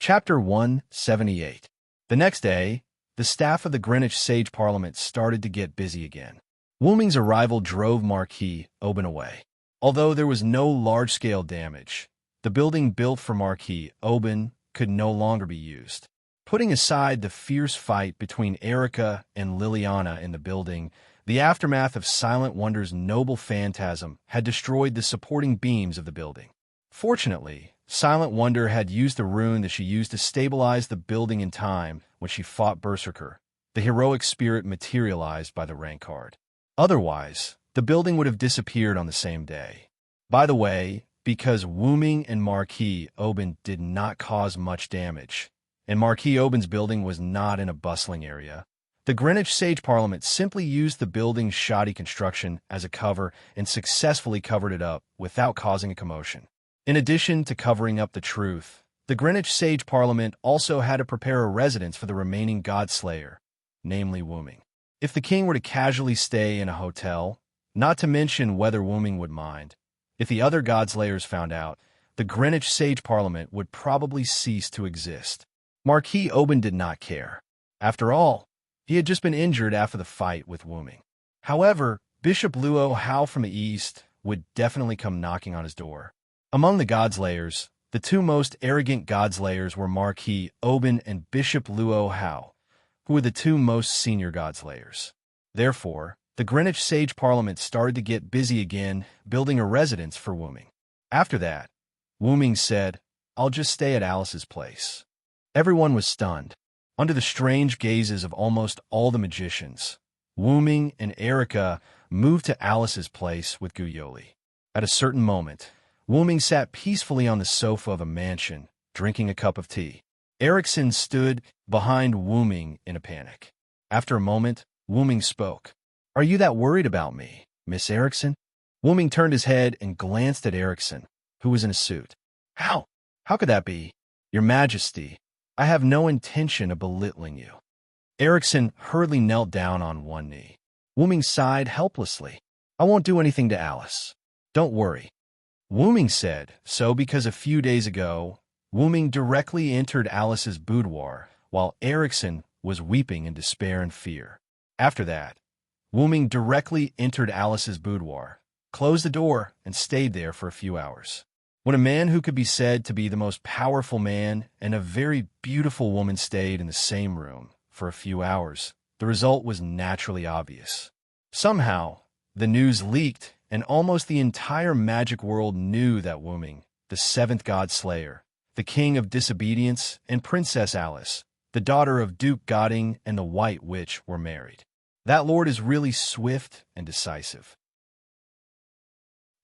Chapter 178. The next day, the staff of the Greenwich Sage Parliament started to get busy again. Wooming's arrival drove Marquis Oban away. Although there was no large-scale damage, the building built for Marquis Oban could no longer be used. Putting aside the fierce fight between Erica and Liliana in the building, the aftermath of Silent Wonder's noble phantasm had destroyed the supporting beams of the building. Fortunately, Silent Wonder had used the rune that she used to stabilize the building in time when she fought Berserker, the heroic spirit materialized by the rank card. Otherwise, the building would have disappeared on the same day. By the way, because Wooming and Marquis Oban did not cause much damage, and Marquis Oban's building was not in a bustling area, the Greenwich Sage Parliament simply used the building's shoddy construction as a cover and successfully covered it up without causing a commotion. In addition to covering up the truth, the Greenwich Sage Parliament also had to prepare a residence for the remaining Godslayer, namely Wooming. If the king were to casually stay in a hotel, not to mention whether Wooming would mind, if the other Godslayers found out, the Greenwich Sage Parliament would probably cease to exist. Marquis Oban did not care. After all, he had just been injured after the fight with Wooming. However, Bishop Luo Hao from the east would definitely come knocking on his door. Among the Godslayers, the two most arrogant Godslayers were Marquis Oban and Bishop Luo Hao, who were the two most senior Godslayers. Therefore, the Greenwich Sage Parliament started to get busy again, building a residence for Wooming. After that, Wooming said, "I'll just stay at Alice's place." Everyone was stunned. Under the strange gazes of almost all the magicians, Wooming and Erica moved to Alice's place with Guyoli. At a certain moment, Wooming sat peacefully on the sofa of a mansion, drinking a cup of tea. Erickson stood behind Wooming in a panic. After a moment, Wooming spoke. "Are you that worried about me, Miss Erickson?" Wooming turned his head and glanced at Erickson, who was in a suit. How could that be? Your Majesty, I have no intention of belittling you." Erickson hurriedly knelt down on one knee. Wooming sighed helplessly. "I won't do anything to Alice. Don't worry." Wooming said so because a few days ago, Wooming directly entered Alice's boudoir while Erickson was weeping in despair and fear. After that, Wooming directly entered Alice's boudoir, closed the door, and stayed there for a few hours. When a man who could be said to be the most powerful man and a very beautiful woman stayed in the same room for a few hours, the result was naturally obvious. Somehow, the news leaked, and almost the entire magic world knew that Wooming, the seventh Godslayer, the King of Disobedience, and Princess Alice, the daughter of Duke Godding and the White Witch, were married. That lord is really swift and decisive.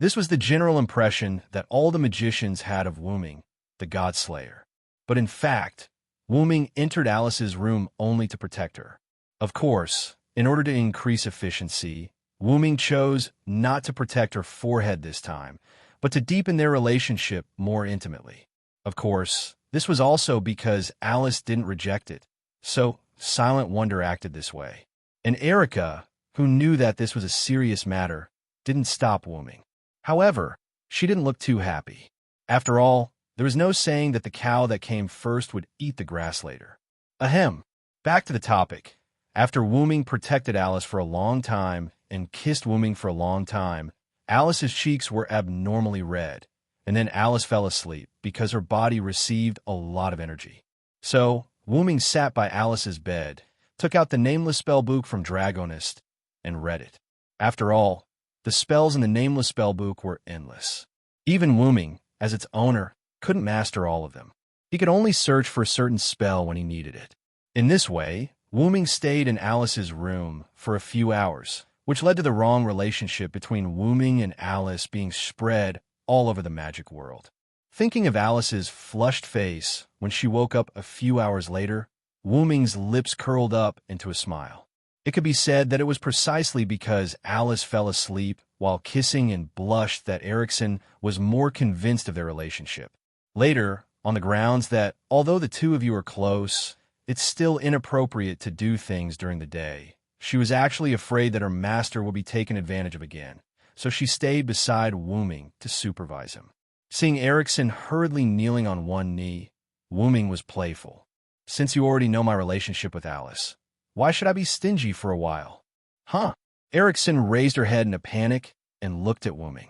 This was the general impression that all the magicians had of Wooming, the Godslayer. But in fact, Wooming entered Alice's room only to protect her. Of course, in order to increase efficiency, Wooming chose not to protect her forehead this time, but to deepen their relationship more intimately. Of course, this was also because Alice didn't reject it, so Silent Wonder acted this way. And Erica, who knew that this was a serious matter, didn't stop Wooming. However, she didn't look too happy. After all, there was no saying that the cow that came first would eat the grass later. Ahem. Back to the topic. After Wooming protected Alice for a long time and kissed Wooming for a long time, Alice's cheeks were abnormally red, and then Alice fell asleep because her body received a lot of energy. So, Wooming sat by Alice's bed, took out the Nameless Spellbook from Dragonist, and read it. After all, the spells in the Nameless Spellbook were endless. Even Wooming, as its owner, couldn't master all of them. He could only search for a certain spell when he needed it. In this way, Wooming stayed in Alice's room for a few hours, which led to the wrong relationship between Wooming and Alice being spread all over the magic world. Thinking of Alice's flushed face when she woke up a few hours later, Wooming's lips curled up into a smile. It could be said that it was precisely because Alice fell asleep while kissing and blushed that Erickson was more convinced of their relationship. Later, on the grounds that, although the two of you are close, it's still inappropriate to do things during the day, she was actually afraid that her master would be taken advantage of again, so she stayed beside Wooming to supervise him. Seeing Erickson hurriedly kneeling on one knee, Wu-ming was playful. Since you already know my relationship with Alice, why should I be stingy for a while? Huh? Erickson raised her head in a panic and looked at Wu-ming.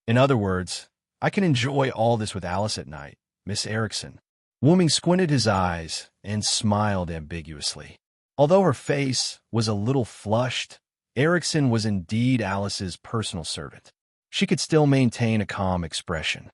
In other words, I can enjoy all this with Alice at night, Miss Erickson. Wu-ming squinted his eyes and smiled ambiguously. Although her face was a little flushed, Erickson was indeed Alice's personal servant. She could still maintain a calm expression.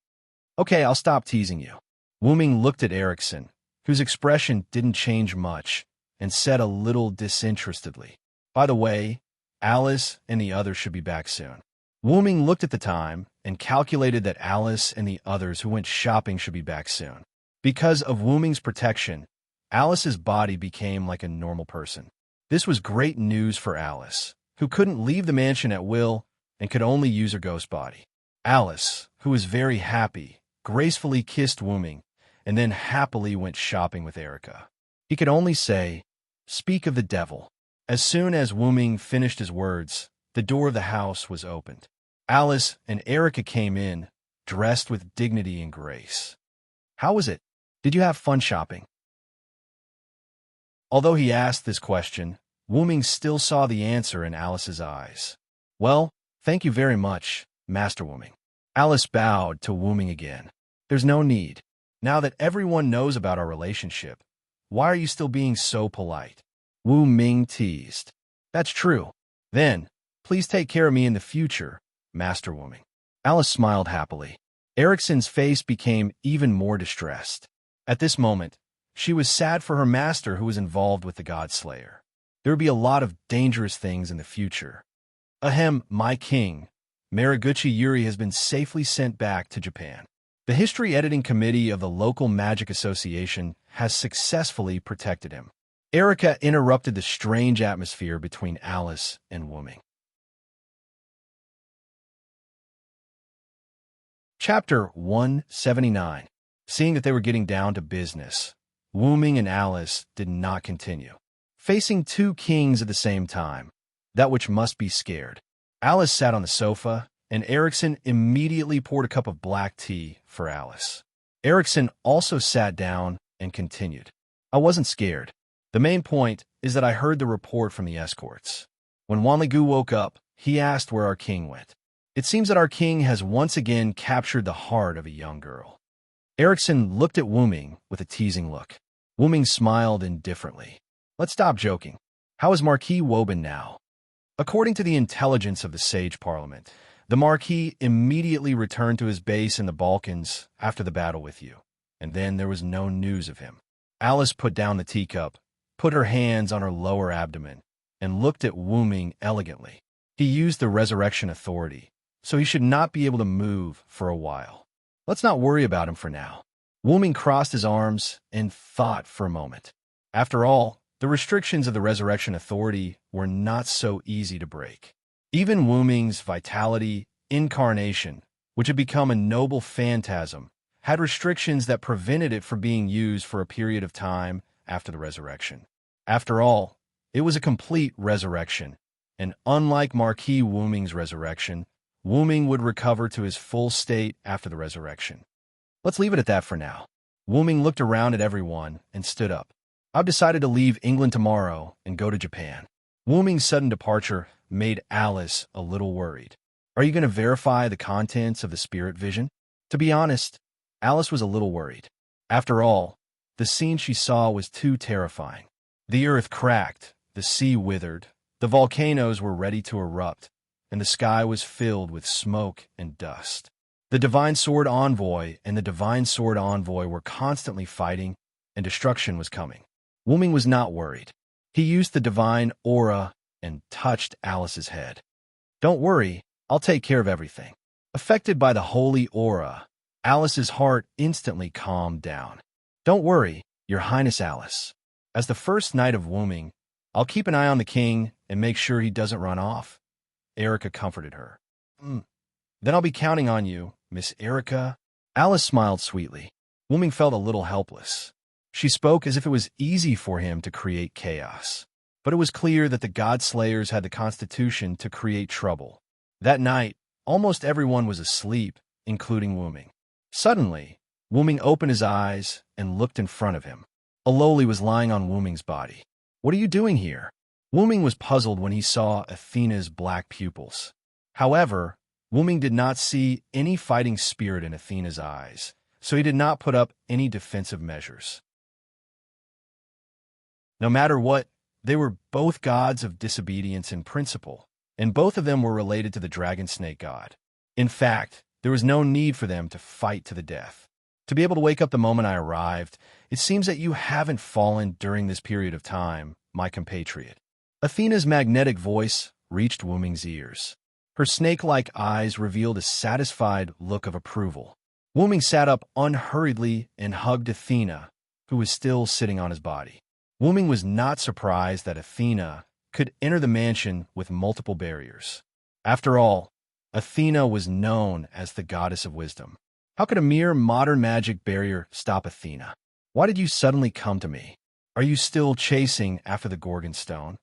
Okay, I'll stop teasing you. Wu-ming looked at Erickson, whose expression didn't change much, and said a little disinterestedly, by the way, Alice and the others should be back soon. Wu-ming looked at the time and calculated that Alice and the others who went shopping should be back soon. Because of Wu-ming's protection, Alice's body became like a normal person. This was great news for Alice, who couldn't leave the mansion at will and could only use her ghost body. Alice, who was very happy, gracefully kissed Wu-ming and then happily went shopping with Erica. He could only say, "Speak of the devil." As soon as Wu-ming finished his words, the door of the house was opened. Alice and Erica came in, dressed with dignity and grace. How was it? Did you have fun shopping? Although he asked this question, Wu-ming still saw the answer in Alice's eyes. Well, thank you very much, Master Wu-ming. Alice bowed to Wu-ming again. There's no need. Now that everyone knows about our relationship, why are you still being so polite? Wu-ming teased. That's true. Then, please take care of me in the future, Master Wu-ming. Alice smiled happily. Erickson's face became even more distressed. At this moment, she was sad for her master who was involved with the God-Slayer. There would be a lot of dangerous things in the future. Ahem, my king, Mariguchi Yuri has been safely sent back to Japan. The History Editing Committee of the local Magic Association has successfully protected him. Erica interrupted the strange atmosphere between Alice and Wu-ming. Chapter 179. Seeing that they were getting down to business, Wu-ming and Alice did not continue. Facing two kings at the same time, that which must be scared. Alice sat on the sofa, and Erickson immediately poured a cup of black tea for Alice. Erickson also sat down and continued. I wasn't scared. The main point is that I heard the report from the escorts. When Wanligu woke up, he asked where our king went. It seems that our king has once again captured the heart of a young girl. Erickson looked at Wu-ming with a teasing look. Wu-ming smiled indifferently. Let's stop joking. How is Marquis Woban now? According to the intelligence of the Sage Parliament, the Marquis immediately returned to his base in the Balkans after the battle with you, and then there was no news of him. Alice put down the teacup, put her hands on her lower abdomen, and looked at Wu-ming elegantly. He used the resurrection authority, so he should not be able to move for a while. Let's not worry about him for now. Wu-ming crossed his arms and thought for a moment. After all, the restrictions of the resurrection authority were not so easy to break. Even Wu-ming's vitality, incarnation, which had become a noble phantasm, had restrictions that prevented it from being used for a period of time after the resurrection. After all, it was a complete resurrection, and unlike Marquis Wu-ming's resurrection, Wu-ming would recover to his full state after the resurrection. Let's leave it at that for now. Wu-ming looked around at everyone and stood up. I've decided to leave England tomorrow and go to Japan. Wu-ming's sudden departure made Alice a little worried. Are you going to verify the contents of the spirit vision? To be honest, Alice was a little worried. After all, the scene she saw was too terrifying. The earth cracked, the sea withered, the volcanoes were ready to erupt, and the sky was filled with smoke and dust. The Divine Sword Envoy and the Divine Sword Envoy were constantly fighting, and destruction was coming. Wu-ming was not worried. He used the divine aura and touched Alice's head. Don't worry, I'll take care of everything. Affected by the holy aura, Alice's heart instantly calmed down. Don't worry, Your Highness Alice. As the first knight of Wu-ming, I'll keep an eye on the king and make sure he doesn't run off. Erica comforted her. Then I'll be counting on you, Miss Erica. Alice smiled sweetly. Wu-ming felt a little helpless. She spoke as if it was easy for him to create chaos. But it was clear that the God-Slayers had the constitution to create trouble. That night, almost everyone was asleep, including Wu-ming. Suddenly, Wuming opened his eyes and looked in front of him. Aloli was lying on Wuming's body. "What are you doing here?" Wuming was puzzled when he saw Athena's black pupils. However, Wuming did not see any fighting spirit in Athena's eyes, so he did not put up any defensive measures. No matter what, they were both gods of disobedience in principle, and both of them were related to the dragon snake god. In fact, there was no need for them to fight to the death. To be able to wake up the moment I arrived, it seems that you haven't fallen during this period of time, my compatriot. Athena's magnetic voice reached Wuming's ears. Her snake-like eyes revealed a satisfied look of approval. Wuming sat up unhurriedly and hugged Athena, who was still sitting on his body. Wuming was not surprised that Athena could enter the mansion with multiple barriers. After all, Athena was known as the goddess of wisdom. How could a mere modern magic barrier stop Athena? "Why did you suddenly come to me? Are you still chasing after the Gorgon stone?"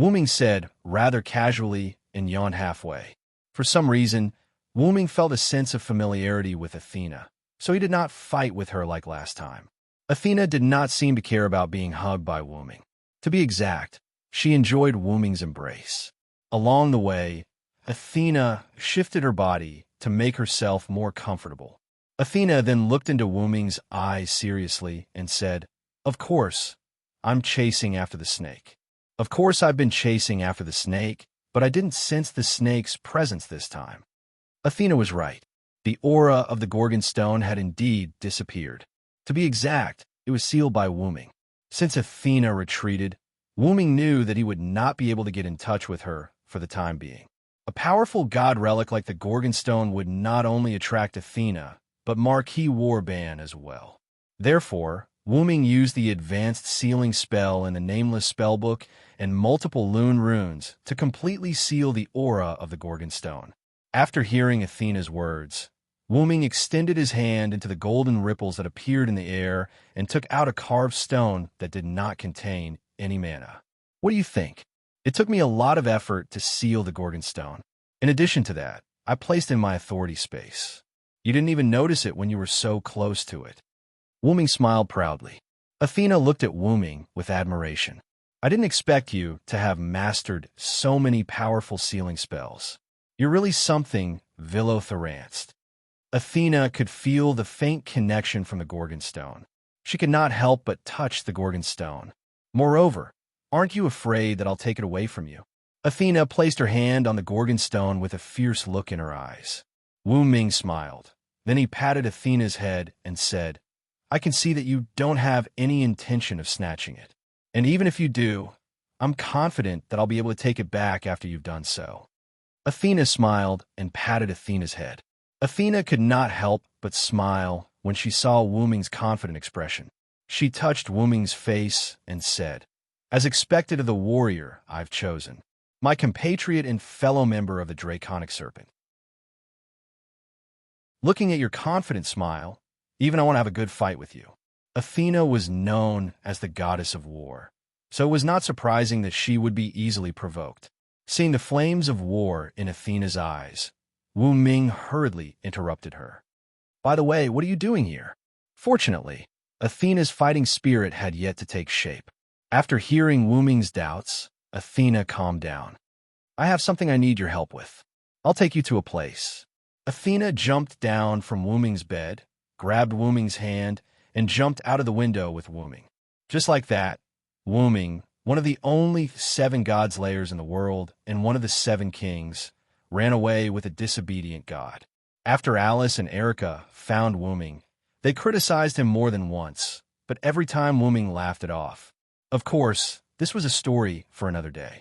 Wuming said, rather casually, and yawned halfway. For some reason, Wuming felt a sense of familiarity with Athena, so he did not fight with her like last time. Athena did not seem to care about being hugged by Wuming. To be exact, she enjoyed Wuming's embrace. Along the way, Athena shifted her body to make herself more comfortable. Athena then looked into Wuming's eyes seriously and said, "Of course, I'm chasing after the snake. Of course I've been chasing after the snake, but I didn't sense the snake's presence this time." Athena was right. The aura of the Gorgon stone had indeed disappeared. To be exact, it was sealed by Wuming. Since Athena retreated, Wuming knew that he would not be able to get in touch with her for the time being. A powerful god relic like the Gorgon stone would not only attract Athena, but Marquis Warban as well. Therefore, Wuming used the advanced sealing spell in the Nameless Spellbook and multiple Lune runes to completely seal the aura of the Gorgon stone. After hearing Athena's words, Wuming extended his hand into the golden ripples that appeared in the air and took out a carved stone that did not contain any mana. What do you think? It took me a lot of effort to seal the Gorgon stone. In addition to that, I placed in my authority space. You didn't even notice it when you were so close to it. Wuming smiled proudly. Athena looked at Wuming with admiration. "I didn't expect you to have mastered so many powerful sealing spells. You're really something, Villothoranced." Athena could feel the faint connection from the Gorgon stone. She could not help but touch the Gorgon stone. "Moreover, aren't you afraid that I'll take it away from you?" Athena placed her hand on the Gorgon stone with a fierce look in her eyes. Wuming smiled. Then he patted Athena's head and said, "I can see that you don't have any intention of snatching it. And even if you do, I'm confident that I'll be able to take it back after you've done so." Athena smiled and patted Athena's head. Athena could not help but smile when she saw Wuming's confident expression. She touched Wuming's face and said, "As expected of the warrior I've chosen, my compatriot and fellow member of the Draconic Serpent. Looking at your confident smile, even I want to have a good fight with you." Athena was known as the goddess of war, so it was not surprising that she would be easily provoked. Seeing the flames of war in Athena's eyes, Wuming hurriedly interrupted her. "By the way, what are you doing here?" Fortunately, Athena's fighting spirit had yet to take shape. After hearing Wuming's doubts, Athena calmed down. "I have something I need your help with. I'll take you to a place." Athena jumped down from Wuming's bed, grabbed Wuming's hand, and jumped out of the window with Wuming. Just like that, Wuming, one of the only 7 godslayers in the world and one of the 7 kings, ran away with a disobedient god. After Alice and Erica found Wuming, they criticized him more than once, but every time Wuming laughed it off. Of course, this was a story for another day.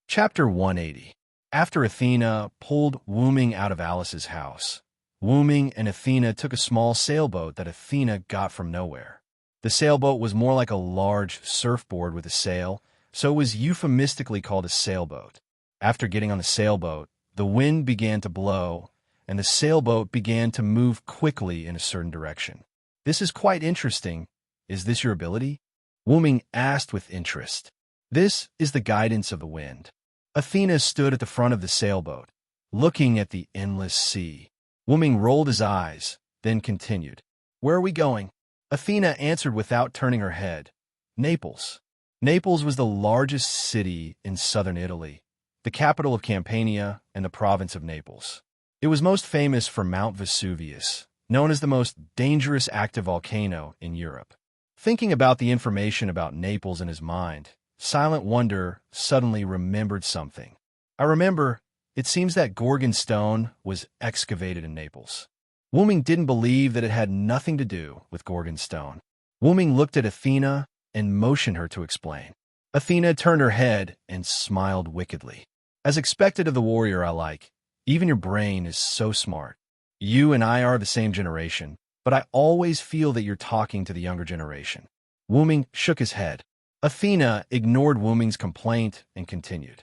Chapter 180. After Athena pulled Wuming out of Alice's house, Wuming and Athena took a small sailboat that Athena got from nowhere. The sailboat was more like a large surfboard with a sail, so it was euphemistically called a sailboat. After getting on the sailboat, the wind began to blow, and the sailboat began to move quickly in a certain direction. "This is quite interesting. Is this your ability?" Wuming asked with interest. "This is the guidance of the wind." Athena stood at the front of the sailboat, looking at the endless sea. Wuming rolled his eyes, then continued. Where are we going? Athena answered without turning her head. Naples. Naples was the largest city in southern Italy, the capital of Campania and the province of Naples. It was most famous for Mount Vesuvius, known as the most dangerous active volcano in Europe. Thinking about the information about Naples in his mind, Silent Wonder suddenly remembered something. I remember, it seems that Gorgon stone was excavated in Naples. Wuming didn't believe that it had nothing to do with Gorgon stone. Wuming looked at Athena and motioned her to explain. Athena turned her head and smiled wickedly. As expected of the warrior I like, even your brain is so smart. You and I are the same generation, but I always feel that you're talking to the younger generation. Wuming shook his head. Athena ignored Wuming's complaint and continued.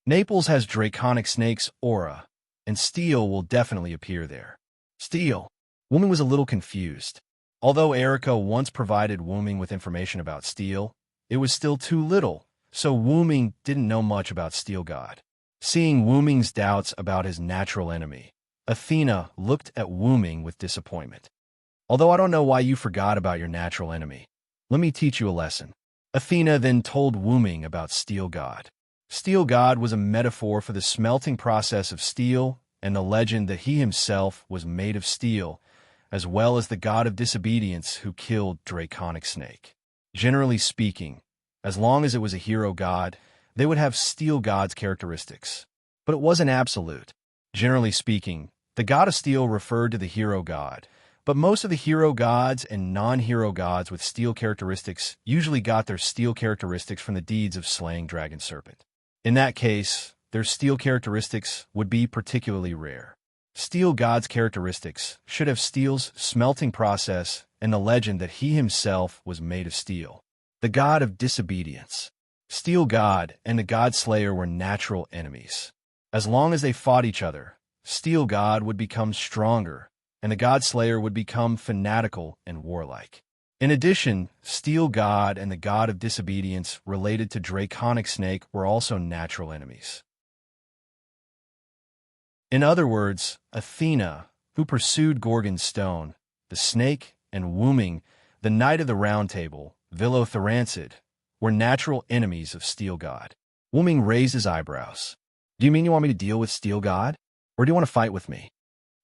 Naples has draconic snake's aura, and steel will definitely appear there. Steel? Wuming was a little confused. Although Erica once provided Wuming with information about steel, it was still too little, so Wuming didn't know much about Steel God. Seeing Wuming's doubts about his natural enemy, Athena looked at Wuming with disappointment. Although I don't know why you forgot about your natural enemy, let me teach you a lesson. Athena then told Wuming about Steel God. Steel God was a metaphor for the smelting process of steel and the legend that he himself was made of steel, as well as the god of disobedience who killed Draconic Snake. Generally speaking, as long as it was a hero god, they would have Steel God's characteristics. But it wasn't absolute. Generally speaking, the god of steel referred to the hero god, but most of the hero gods and non-hero gods with steel characteristics usually got their steel characteristics from the deeds of slaying Dragon Serpent. In that case, their steel characteristics would be particularly rare. Steel God's characteristics should have steel's smelting process and the legend that he himself was made of steel. The god of disobedience. Steel God and the God Slayer were natural enemies. As long as they fought each other, Steel God would become stronger, and the God Slayer would become fanatical and warlike. In addition, Steel God and the god of disobedience related to Draconic Snake were also natural enemies. In other words, Athena, who pursued Gorgon's stone, the snake, and Wuming, the Knight of the Round Table, Villothorancid, were natural enemies of Steel God. Wuming raised his eyebrows. Do you mean you want me to deal with Steel God? Or do you want to fight with me?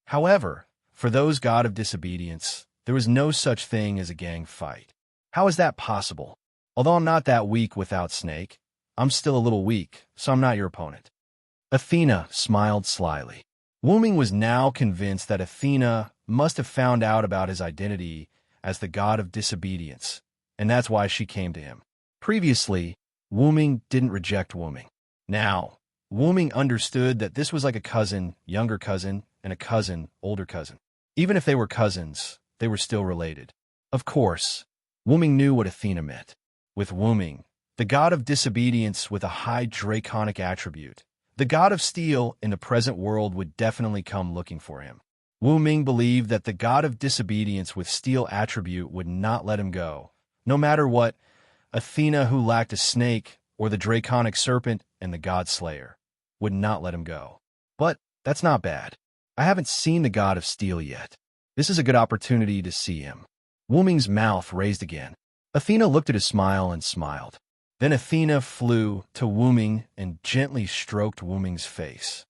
However, for those god of disobedience, there was no such thing as a gang fight. How is that possible? Although I'm not that weak without Snake, I'm still a little weak, so I'm not your opponent. Athena smiled slyly. Wuming was now convinced that Athena must have found out about his identity as the god of disobedience, and that's why she came to him. Previously, Wuming didn't reject Wuming. Now, Wuming understood that this was like a cousin, younger cousin, and a cousin, older cousin. Even if they were cousins, they were still related. Of course, Wuming knew what Athena meant. With Wuming, the god of disobedience with a high draconic attribute, the god of steel in the present world would definitely come looking for him. Wuming believed that the god of disobedience with steel attribute would not let him go, no matter what, Athena, who lacked a snake, or the Draconic Serpent and the God Slayer, would not let him go. But that's not bad. I haven't seen the god of steel yet. This is a good opportunity to see him. Wuming's mouth raised again. Athena looked at his smile and smiled. Then Athena flew to Wuming and gently stroked Wuming's face.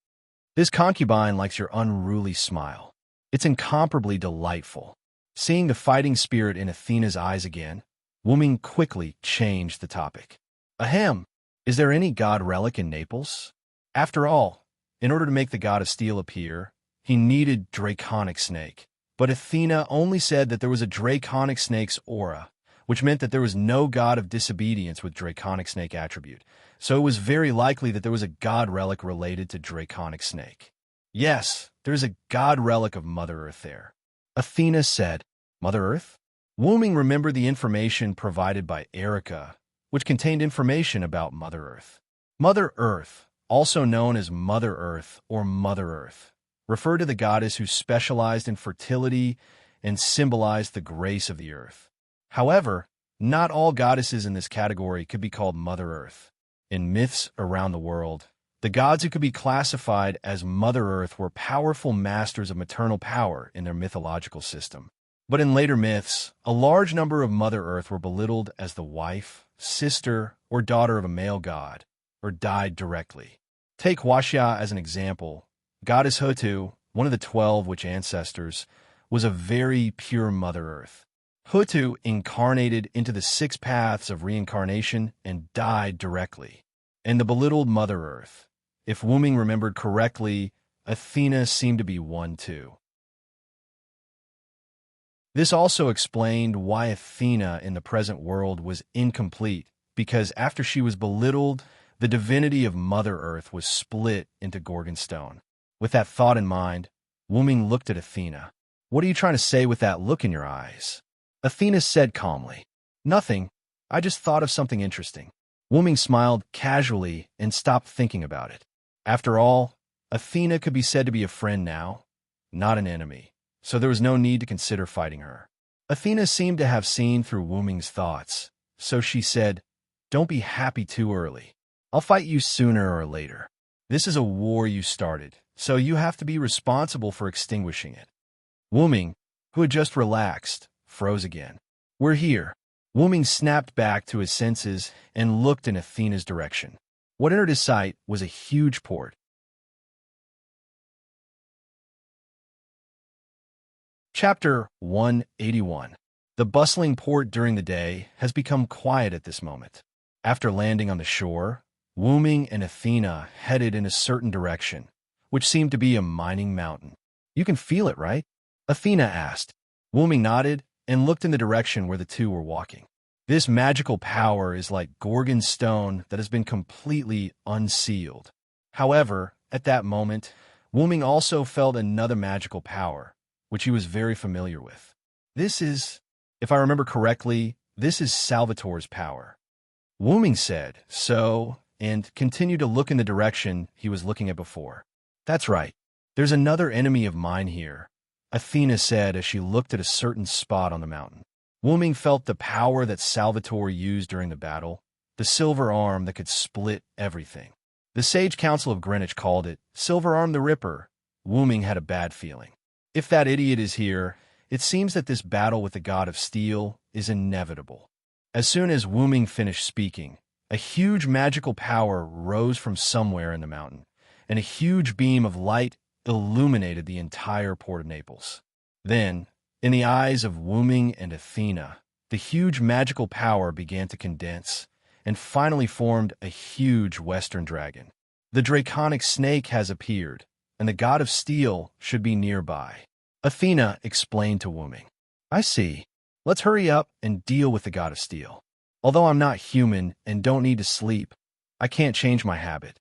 This concubine likes your unruly smile. It's incomparably delightful. Seeing the fighting spirit in Athena's eyes again, Wuming quickly changed the topic. Ahem, is there any god relic in Naples? After all, in order to make the god of steel appear, he needed Draconic Snake. But Athena only said that there was a Draconic Snake's aura, which meant that there was no god of disobedience with Draconic Snake attribute. So it was very likely that there was a god relic related to Draconic Snake. Yes, there's a god relic of Mother Earth there. Athena said, Mother Earth? Wuming remembered the information provided by Erica, which contained information about Mother Earth. Mother Earth, also known as Mother Earth or Mother Earth, referred to the goddess who specialized in fertility and symbolized the grace of the earth. However, not all goddesses in this category could be called Mother Earth. In myths around the world, The gods who could be classified as Mother Earth were powerful masters of maternal power in their mythological system. But in later myths, a large number of Mother Earth were belittled as the wife, sister, or daughter of a male god, or died directly. Take Huaxia as an example. Goddess Hutu, one of the 12 witch ancestors, was a very pure Mother Earth. Hutu incarnated into the 6 paths of reincarnation and died directly. And the belittled Mother Earth, if Wu Ming remembered correctly, Athena seemed to be one too. This also explained why Athena in the present world was incomplete, because after she was belittled, the divinity of Mother Earth was split into Gorgonstone. With that thought in mind, Wu Ming looked at Athena. "What are you trying to say with that look in your eyes?" Athena said calmly, "Nothing. I just thought of something interesting." Wu Ming smiled casually and stopped thinking about it. After all, Athena could be said to be a friend now, not an enemy, so there was no need to consider fighting her. Athena seemed to have seen through Wu Ming's thoughts, so she said, "Don't be happy too early. I'll fight you sooner or later. This is a war you started, so you have to be responsible for extinguishing it." Wu Ming, who had just relaxed, froze again. "We're here." Wu Ming snapped back to his senses and looked in Athena's direction. What entered his sight was a huge port. Chapter 181. The bustling port during the day has become quiet at this moment. After landing on the shore, Wu Ming and Athena headed in a certain direction, which seemed to be a mining mountain. "You can feel it, right?" Athena asked. Wu Ming nodded and looked in the direction where the two were walking. This magical power is like Gorgon stone that has been completely unsealed. However, at that moment, Wu Ming also felt another magical power, which he was very familiar with. This is, if I remember correctly, this is Salvatore's power. Wu Ming said so, and continued to look in the direction he was looking at before. "That's right. There's another enemy of mine here," Athena said as she looked at a certain spot on the mountain. Wu Ming felt the power that Salvatore used during the battle, the silver arm that could split everything. The Sage Council of Greenwich called it Silver Arm the Ripper. Wu Ming had a bad feeling. If that idiot is here, it seems that this battle with the God of Steel is inevitable. As soon as Wu Ming finished speaking, a huge magical power rose from somewhere in the mountain, and a huge beam of light illuminated the entire port of Naples. Then, in the eyes of Wu Ming and Athena, the huge magical power began to condense, and finally formed a huge western dragon. The draconic snake has appeared, and the God of Steel should be nearby. Athena explained to Wu Ming. "I see. Let's hurry up and deal with the God of Steel. Although I'm not human and don't need to sleep, I can't change my habit."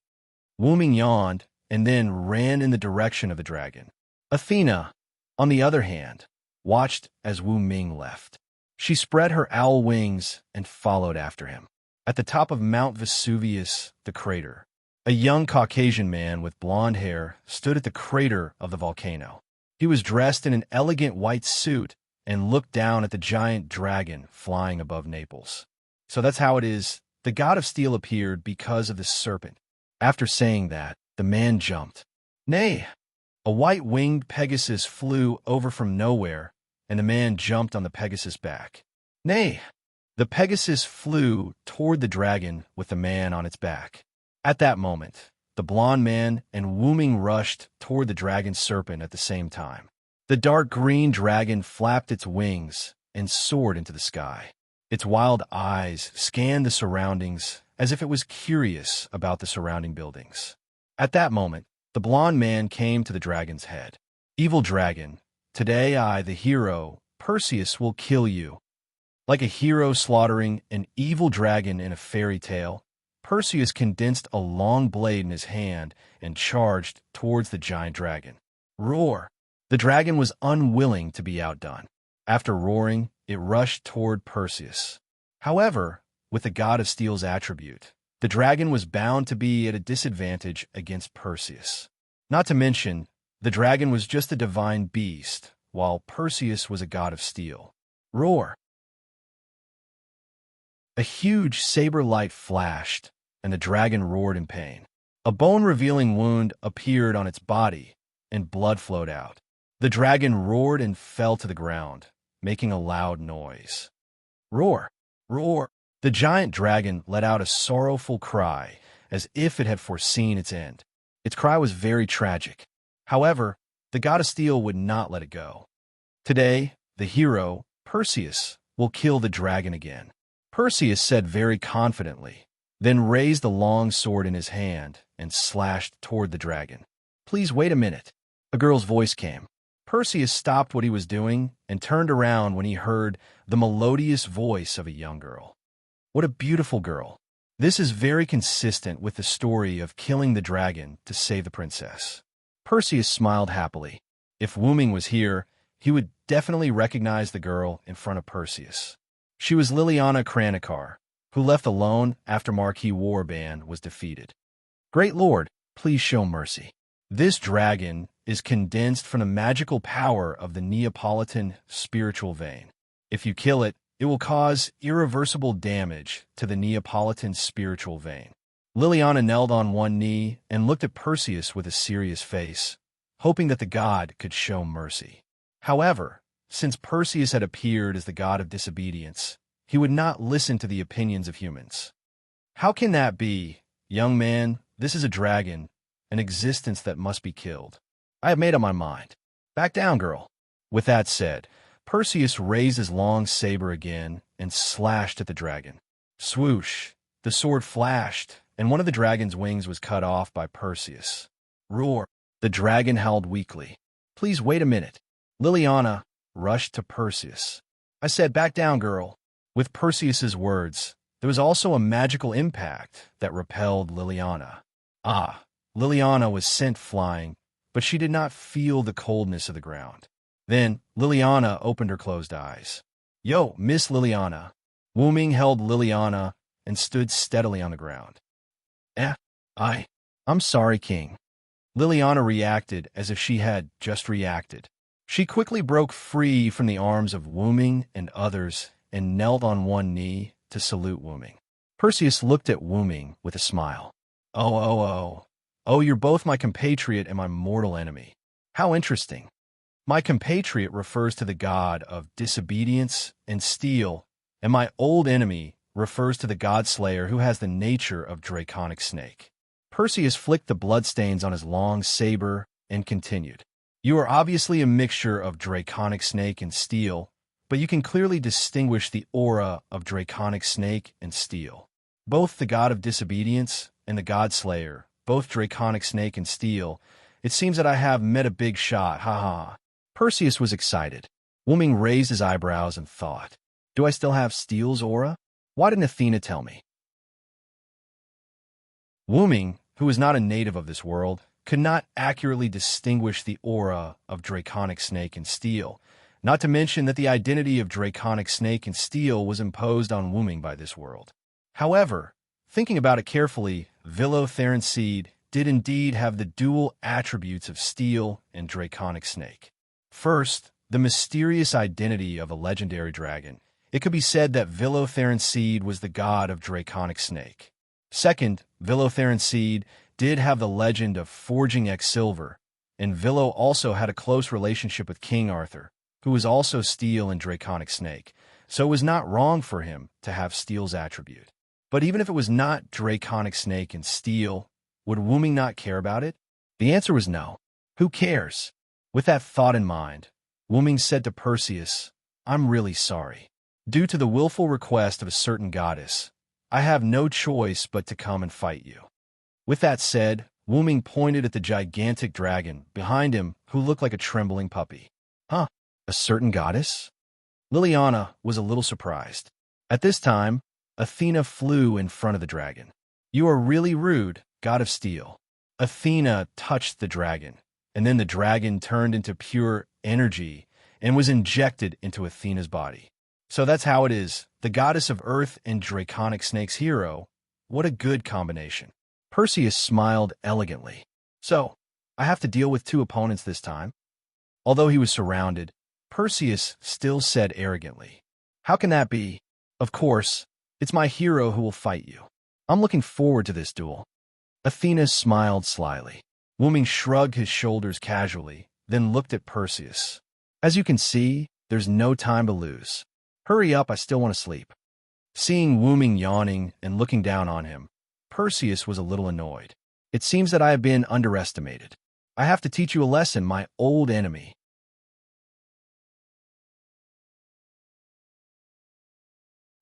Wu Ming yawned and then ran in the direction of the dragon. Athena, on the other hand, watched as Wu Ming left. She spread her owl wings and followed after him. At the top of Mount Vesuvius, the crater, a young Caucasian man with blonde hair stood at the crater of the volcano. He was dressed in an elegant white suit and looked down at the giant dragon flying above Naples. "So that's how it is. The God of Steel appeared because of the serpent." After saying that, the man jumped. "Nay!" A white-winged Pegasus flew over from nowhere, and the man jumped on the Pegasus' back. "Nay!" The Pegasus flew toward the dragon with the man on its back. At that moment, the blond man and Wu Ming rushed toward the dragon serpent at the same time. The dark green dragon flapped its wings and soared into the sky. Its wild eyes scanned the surroundings as if it was curious about the surrounding buildings. At that moment, the blond man came to the dragon's head. "Evil dragon, today I, the hero, Perseus, will kill you." Like a hero slaughtering an evil dragon in a fairy tale, Perseus condensed a long blade in his hand and charged towards the giant dragon. Roar! The dragon was unwilling to be outdone. After roaring, it rushed toward Perseus. However, with the God of Steel's attribute, the dragon was bound to be at a disadvantage against Perseus. Not to mention, the dragon was just a divine beast, while Perseus was a God of Steel. Roar! A huge saber light flashed, and the dragon roared in pain. A bone-revealing wound appeared on its body, and blood flowed out. The dragon roared and fell to the ground, making a loud noise. Roar! Roar! The giant dragon let out a sorrowful cry, as if it had foreseen its end. Its cry was very tragic. However, the god of steel would not let it go. Today, the hero, Perseus, will kill the dragon again. Perseus said very confidently, then raised the long sword in his hand and slashed toward the dragon. Please wait a minute. A girl's voice came. Perseus stopped what he was doing and turned around when he heard the melodious voice of a young girl. What a beautiful girl. This is very consistent with the story of killing the dragon to save the princess. Perseus smiled happily. If Wuming was here, he would definitely recognize the girl in front of Perseus. She was Liliana Kranikar, who left alone after Marquis Warband was defeated. Great Lord, please show mercy. This dragon is condensed from the magical power of the Neapolitan spiritual vein. If you kill it, it will cause irreversible damage to the Neapolitan spiritual vein. Liliana knelt on one knee and looked at Perseus with a serious face, hoping that the god could show mercy. However, since Perseus had appeared as the god of disobedience, he would not listen to the opinions of humans. How can that be? Young man, this is a dragon, an existence that must be killed. I have made up my mind. Back down, girl. With that said, Perseus raised his long saber again and slashed at the dragon. Swoosh! The sword flashed, and one of the dragon's wings was cut off by Perseus. Roar! The dragon howled weakly. Please wait a minute. Liliana rushed to Perseus. I said, back down, girl. With Perseus's words, there was also a magical impact that repelled Liliana. Ah, Liliana was sent flying, but she did not feel the coldness of the ground. Then, Liliana opened her closed eyes. Yo, Miss Liliana. Wuming held Liliana and stood steadily on the ground. I'm sorry, King. Liliana reacted as if she had just reacted. She quickly broke free from the arms of Wuming and others and knelt on one knee to salute Wuming. Perseus looked at Wuming with a smile. Oh, you're both my compatriot and my mortal enemy. How interesting. My compatriot refers to the god of disobedience and steel, and my old enemy refers to the god slayer who has the nature of draconic snake. Perseus flicked the bloodstains on his long saber and continued. You are obviously a mixture of draconic snake and steel, but you can clearly distinguish the aura of draconic snake and steel. Both the god of disobedience and the god slayer, both draconic snake and steel, it seems that I have met a big shot, haha. Perseus was excited. Wuming raised his eyebrows and thought, do I still have steel's aura? Why didn't Athena tell me? Wuming, who was not a native of this world, could not accurately distinguish the aura of draconic snake and steel, not to mention that the identity of draconic snake and steel was imposed on Wuming by this world. However, thinking about it carefully, Villotharan seed did indeed have the dual attributes of steel and draconic snake. First, the mysterious identity of a legendary dragon. It could be said that Villotharan seed was the god of draconic snake. Second, Villotharan seed did have the legend of forging Silver, and Villo also had a close relationship with King Arthur, who was also steel and draconic snake, so it was not wrong for him to have steel's attribute. But even if it was not draconic snake and steel, would Wuming not care about it? The answer was no. Who cares? With that thought in mind, Wuming said to Perseus, I'm really sorry. Due to the willful request of a certain goddess, I have no choice but to come and fight you. With that said, Wuming pointed at the gigantic dragon behind him who looked like a trembling puppy. Huh? A certain goddess? Liliana was a little surprised. At this time, Athena flew in front of the dragon. You are really rude, god of steel. Athena touched the dragon, and then the dragon turned into pure energy and was injected into Athena's body. So that's how it is. The goddess of earth and draconic snake's hero. What a good combination. Perseus smiled elegantly. So, I have to deal with two opponents this time. Although he was surrounded, Perseus still said arrogantly, how can that be? Of course, it's my hero who will fight you. I'm looking forward to this duel. Athena smiled slyly. Wu Ming shrugged his shoulders casually, then looked at Perseus. As you can see, there's no time to lose. Hurry up, I still want to sleep. Seeing Wu Ming yawning and looking down on him, Perseus was a little annoyed. It seems that I have been underestimated. I have to teach you a lesson, my old enemy.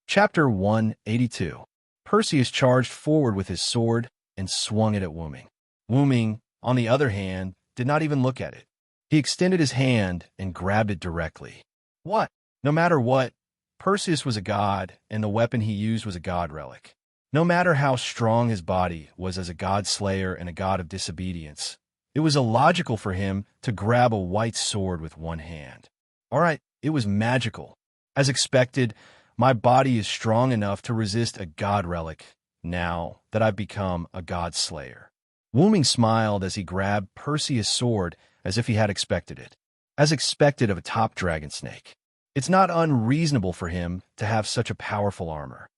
Chapter 182. Perseus charged forward with his sword and swung it at Wu Ming. Wu Ming, on the other hand, did not even look at it. He extended his hand and grabbed it directly. What? No matter what, Perseus was a god, and the weapon he used was a god relic. No matter how strong his body was as a god slayer and a god of disobedience, it was illogical for him to grab a white sword with one hand. All right, it was magical. As expected, my body is strong enough to resist a god relic now that I've become a god slayer. Wu Ming smiled as he grabbed Perseus' sword as if he had expected it, as expected of a top dragon snake. It's not unreasonable for him to have such a powerful armor.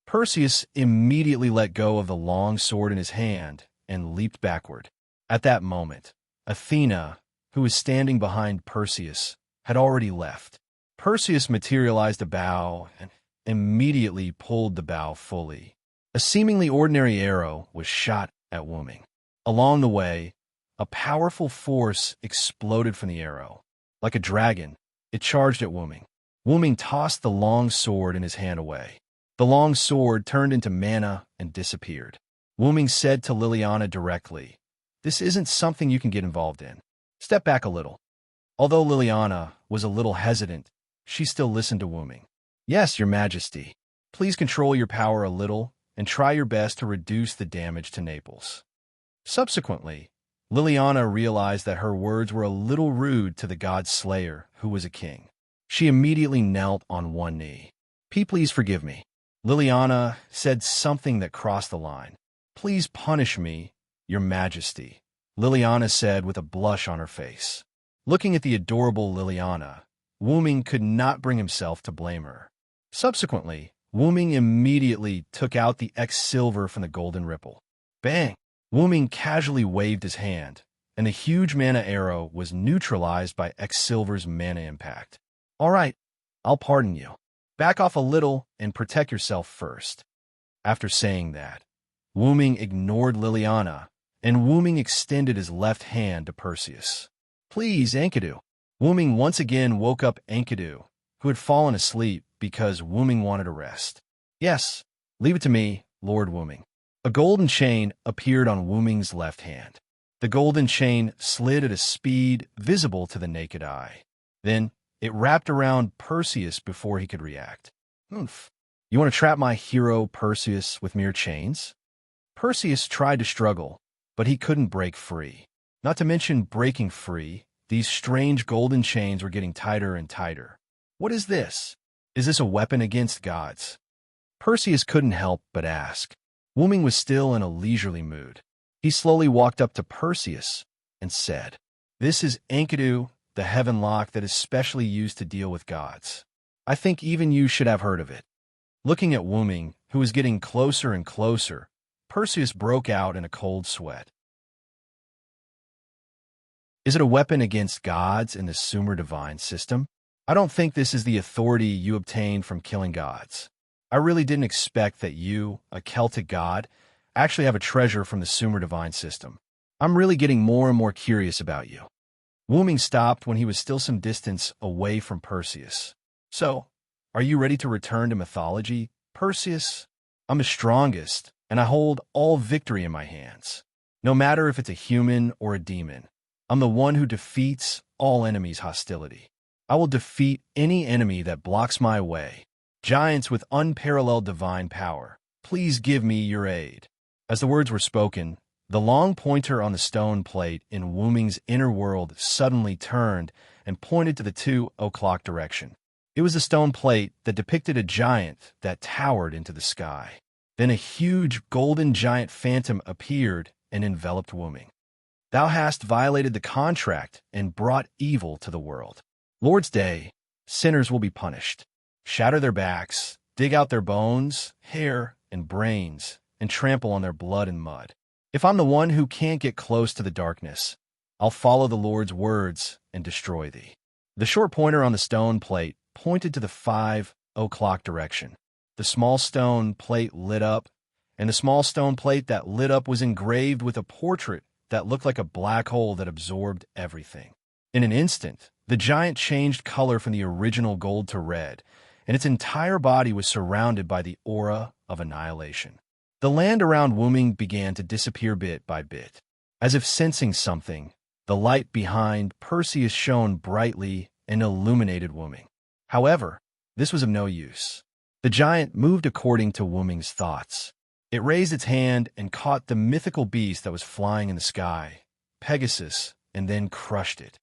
Perseus immediately let go of the long sword in his hand and leaped backward. At that moment, Athena, who was standing behind Perseus, had already left. Perseus materialized a bow and immediately pulled the bow fully. A seemingly ordinary arrow was shot at Wu Ming. Along the way, a powerful force exploded from the arrow. Like a dragon, it charged at Wu Ming. Wu Ming tossed the long sword in his hand away. The long sword turned into mana and disappeared. Wu Ming said to Liliana directly, "This isn't something you can get involved in. Step back a little." Although Liliana was a little hesitant, she still listened to Wu Ming. "Yes, Your Majesty. Please control your power a little and try your best to reduce the damage to Naples." Subsequently, Liliana realized that her words were a little rude to the god slayer who was a king. She immediately knelt on one knee. Please forgive me." Liliana said something that crossed the line. "Please punish me, Your Majesty," Liliana said with a blush on her face. Looking at the adorable Liliana, Wu Ming could not bring himself to blame her. Subsequently, Wu Ming immediately took out the X silver from the golden ripple. Bang! Wu Ming casually waved his hand, and the huge mana arrow was neutralized by X silver's mana impact. "All right, I'll pardon you. Back off a little and protect yourself first." After saying that, Wu Ming ignored Liliana, and Wu Ming extended his left hand to Perseus. "Please, Enkidu." Wu Ming once again woke up Enkidu, who had fallen asleep because Wu Ming wanted a rest. "Yes, leave it to me, Lord Wu Ming." A golden chain appeared on Wu Ming's left hand. The golden chain slid at a speed visible to the naked eye. Then, it wrapped around Perseus before he could react. "Oomph. You want to trap my hero Perseus with mere chains?" Perseus tried to struggle, but he couldn't break free. Not to mention breaking free, these strange golden chains were getting tighter and tighter. "What is this? Is this a weapon against gods?" Perseus couldn't help but ask. Wu Ming was still in a leisurely mood. He slowly walked up to Perseus and said, "This is Enkidu, the heaven lock that is specially used to deal with gods. I think even you should have heard of it." Looking at Wu Ming, who was getting closer and closer, Perseus broke out in a cold sweat. "Is it a weapon against gods in the Sumer divine system? I don't think this is the authority you obtained from killing gods. I really didn't expect that you, a Celtic god, actually have a treasure from the Sumer divine system. I'm really getting more and more curious about you." Wu Ming stopped when he was still some distance away from Perseus. "So, are you ready to return to mythology, Perseus? I'm the strongest, and I hold all victory in my hands. No matter if it's a human or a demon, I'm the one who defeats all enemies' hostility. I will defeat any enemy that blocks my way. Giants with unparalleled divine power, please give me your aid." As the words were spoken, the long pointer on the stone plate in Wu Ming's inner world suddenly turned and pointed to the 2 o'clock direction. It was the stone plate that depicted a giant that towered into the sky. Then a huge golden giant phantom appeared and enveloped Wu Ming. "Thou hast violated the contract and brought evil to the world. Lord's Day, sinners will be punished. Shatter their backs, dig out their bones, hair, and brains, and trample on their blood and mud. If I'm the one who can't get close to the darkness, I'll follow the Lord's words and destroy thee. The short pointer on the stone plate pointed to the 5 o'clock direction. The small stone plate lit up, and the small stone plate that lit up was engraved with a portrait that looked like a black hole that absorbed everything. In an instant, the giant changed color from the original gold to red, and its entire body was surrounded by the aura of annihilation. The land around Wuming began to disappear bit by bit. As if sensing something, the light behind Perseus shone brightly and illuminated Wuming. However, this was of no use. The giant moved according to Wuming's thoughts. It raised its hand and caught the mythical beast that was flying in the sky, Pegasus, and then crushed it.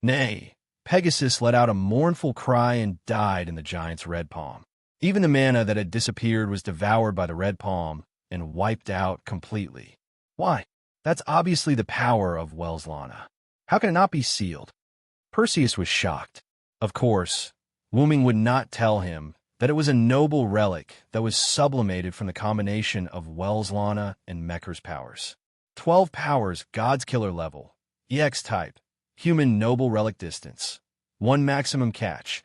Nay, Pegasus let out a mournful cry and died in the giant's red palm. Even the mana that had disappeared was devoured by the red palm and wiped out completely. Why? That's obviously the power of Welslana. How can it not be sealed? Perseus was shocked. Of course, Wuming would not tell him that it was a noble relic that was sublimated from the combination of Welslana and Mecker's powers. 12 powers, God's killer level, EX type, human noble relic distance, 1 maximum catch.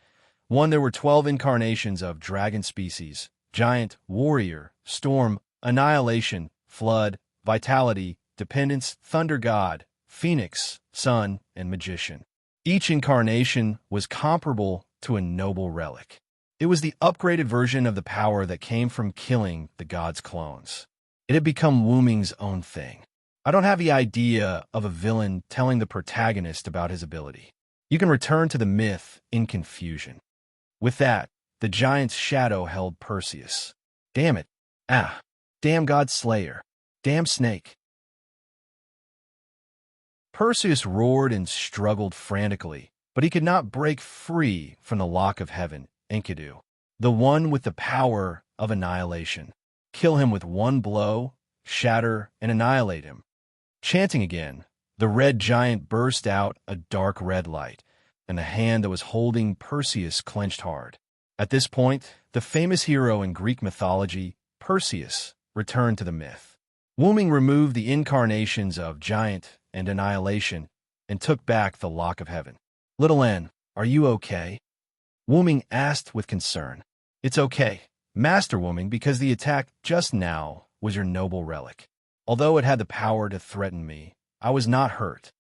1 There were 12 incarnations of dragon species, giant, warrior, storm, annihilation, flood, vitality, dependence, thunder god, phoenix, sun, and magician. Each incarnation was comparable to a noble relic. It was the upgraded version of the power that came from killing the god's clones. It had become Wuming's own thing. I don't have the idea of a villain telling the protagonist about his ability. You can return to the myth in confusion. With that, the giant's shadow held Perseus. Damn it. Ah. Damn God Slayer. Damn snake. Perseus roared and struggled frantically, but he could not break free from the lock of heaven, Enkidu, the one with the power of annihilation. Kill him with one blow, shatter, and annihilate him. Chanting again, the red giant burst out a dark red light, and the hand that was holding Perseus clenched hard. At this point, the famous hero in Greek mythology, Perseus, returned to the myth. Wuming removed the incarnations of giant and annihilation and took back the lock of heaven. Little N, are you okay? Wuming asked with concern. It's okay, Master Wuming, because the attack just now was your noble relic. Although it had the power to threaten me, I was not hurt.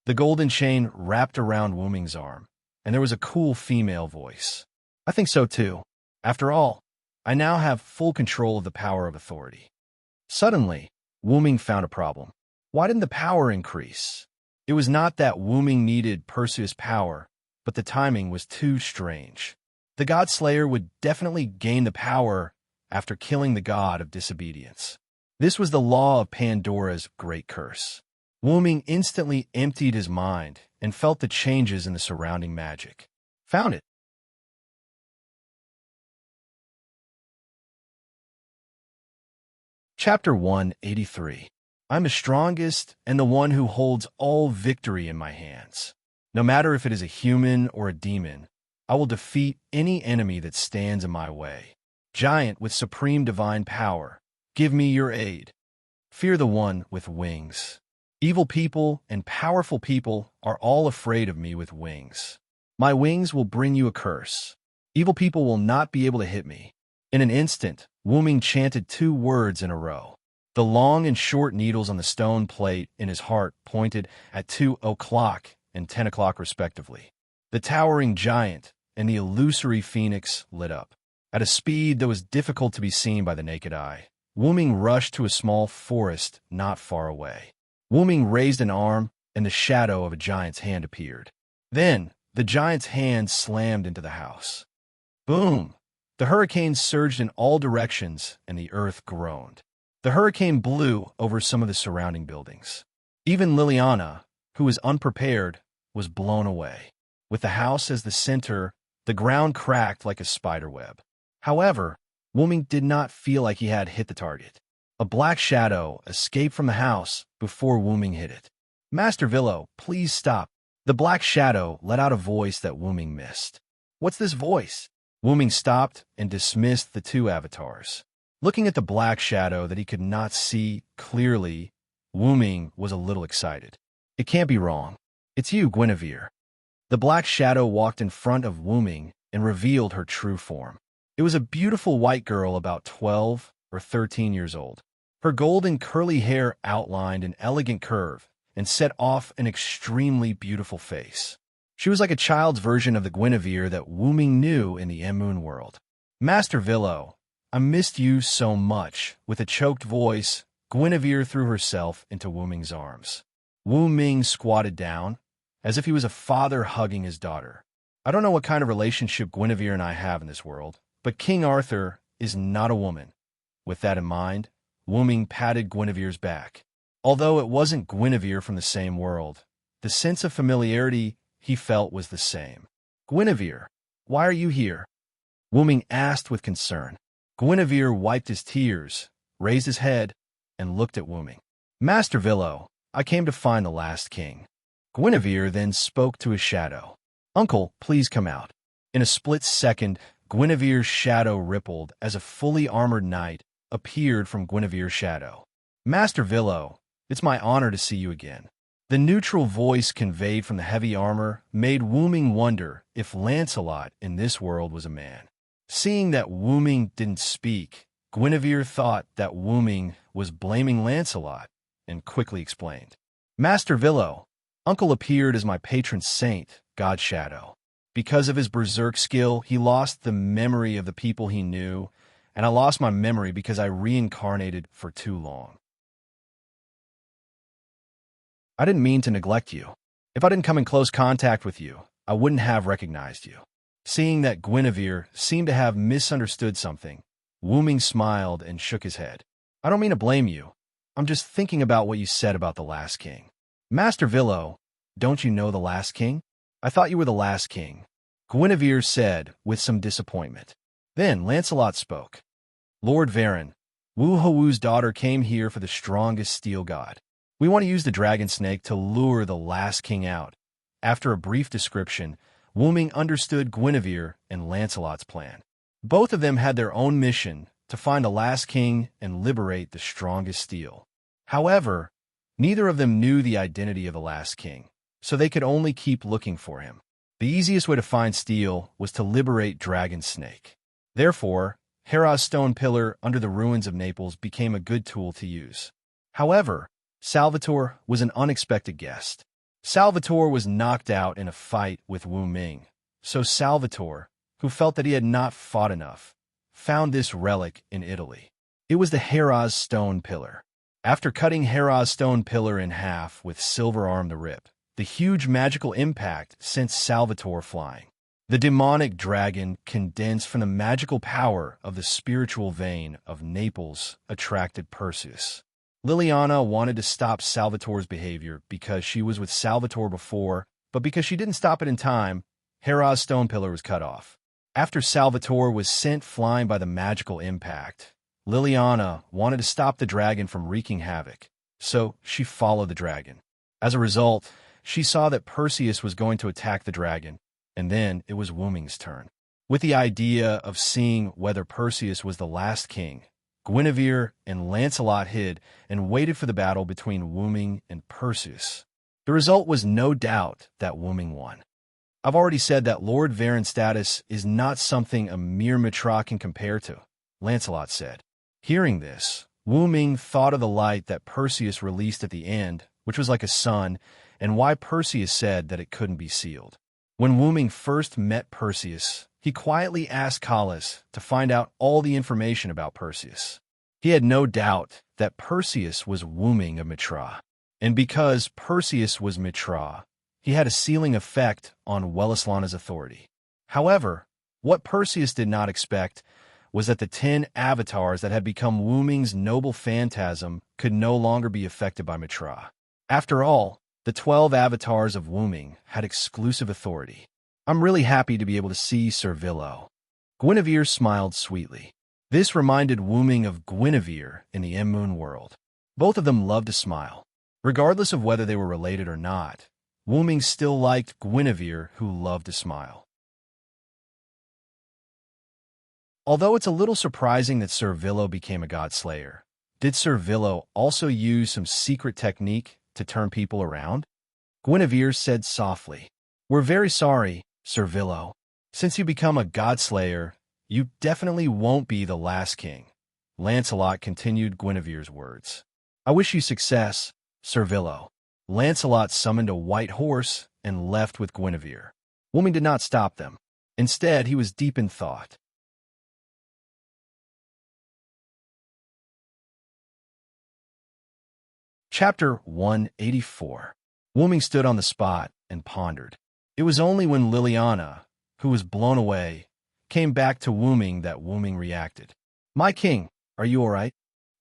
The golden chain wrapped around Wuming's arm, and there was a cool female voice. I think so too. After all, I now have full control of the power of authority. Suddenly, Wuming found a problem. Why didn't the power increase? It was not that Wuming needed Perseus' power, but the timing was too strange. The God Slayer would definitely gain the power after killing the god of disobedience. This was the law of Pandora's great curse. Wuming instantly emptied his mind and felt the changes in the surrounding magic. Found it. Chapter 183. I'm the strongest and the one who holds all victory in my hands. No matter if it is a human or a demon, I will defeat any enemy that stands in my way. Giant with supreme divine power, give me your aid. Fear the one with wings. Evil people and powerful people are all afraid of me with wings. My wings will bring you a curse. Evil people will not be able to hit me. In an instant, Wuming chanted 2 words in a row. The long and short needles on the stone plate in his heart pointed at 2 o'clock and 10 o'clock respectively. The towering giant and the illusory phoenix lit up. At a speed that was difficult to be seen by the naked eye, Wuming rushed to a small forest not far away. Wuming raised an arm, and the shadow of a giant's hand appeared. Then, the giant's hand slammed into the house. Boom! The hurricane surged in all directions, and the earth groaned. The hurricane blew over some of the surrounding buildings. Even Liliana, who was unprepared, was blown away. With the house as the center, the ground cracked like a spiderweb. However, Wuming did not feel like he had hit the target. A black shadow escaped from the house before Wuming hit it. Master Villo, please stop. The black shadow let out a voice that Wuming missed. What's this voice? Wuming stopped and dismissed the 2 avatars. Looking at the black shadow that he could not see clearly, Wu Ming was a little excited. It can't be wrong. It's you, Guinevere. The black shadow walked in front of Wu Ming and revealed her true form. It was a beautiful white girl about 12 or 13 years old. Her golden curly hair outlined an elegant curve and set off an extremely beautiful face. She was like a child's version of the Guinevere that Wu Ming knew in the Moon world. Master Villo, I missed you so much. With a choked voice, Guinevere threw herself into Wu Ming's arms. Wu Ming squatted down, as if he was a father hugging his daughter. I don't know what kind of relationship Guinevere and I have in this world, but King Arthur is not a woman. With that in mind, Wu Ming patted Guinevere's back. Although it wasn't Guinevere from the same world, the sense of familiarity he felt was the same. Guinevere, why are you here? Wu Ming asked with concern. Guinevere wiped his tears, raised his head, and looked at Wu Ming. Master Villo, I came to find the last king. Guinevere then spoke to his shadow. Uncle, please come out. In a split second, Guinevere's shadow rippled as a fully armored knight appeared from Guinevere's shadow. Master Villo, it's my honor to see you again. The neutral voice conveyed from the heavy armor made Wu Ming wonder if Lancelot in this world was a man. Seeing that Wu Ming didn't speak, Guinevere thought that Wu Ming was blaming Lancelot and quickly explained. Master Villo, Uncle appeared as my patron saint, God Shadow. Because of his berserk skill, he lost the memory of the people he knew, and I lost my memory because I reincarnated for too long. I didn't mean to neglect you. If I didn't come in close contact with you, I wouldn't have recognized you. Seeing that Guinevere seemed to have misunderstood something, Wu Ming smiled and shook his head. I don't mean to blame you. I'm just thinking about what you said about the last king. Master Villo, don't you know the last king? I thought you were the last king, Guinevere said with some disappointment. Then Lancelot spoke. Lord Varen, Wu Hou's daughter came here for the strongest steel god. We want to use the dragon snake to lure the last king out. After a brief description, Wu Ming understood Guinevere and Lancelot's plan. Both of them had their own mission to find the last king and liberate the strongest steel. However, neither of them knew the identity of the last king, so they could only keep looking for him. The easiest way to find steel was to liberate Dragon Snake. Therefore, Hera's stone pillar under the ruins of Naples became a good tool to use. However, Salvatore was an unexpected guest. Salvatore was knocked out in a fight with Wu Ming, so Salvatore, who felt that he had not fought enough, found this relic in Italy. It was the Hera's stone pillar. After cutting Hera's stone pillar in half with Silver Arm the Rip, the huge magical impact sent Salvatore flying. The demonic dragon, condensed from the magical power of the spiritual vein of Naples, attracted Perseus. Liliana wanted to stop Salvatore's behavior because she was with Salvatore before, but because she didn't stop it in time, Hera's stone pillar was cut off. After Salvatore was sent flying by the magical impact, Liliana wanted to stop the dragon from wreaking havoc, so she followed the dragon. As a result, she saw that Perseus was going to attack the dragon, and then it was Wu Ming's turn. With the idea of seeing whether Perseus was the last king, Guinevere and Lancelot hid and waited for the battle between Wu Ming and Perseus. The result was no doubt that Wu Ming won. I've already said that Lord Varen's status is not something a mere mitra can compare to, Lancelot said. Hearing this, Wu Ming thought of the light that Perseus released at the end, which was like a sun, and why Perseus said that it couldn't be sealed. When Wu Ming first met Perseus, he quietly asked Callas to find out all the information about Perseus. He had no doubt that Perseus was Wu Ming of Mitra, and because Perseus was Mitra, he had a sealing effect on Wellislana's authority. However, what Perseus did not expect was that the 10 avatars that had become Wu Ming's noble phantasm could no longer be affected by Mitra. After all, the 12 avatars of Wu Ming had exclusive authority. I'm really happy to be able to see Sir Villo. Guinevere smiled sweetly. This reminded Wu Ming of Guinevere in the Moon world. Both of them loved to smile. Regardless of whether they were related or not, Wu Ming still liked Guinevere, who loved to smile. Although it's a little surprising that Sir Villo became a god slayer, Did Sir Villo also use some secret technique to turn people around? Guinevere said softly. We're very sorry, Sir Villo. Since you become a godslayer, you definitely won't be the last king. Lancelot continued Guinevere's words. I wish you success, Sir Villo. Lancelot summoned a white horse and left with Guinevere. Woman did not stop them. Instead, he was deep in thought. Chapter 184. Wooming stood on the spot and pondered. It was only when Liliana, who was blown away, came back to Wooming that Wooming reacted. My king, are you all right?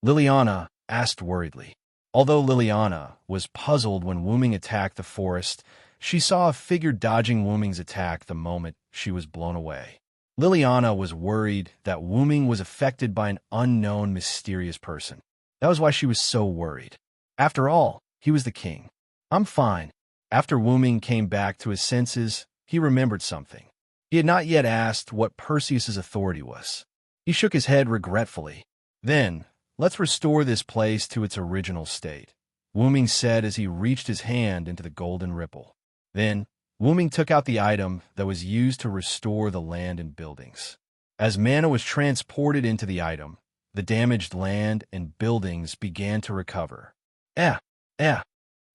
Liliana asked worriedly. Although Liliana was puzzled when Wooming attacked the forest, she saw a figure dodging Wooming's attack the moment she was blown away. Liliana was worried that Wooming was affected by an unknown mysterious person. That was why she was so worried. After all, he was the king. I'm fine. After Wooming came back to his senses, he remembered something. He had not yet asked what Perseus's authority was. He shook his head regretfully. Then, let's restore this place to its original state, Wooming said as he reached his hand into the golden ripple. Then, Wooming took out the item that was used to restore the land and buildings. As mana was transported into the item, the damaged land and buildings began to recover.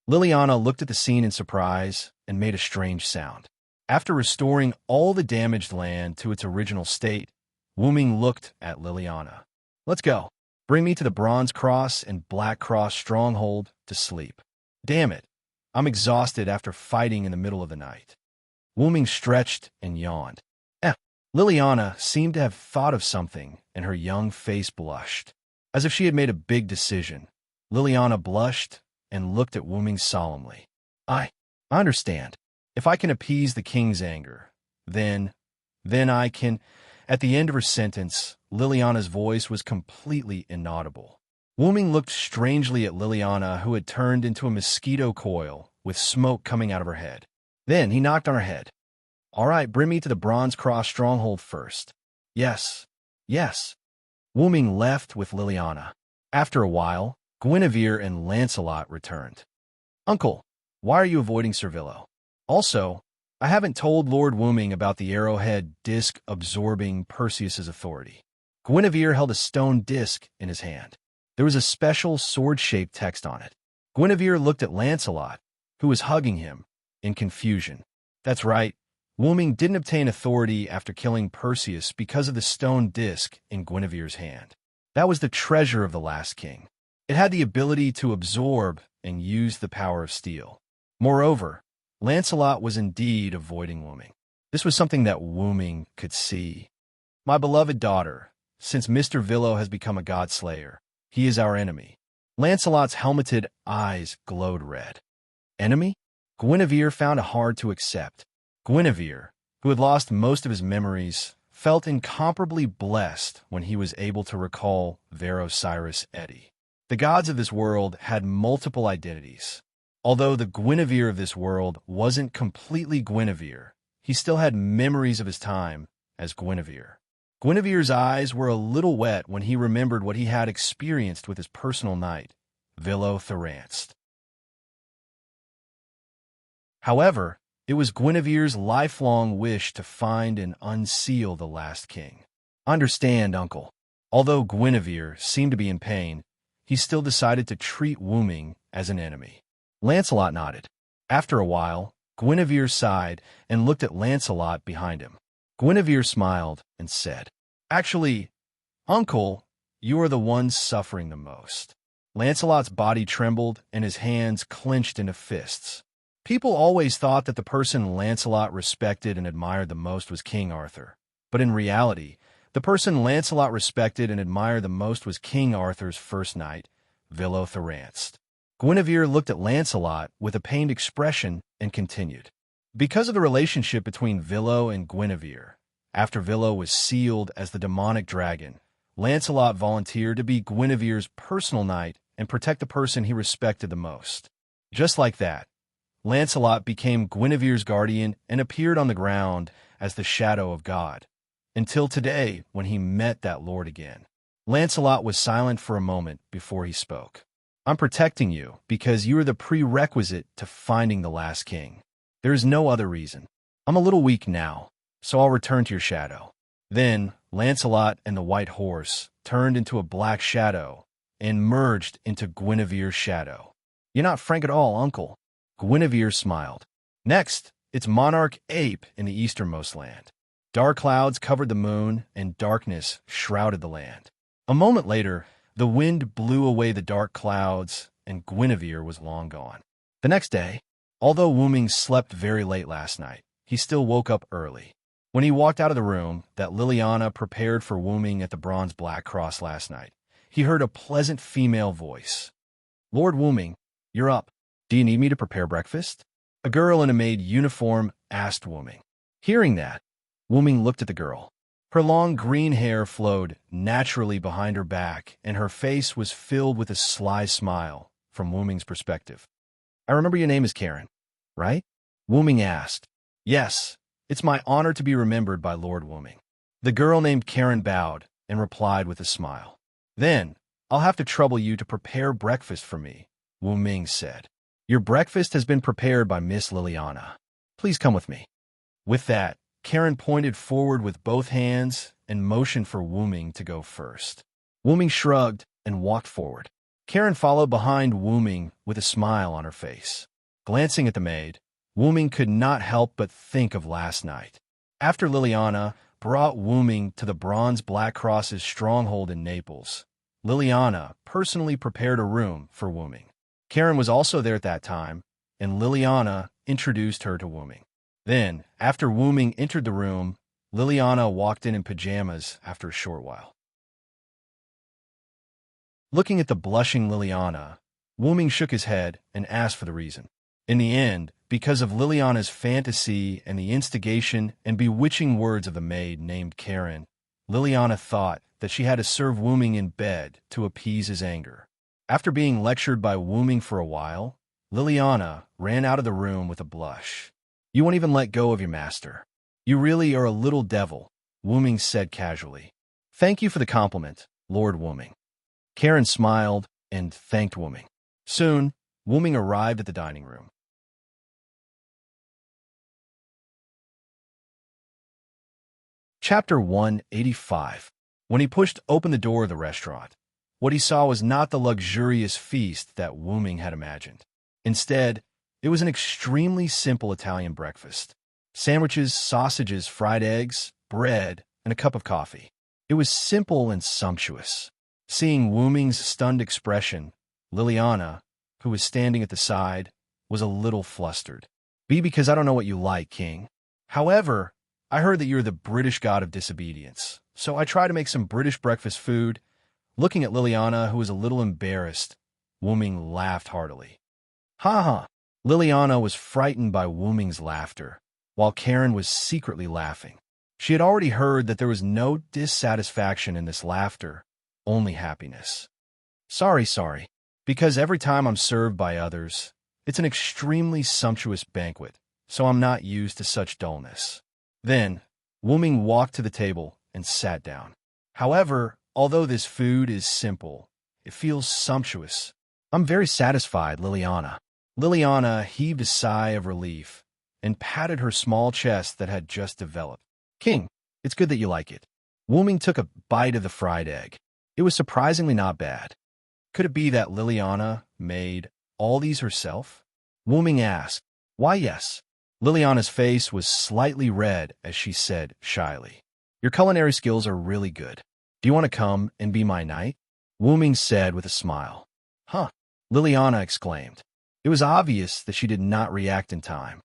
Liliana looked at the scene in surprise and made a strange sound. After restoring all the damaged land to its original state, Wooming looked at Liliana. Let's go. Bring me to the Bronze Cross and Black Cross stronghold to sleep. Damn it. I'm exhausted after fighting in the middle of the night. Wooming stretched and yawned. Liliana seemed to have thought of something, and her young face blushed. As if she had made a big decision, Liliana blushed and looked at Wooming solemnly. I understand. If I can appease the king's anger, then I can... At the end of her sentence, Liliana's voice was completely inaudible. Wooming looked strangely at Liliana, who had turned into a mosquito coil with smoke coming out of her head. Then he knocked on her head. All right, bring me to the Bronze Cross stronghold first. Yes. Wooming left with Liliana. After a while, Guinevere and Lancelot returned. Uncle, why are you avoiding Sir Villo? Also, I haven't told Lord Wooming about the arrowhead disc absorbing Perseus's authority. Guinevere held a stone disc in his hand. There was a special sword-shaped text on it. Guinevere looked at Lancelot, who was hugging him, in confusion. That's right, Wooming didn't obtain authority after killing Perseus because of the stone disc in Guinevere's hand. That was the treasure of the last king. It had the ability to absorb and use the power of steel. Moreover, Lancelot was indeed avoiding Wooming. This was something that Wooming could see. My beloved daughter, since Mr. Villo has become a godslayer, he is our enemy. Lancelot's helmeted eyes glowed red. Enemy? Guinevere found it hard to accept. Guinevere, who had lost most of his memories, felt incomparably blessed when he was able to recall Varosiris Eddy. The gods of this world had multiple identities. Although the Guinevere of this world wasn't completely Guinevere, he still had memories of his time as Guinevere. Guinevere's eyes were a little wet when he remembered what he had experienced with his personal knight, Villo Theranced. However, it was Guinevere's lifelong wish to find and unseal the last king. Understand, uncle. Although Guinevere seemed to be in pain, he still decided to treat Wooming as an enemy. Lancelot nodded. After a while, Guinevere sighed and looked at Lancelot behind him. Guinevere smiled and said, Actually, uncle, you are the one suffering the most. Lancelot's body trembled and his hands clenched into fists. People always thought that the person Lancelot respected and admired the most was King Arthur. But in reality, the person Lancelot respected and admired the most was King Arthur's first knight, Villo Theranced. Guinevere looked at Lancelot with a pained expression and continued. Because of the relationship between Villo and Guinevere, after Villo was sealed as the demonic dragon, Lancelot volunteered to be Guinevere's personal knight and protect the person he respected the most. Just like that, Lancelot became Guinevere's guardian and appeared on the ground as the shadow of God, until today when he met that lord again. Lancelot was silent for a moment before he spoke. I'm protecting you because you are the prerequisite to finding the last king. There is no other reason. I'm a little weak now, so I'll return to your shadow. Then Lancelot and the white horse turned into a black shadow and merged into Guinevere's shadow. You're not frank at all, uncle. Guinevere smiled. Next, it's Monarch Ape in the easternmost land. Dark clouds covered the moon, and darkness shrouded the land. A moment later, the wind blew away the dark clouds, and Guinevere was long gone. The next day, although Wuming slept very late last night, he still woke up early. When he walked out of the room that Liliana prepared for Wuming at the Bronze Black Cross last night, he heard a pleasant female voice. Lord Wuming, you're up. Do you need me to prepare breakfast? A girl in a maid uniform asked Wuming. Hearing that, Wuming looked at the girl. Her long green hair flowed naturally behind her back, and her face was filled with a sly smile from Wuming's perspective. I remember your name is Karen, right? Wuming asked. Yes, it's my honor to be remembered by Lord Wuming. The girl named Karen bowed and replied with a smile. Then, I'll have to trouble you to prepare breakfast for me, Wuming said. Your breakfast has been prepared by Miss Liliana. Please come with me. With that, Karen pointed forward with both hands and motioned for Wuming to go first. Wuming shrugged and walked forward. Karen followed behind Wuming with a smile on her face. Glancing at the maid, Wuming could not help but think of last night. After Liliana brought Wuming to the Bronze Black Cross's stronghold in Naples, Liliana personally prepared a room for Wuming. Karen was also there at that time, and Liliana introduced her to Wuming. Then, after Wuming entered the room, Liliana walked in pajamas after a short while. Looking at the blushing Liliana, Wuming shook his head and asked for the reason. In the end, because of Liliana's fantasy and the instigation and bewitching words of the maid named Karen, Liliana thought that she had to serve Wuming in bed to appease his anger. After being lectured by Wuming for a while, Liliana ran out of the room with a blush. You won't even let go of your master. You really are a little devil, Wuming said casually. Thank you for the compliment, Lord Wuming. Karen smiled and thanked Wuming. Soon, Wuming arrived at the dining room. Chapter 185. When he pushed open the door of the restaurant, what he saw was not the luxurious feast that Wuming had imagined. Instead, it was an extremely simple Italian breakfast. Sandwiches, sausages, fried eggs, bread, and a cup of coffee. It was simple and sumptuous. Seeing Wuming's stunned expression, Liliana, who was standing at the side, was a little flustered. Because I don't know what you like, King. However, I heard that you're the British god of disobedience, so I tried to make some British breakfast food. Looking at Liliana, who was a little embarrassed, Wuming laughed heartily. Ha ha! Liliana was frightened by Wuming's laughter, while Karen was secretly laughing. She had already heard that there was no dissatisfaction in this laughter, only happiness. Sorry, because every time I'm served by others, it's an extremely sumptuous banquet, so I'm not used to such dullness. Then, Wuming walked to the table and sat down. However, although this food is simple, it feels sumptuous. I'm very satisfied, Liliana. Liliana heaved a sigh of relief and patted her small chest that had just developed. King, it's good that you like it. Wuming took a bite of the fried egg. It was surprisingly not bad. Could it be that Liliana made all these herself? Wuming asked. Why, yes. Liliana's face was slightly red as she said shyly. Your culinary skills are really good. Do you want to come and be my knight? Wuming said with a smile. Huh, Liliana exclaimed. It was obvious that she did not react in time.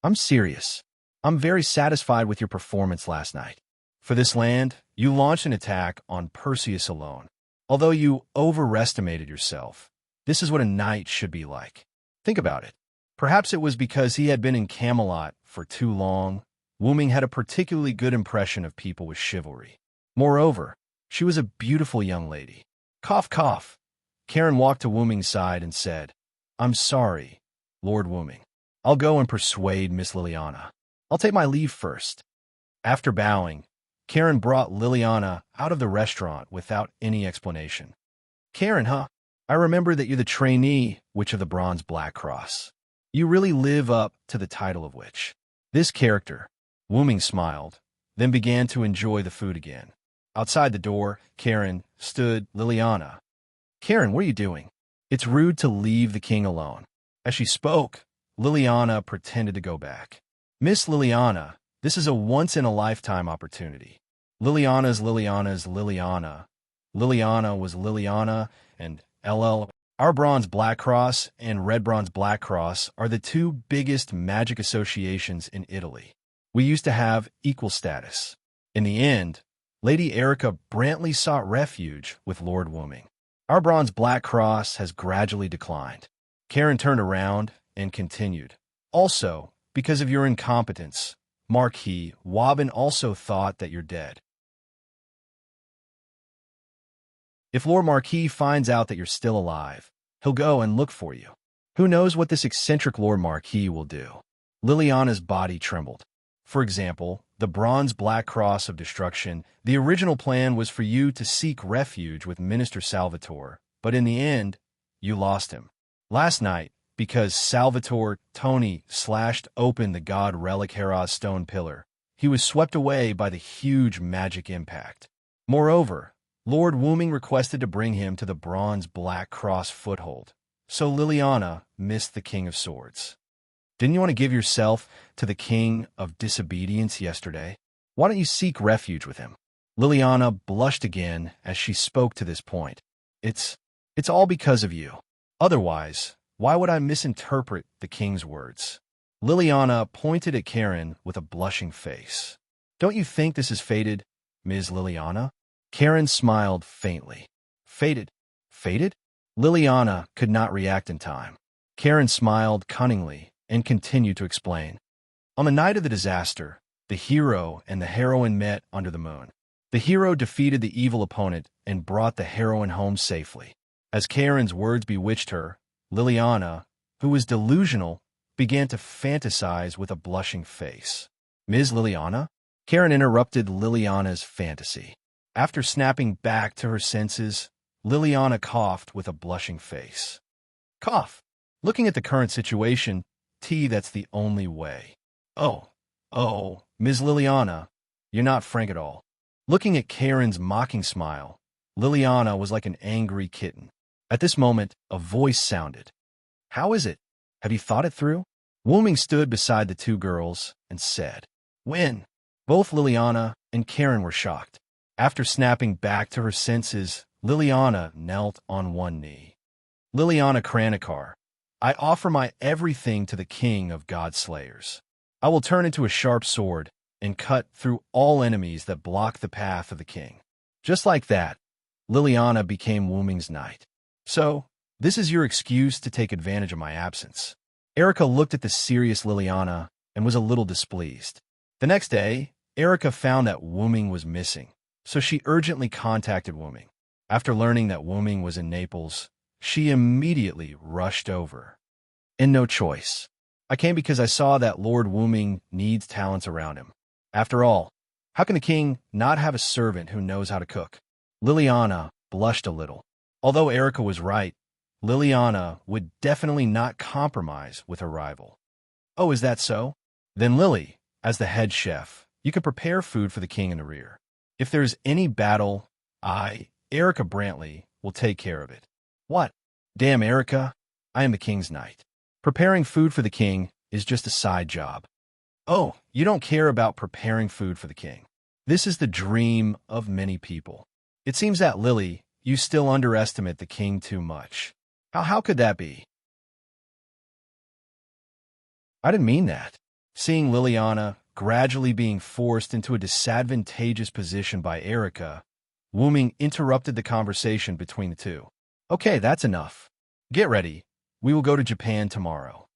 I'm serious. I'm very satisfied with your performance last night. For this land, you launched an attack on Perseus alone. Although you overestimated yourself, this is what a knight should be like. Think about it. Perhaps it was because he had been in Camelot for too long. Wuming had a particularly good impression of people with chivalry. Moreover, she was a beautiful young lady. Cough, cough. Karen walked to Wuming's side and said, I'm sorry, Lord Wuming. I'll go and persuade Miss Liliana. I'll take my leave first. After bowing, Karen brought Liliana out of the restaurant without any explanation. Karen, huh? I remember that you're the trainee witch of the Bronze Black Cross. You really live up to the title of witch. This character, Wooming smiled, then began to enjoy the food again. Outside the door, Karen stood Liliana. Karen, what are you doing? It's rude to leave the king alone. As she spoke, Liliana pretended to go back. Miss Liliana, this is a once-in-a-lifetime opportunity. Liliana. Liliana was Liliana, and LL. Our Bronze Black Cross and Red Bronze Black Cross are the two biggest magic associations in Italy. We used to have equal status. In the end, Lady Erica Brantley sought refuge with Lord Wooming. Our Bronze Black Cross has gradually declined. Karen turned around and continued. Also, because of your incompetence, Marquis Wobbin also thought that you're dead. If Lord Marquis finds out that you're still alive, he'll go and look for you. Who knows what this eccentric Lord Marquis will do? Liliana's body trembled. For example, the Bronze Black Cross of Destruction, the original plan was for you to seek refuge with Minister Salvatore, but in the end, you lost him. Last night, because Salvatore Tony slashed open the god relic Herod's stone pillar, he was swept away by the huge magic impact. Moreover, Lord Wooming requested to bring him to the Bronze Black Cross foothold, so Liliana missed the King of Swords. Didn't you want to give yourself to the King of Disobedience yesterday? Why don't you seek refuge with him? Liliana blushed again as she spoke to this point. It's all because of you. Otherwise, why would I misinterpret the king's words? Liliana pointed at Karen with a blushing face. Don't you think this is fated, Ms. Liliana? Karen smiled faintly. Fated? Fated? Liliana could not react in time. Karen smiled cunningly and continued to explain. On the night of the disaster, the hero and the heroine met under the moon. The hero defeated the evil opponent and brought the heroine home safely. As Karen's words bewitched her, Liliana, who was delusional, began to fantasize with a blushing face. Ms. Liliana? Karen interrupted Liliana's fantasy. After snapping back to her senses, Liliana coughed with a blushing face. Cough. Looking at the current situation, that's the only way. Oh, Ms. Liliana, you're not frank at all. Looking at Karen's mocking smile, Liliana was like an angry kitten. At this moment, a voice sounded. How is it? Have you thought it through? Wooming stood beside the two girls and said, When? Both Liliana and Karen were shocked. After snapping back to her senses, Liliana knelt on one knee. Liliana Kranikar, I offer my everything to the king of God-slayers. I will turn into a sharp sword and cut through all enemies that block the path of the king. Just like that, Liliana became Wooming's knight. So, this is your excuse to take advantage of my absence. Erica looked at the serious Liliana and was a little displeased. The next day, Erica found that Wooming was missing, so she urgently contacted Wooming. After learning that Wooming was in Naples, she immediately rushed over. And no choice. I came because I saw that Lord Wooming needs talents around him. After all, how can the king not have a servant who knows how to cook? Liliana blushed a little. Although Erica was right, Liliana would definitely not compromise with her rival. Oh, is that so? Then Lily, as the head chef, you could prepare food for the king in the rear. If there's any battle, Erica Brantley, will take care of it. What? Damn, Erica, I am the king's knight. Preparing food for the king is just a side job. Oh, you don't care about preparing food for the king. This is the dream of many people. It seems that, Lily, you still underestimate the king too much. How could that be? I didn't mean that. Seeing Liliana gradually being forced into a disadvantageous position by Erica, Wooming interrupted the conversation between the two. Okay, that's enough. Get ready. We will go to Japan tomorrow.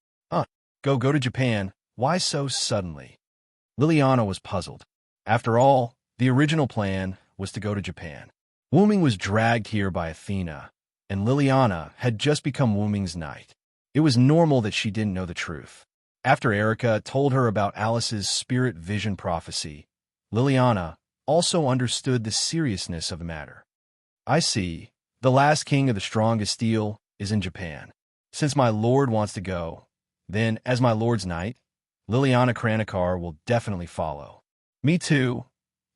Go to Japan? Why so suddenly? Liliana was puzzled. After all, the original plan was to go to Japan. Wooming was dragged here by Athena, and Liliana had just become Wooming's knight. It was normal that she didn't know the truth. After Erica told her about Alice's spirit vision prophecy, Liliana also understood the seriousness of the matter. I see. The last king of the strongest steel is in Japan. Since my lord wants to go, then, as my lord's knight, Liliana Kranikar will definitely follow. Me too.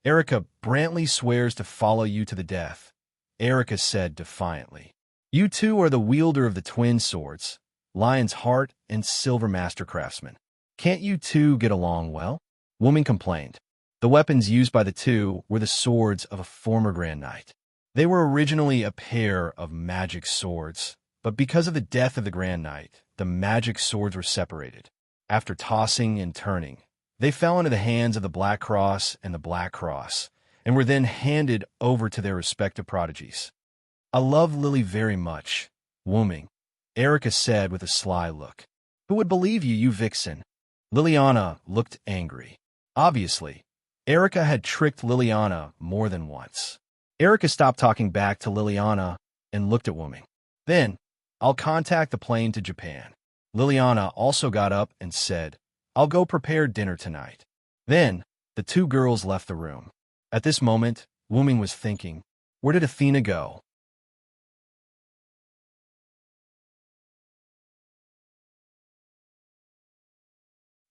Erica Brantley swears to follow you to the death, Erica said defiantly. You two are the wielder of the twin swords, Lion's Heart and Silver Master Craftsman. Can't you two get along well? Woman complained. The weapons used by the two were the swords of a former Grand Knight. They were originally a pair of magic swords, but because of the death of the Grand Knight, the magic swords were separated. After tossing and turning, they fell into the hands of the Black Cross and the Black Cross, and were then handed over to their respective prodigies. I love Lily very much, Wooming, Erica said with a sly look. Who would believe you, you vixen? Liliana looked angry. Obviously, Erica had tricked Liliana more than once. Erica stopped talking back to Liliana and looked at Wooming. Then, I'll contact the plane to Japan. Liliana also got up and said, I'll go prepare dinner tonight. Then, the two girls left the room. At this moment, Wooming was thinking, where did Athena go?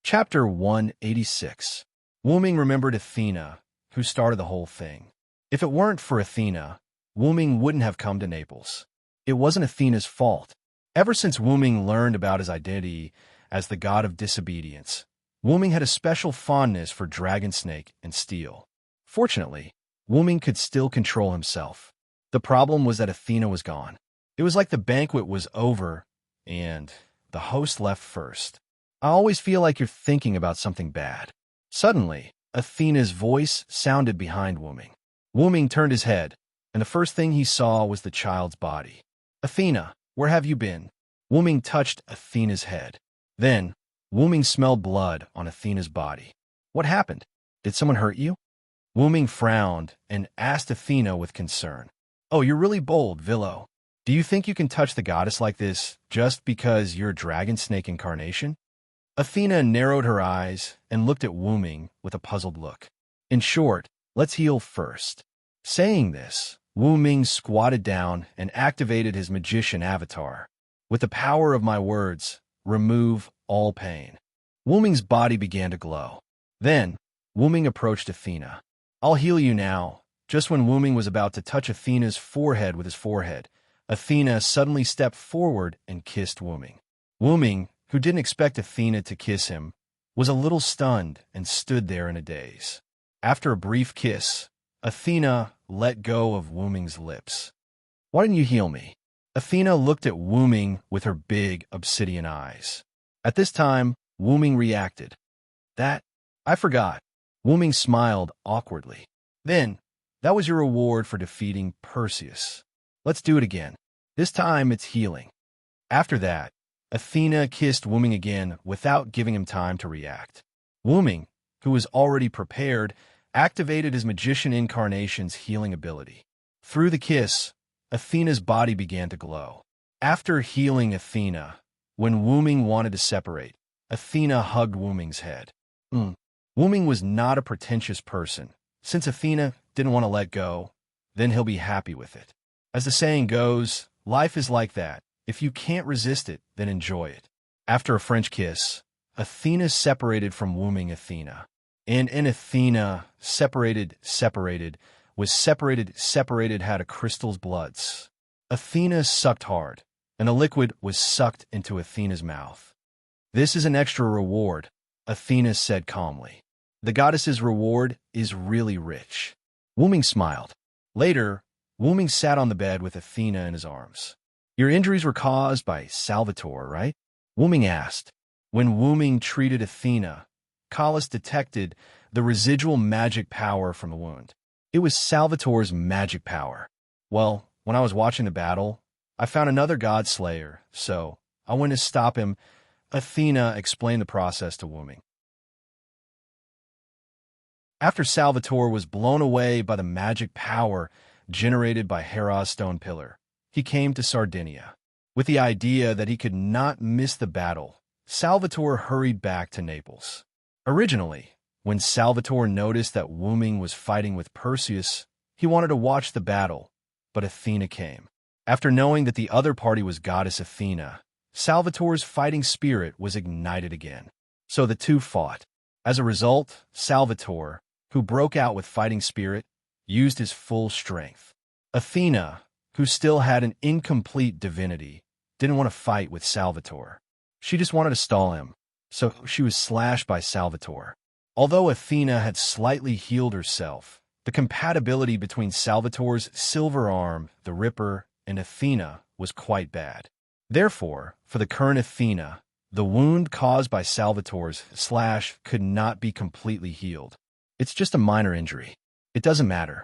Chapter 186. Wooming remembered Athena, who started the whole thing. If it weren't for Athena, Wooming wouldn't have come to Naples. It wasn't Athena's fault. Ever since Wooming learned about his identity as the god of disobedience, Wooming had a special fondness for dragon snake and steel. Fortunately, Wooming could still control himself. The problem was that Athena was gone. It was like the banquet was over, and the host left first. I always feel like you're thinking about something bad. Suddenly, Athena's voice sounded behind Wooming. Wooming turned his head, and the first thing he saw was the child's body. Athena, where have you been? Wooming touched Athena's head. Then, Wooming smelled blood on Athena's body. What happened? Did someone hurt you? Wooming frowned and asked Athena with concern. Oh, you're really bold, Villo. Do you think you can touch the goddess like this just because you're a dragon snake incarnation? Athena narrowed her eyes and looked at Wooming with a puzzled look. In short, let's heal first. Saying this, Wooming squatted down and activated his magician avatar. With the power of my words, remove all pain. Wooming's body began to glow. Then, Wooming approached Athena. I'll heal you now. Just when Wooming was about to touch Athena's forehead with his forehead, Athena suddenly stepped forward and kissed Wooming. Wooming, who didn't expect Athena to kiss him, was a little stunned and stood there in a daze. After a brief kiss, Athena let go of Wooming's lips. Why didn't you heal me? Athena looked at Wooming with her big obsidian eyes. At this time, Wooming reacted. I forgot. Wooming smiled awkwardly. Then, that was your reward for defeating Perseus. Let's do it again. This time it's healing. After that, Athena kissed Wooming again without giving him time to react. Wooming, who was already prepared, activated his magician incarnation's healing ability. Through the kiss, Athena's body began to glow. After healing Athena, when Wooming wanted to separate, Athena hugged Wooming's head. Wooming was not a pretentious person. Since Athena didn't want to let go, then he'll be happy with it. As the saying goes, life is like that. If you can't resist it, then enjoy it. After a French kiss, Athena separated from Wooming Athena. And in Athena, separated had a crystal's bloods. Athena sucked hard, and a liquid was sucked into Athena's mouth. This is an extra reward, Athena said calmly. The goddess's reward is really rich. Wooming smiled. Later, Wooming sat on the bed with Athena in his arms. Your injuries were caused by Salvatore, right? Wooming asked. When Wooming treated Athena, Callis detected the residual magic power from the wound. It was Salvatore's magic power. Well, when I was watching the battle, I found another god slayer, so I went to stop him. Athena explained the process to Wooming. After Salvatore was blown away by the magic power generated by Hera's stone pillar, he came to Sardinia. With the idea that he could not miss the battle, Salvatore hurried back to Naples. Originally, When Salvatore noticed that Wu Ming was fighting with Perseus, he wanted to watch the battle, but Athena came. After knowing that the other party was goddess Athena, Salvatore's fighting spirit was ignited again. So the two fought. As a result, Salvatore, who broke out with fighting spirit, used his full strength. Athena, who still had an incomplete divinity, didn't want to fight with Salvatore. She just wanted to stall him, so she was slashed by Salvatore. Although Athena had slightly healed herself, the compatibility between Salvatore's silver arm, the Ripper, and Athena was quite bad. Therefore, for the current Athena, the wound caused by Salvatore's slash could not be completely healed. It's just a minor injury. It doesn't matter.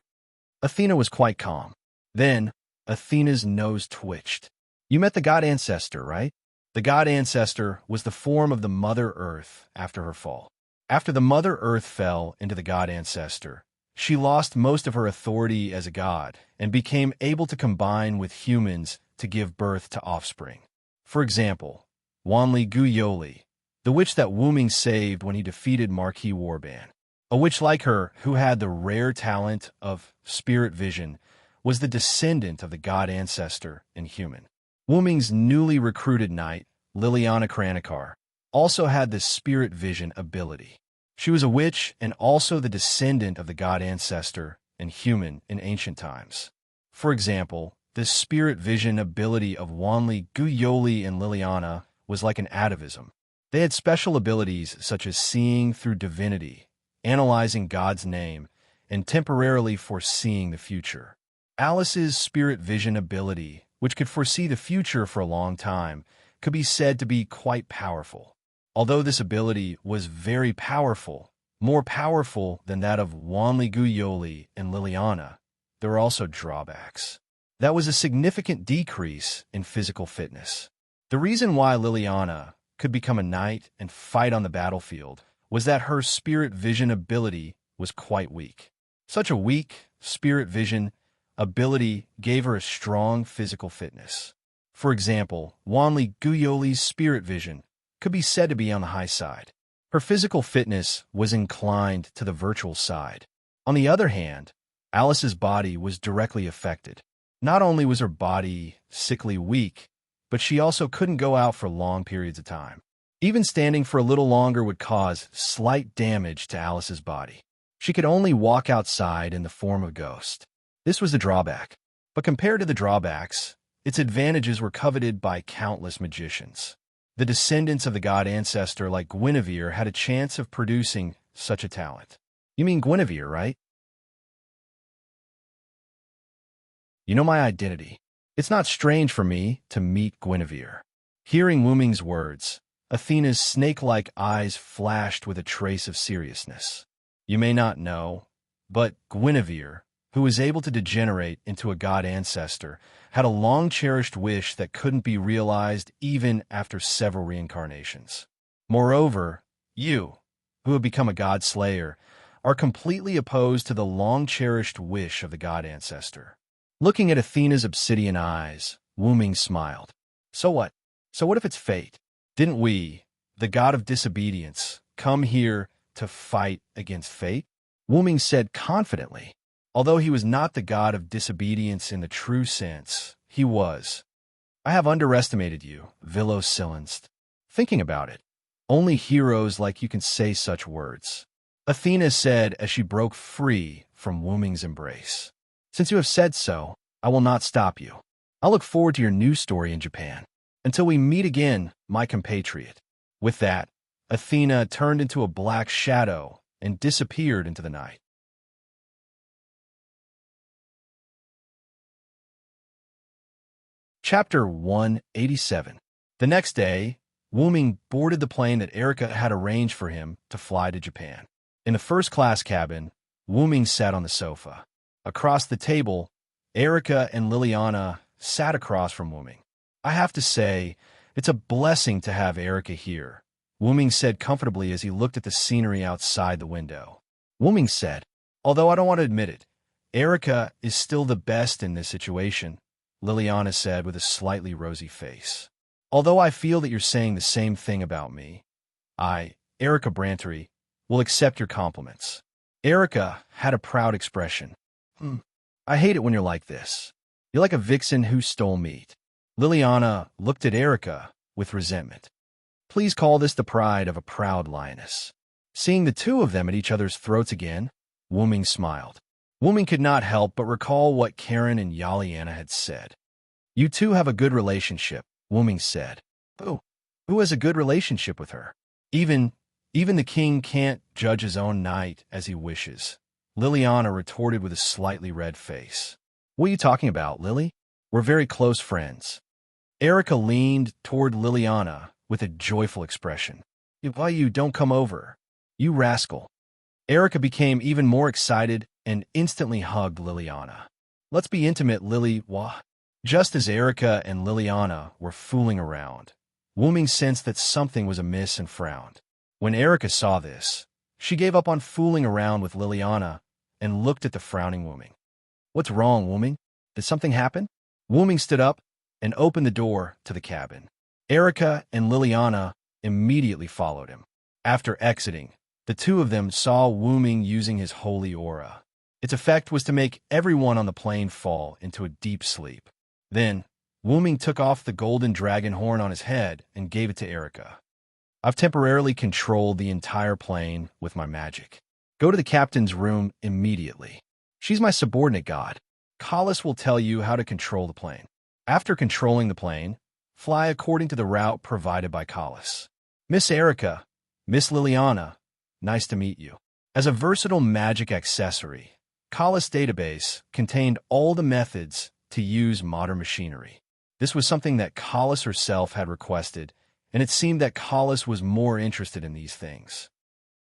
Athena was quite calm. Then, Athena's nose twitched. You met the god ancestor, right? The god ancestor was the form of the Mother Earth after her fall. After the Mother Earth fell into the god ancestor, she lost most of her authority as a god and became able to combine with humans to give birth to offspring. For example, Wanli Guyoli, the witch that Wu Ming saved when he defeated Marquis Warban. A witch like her, who had the rare talent of spirit vision, was the descendant of the god ancestor and human. Wu Ming's newly recruited knight, Liliana Kranikar, also had the spirit vision ability. She was a witch and also the descendant of the god ancestor and human in ancient times. For example, the spirit vision ability of Wanli Guyoli and Liliana was like an atavism. They had special abilities such as seeing through divinity, analyzing God's name, and temporarily foreseeing the future. Alice's spirit vision ability, which could foresee the future for a long time, could be said to be quite powerful. Although this ability was very powerful, more powerful than that of Wanli Guyoli and Liliana, there were also drawbacks. That was a significant decrease in physical fitness. The reason why Liliana could become a knight and fight on the battlefield was that her spirit vision ability was quite weak. Such a weak spirit vision ability gave her a strong physical fitness. For example, Wanli Guyoli's spirit vision could be said to be on the high side. Her physical fitness was inclined to the virtual side. On the other hand, Alice's body was directly affected. Not only was her body sickly weak, but she also couldn't go out for long periods of time. Even standing for a little longer would cause slight damage to Alice's body. She could only walk outside in the form of a ghost. This was the drawback. But compared to the drawbacks, its advantages were coveted by countless magicians. The descendants of the god ancestor like Guinevere had a chance of producing such a talent. You mean Guinevere, right? You know my identity. It's not strange for me to meet Guinevere. Hearing Wu Ming's words, Athena's snake-like eyes flashed with a trace of seriousness. You may not know, but Guinevere, who was able to degenerate into a god ancestor, had a long-cherished wish that couldn't be realized even after several reincarnations. Moreover, you, who have become a god slayer, are completely opposed to the long-cherished wish of the god ancestor. Looking at Athena's obsidian eyes, Wu Ming smiled. So what? So what if it's fate? Didn't we, the god of disobedience, come here to fight against fate? Wu Ming said confidently. Although he was not the god of disobedience in the true sense, he was. I have underestimated you, Vilo Silenst. Thinking about it, only heroes like you can say such words. Athena said as she broke free from Wu Ming's embrace. Since you have said so, I will not stop you. I'll look forward to your new story in Japan. Until we meet again, my compatriot. With that, Athena turned into a black shadow and disappeared into the night. Chapter 187. The next day, Wu Ming boarded the plane that Erica had arranged for him to fly to Japan. In the first-class cabin, Wu Ming sat on the sofa. Across the table, Erica and Liliana sat across from Wu Ming. I have to say, it's a blessing to have Erica here, Wu Ming said comfortably as he looked at the scenery outside the window. Wu Ming said, although I don't want to admit it, Erica is still the best in this situation, Liliana said with a slightly rosy face. Although I feel that you're saying the same thing about me, Erica Brantery, will accept your compliments. Erica had a proud expression. I hate it when you're like this. You're like a vixen who stole meat. Liliana looked at Erica with resentment. Please call this the pride of a proud lioness. Seeing the two of them at each other's throats again, Wuming smiled. Wuming could not help but recall what Karen and Yaliana had said. You two have a good relationship, Wuming said. Oh, who has a good relationship with her? Even the king can't judge his own knight as he wishes. Liliana retorted with a slightly red face. What are you talking about, Lily? We're very close friends. Erica leaned toward Liliana with a joyful expression. Why you don't come over? You rascal. Erica became even more excited and instantly hugged Liliana. Let's be intimate, Lily. Wah. Just as Erica and Liliana were fooling around, Wuming sensed that something was amiss and frowned. When Erica saw this, she gave up on fooling around with Liliana and looked at the frowning Wuming. What's wrong, Wuming? Did something happen? Wuming stood up and opened the door to the cabin. Erica and Liliana immediately followed him. After exiting, the two of them saw Wuming using his holy aura. Its effect was to make everyone on the plane fall into a deep sleep. Then, Wuming took off the golden dragon horn on his head and gave it to Erica. I've temporarily controlled the entire plane with my magic. Go to the captain's room immediately. She's my subordinate god. Collis will tell you how to control the plane. After controlling the plane, fly according to the route provided by Collis. Miss Erica, Miss Liliana, nice to meet you. As a versatile magic accessory, Collis' database contained all the methods to use modern machinery. This was something that Collis herself had requested, and it seemed that Collis was more interested in these things.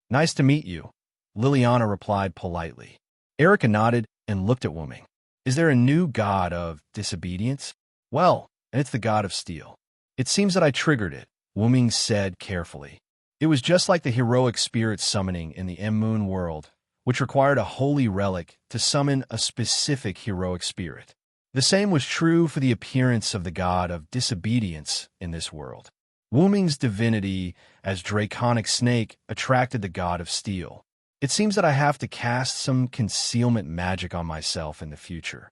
Nice to meet you, Liliana replied politely. Erica nodded and looked at Wuming. Is there a new god of disobedience? Well, and it's the god of steel. It seems that I triggered it, Wuming said carefully. It was just like the heroic spirit summoning in the M-Moon world, which required a holy relic to summon a specific heroic spirit. The same was true for the appearance of the god of disobedience in this world. Wuming's divinity as draconic snake attracted the god of steel. It seems that I have to cast some concealment magic on myself in the future.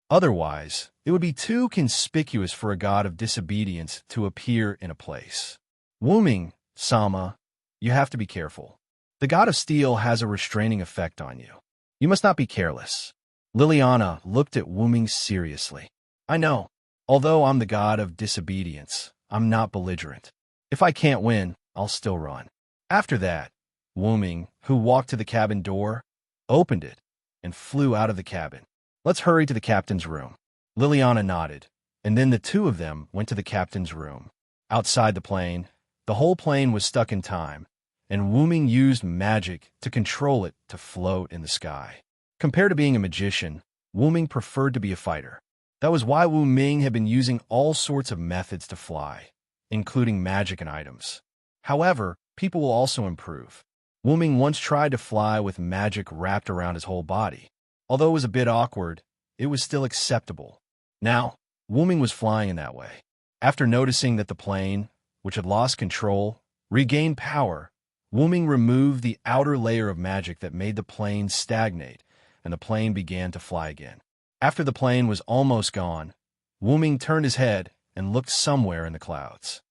Otherwise, it would be too conspicuous for a god of disobedience to appear in a place. Wuming, Sama, you have to be careful. The god of steel has a restraining effect on you. You must not be careless. Liliana looked at Wuming seriously. I know. Although I'm the god of disobedience, I'm not belligerent. If I can't win, I'll still run. After that, Wuming, who walked to the cabin door, opened it and flew out of the cabin. Let's hurry to the captain's room. Liliana nodded, and then the two of them went to the captain's room. Outside the plane, the whole plane was stuck in time, and Wuming used magic to control it to float in the sky. Compared to being a magician, Wuming preferred to be a fighter. That was why Wuming had been using all sorts of methods to fly, including magic and items. However, people will also improve. Wuming once tried to fly with magic wrapped around his whole body. Although it was a bit awkward, it was still acceptable. Now, Wuming was flying in that way. After noticing that the plane, which had lost control, regained power, Wuming removed the outer layer of magic that made the plane stagnate, and the plane began to fly again. After the plane was almost gone, Wuming turned his head and looked somewhere in the clouds.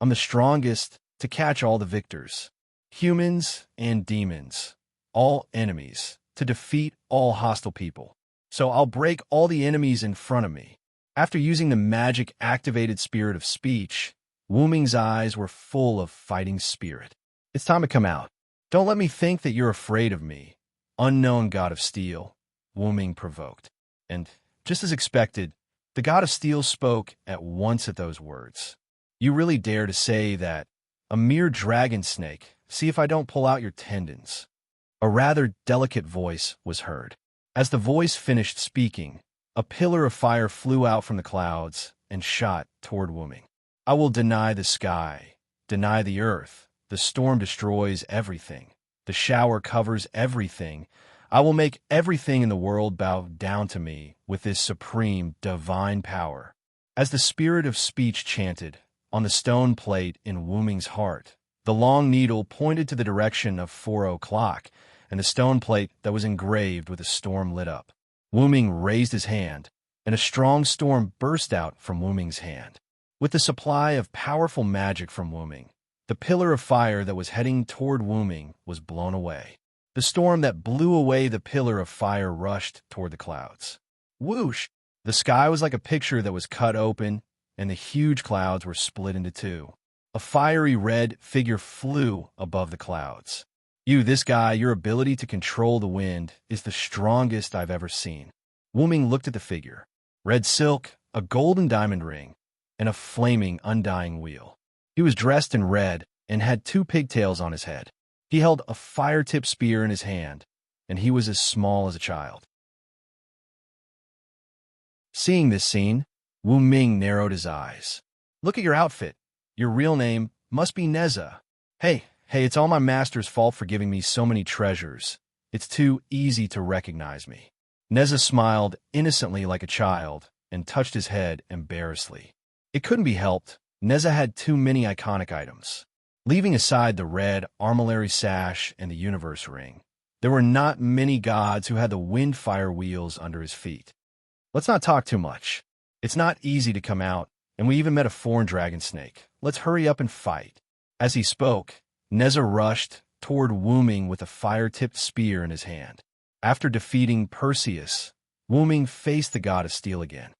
I'm the strongest to catch all the victors, humans and demons, all enemies, to defeat all hostile people. So I'll break all the enemies in front of me. After using the magic-activated spirit of speech, Wuming's eyes were full of fighting spirit. It's time to come out. Don't let me think that you're afraid of me, unknown god of steel, Wuming provoked. And, just as expected, the god of steel spoke at once at those words. You really dare to say that? A mere dragon snake, see if I don't pull out your tendons. A rather delicate voice was heard. As the voice finished speaking, a pillar of fire flew out from the clouds and shot toward Wuming. I will deny the sky, deny the earth. The storm destroys everything. The shower covers everything. I will make everything in the world bow down to me with this supreme divine power. As the spirit of speech chanted, on the stone plate in Wuming's heart, The long needle pointed to the direction of 4 o'clock, and the stone plate that was engraved with a storm lit up. Wu Ming raised his hand, and a strong storm burst out from Wu Ming's hand. With the supply of powerful magic from Wu Ming, the pillar of fire that was heading toward Wu Ming was blown away. The storm that blew away the pillar of fire rushed toward the clouds. Whoosh! The sky was like a picture that was cut open, and the huge clouds were split into two. A fiery red figure flew above the clouds. This guy, your ability to control the wind is the strongest I've ever seen. Wu Ming looked at the figure. Red silk, a golden diamond ring, and a flaming, undying wheel. He was dressed in red and had 2 pigtails on his head. He held a fire-tipped spear in his hand, and he was as small as a child. Seeing this scene, Wu Ming narrowed his eyes. Look at your outfit. Your real name must be Neza. Hey, it's all my master's fault for giving me so many treasures. It's too easy to recognize me. Neza smiled innocently like a child and touched his head embarrassedly. It couldn't be helped. Neza had too many iconic items. Leaving aside the red armillary sash and the universe ring, there were not many gods who had the wind-fire wheels under his feet. Let's not talk too much. It's not easy to come out, and we even met a foreign dragon snake. Let's hurry up and fight. As he spoke, Neza rushed toward Wu Ming with a fire-tipped spear in his hand. After defeating Perseus, Wu Ming faced the god of steel again.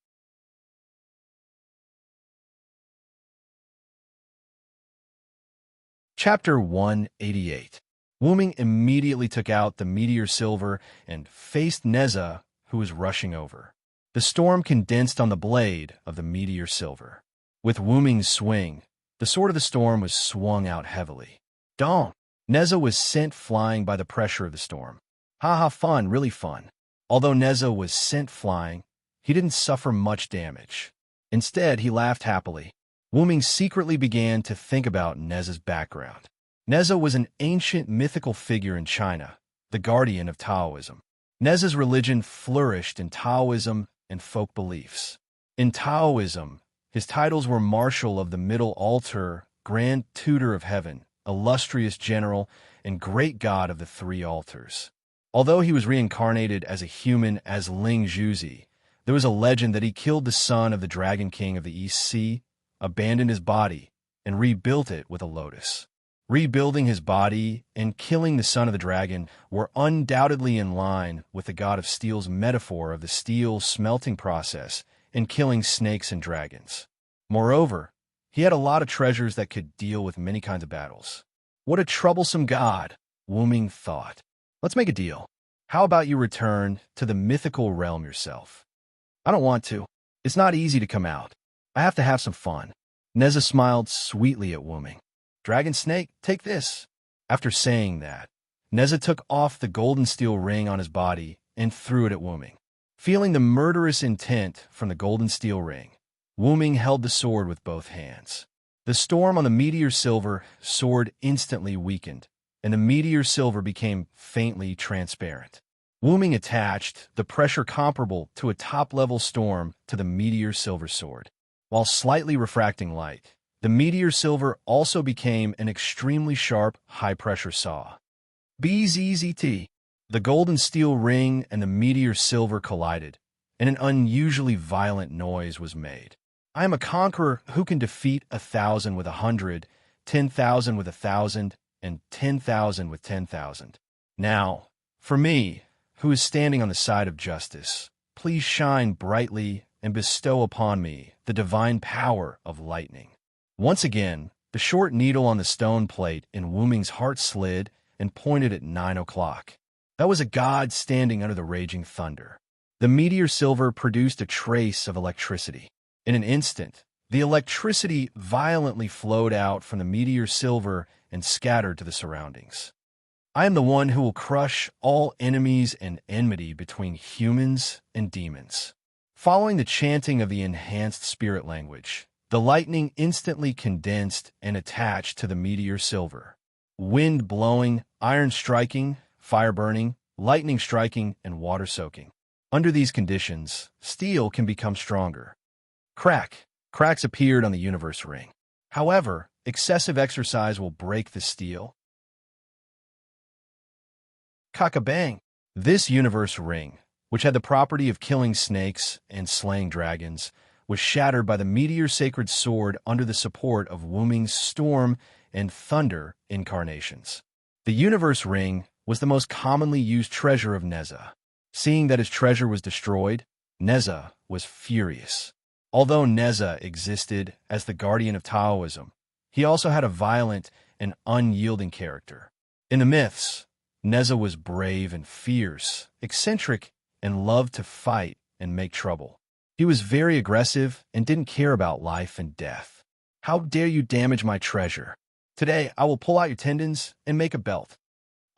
Chapter 188. Wu Ming immediately took out the meteor silver and faced Neza, who was rushing over. The storm condensed on the blade of the meteor silver. With Wu Ming's swing, the sword of the storm was swung out heavily. Dong! Neza was sent flying by the pressure of the storm. Fun, really fun. Although Neza was sent flying, he didn't suffer much damage. Instead, he laughed happily. Wu Ming secretly began to think about Neza's background. Neza was an ancient mythical figure in China, the guardian of Taoism. Neza's religion flourished in Taoism and folk beliefs. In Taoism, his titles were Marshal of the Middle Altar, Grand Tutor of Heaven, Illustrious General, and Great God of the Three Altars. Although he was reincarnated as a human as Ling Zhuzi, there was a legend that he killed the son of the Dragon King of the East Sea, abandoned his body, and rebuilt it with a lotus. Rebuilding his body and killing the son of the dragon were undoubtedly in line with the god of steel's metaphor of the steel smelting process and killing snakes and dragons. Moreover, he had a lot of treasures that could deal with many kinds of battles. What a troublesome god, Wu Ming thought. Let's make a deal. How about you return to the mythical realm yourself? I don't want to. It's not easy to come out. I have to have some fun. Neza smiled sweetly at Wu Ming. Dragon Snake, take this. After saying that, Neza took off the golden steel ring on his body and threw it at Wu Ming. Feeling the murderous intent from the golden steel ring, Wu Ming held the sword with both hands. The storm on the meteor silver sword instantly weakened, and the meteor silver became faintly transparent. Wu Ming attached the pressure comparable to a top-level storm to the meteor silver sword. While slightly refracting light, the meteor silver also became an extremely sharp, high-pressure saw. BZZT. The golden steel ring and the meteor silver collided, and an unusually violent noise was made. I am a conqueror who can defeat 1,000 with 100, 10,000 with 1,000, and 10,000 with 10,000. Now, for me, who is standing on the side of justice, please shine brightly and bestow upon me the divine power of lightning. Once again, the short needle on the stone plate in Wu Ming's heart slid and pointed at 9 o'clock. That was a god standing under the raging thunder. The meteor silver produced a trace of electricity. In an instant, the electricity violently flowed out from the meteor silver and scattered to the surroundings. I am the one who will crush all enemies and enmity between humans and demons. Following the chanting of the enhanced spirit language, the lightning instantly condensed and attached to the meteor silver. Wind blowing, iron striking, fire burning, lightning striking, and water soaking. Under these conditions, steel can become stronger. Cracks appeared on the universe ring. However, excessive exercise will break the steel. Cock-a-bang! This universe ring, which had the property of killing snakes and slaying dragons, was shattered by the meteor sacred sword under the support of Wuming's storm and thunder incarnations. The universe ring was the most commonly used treasure of Neza. Seeing that his treasure was destroyed, Neza was furious. Although Neza existed as the guardian of Taoism, he also had a violent and unyielding character. In the myths, Neza was brave and fierce, eccentric, and loved to fight and make trouble. He was very aggressive and didn't care about life and death. How dare you damage my treasure? Today, I will pull out your tendons and make a belt.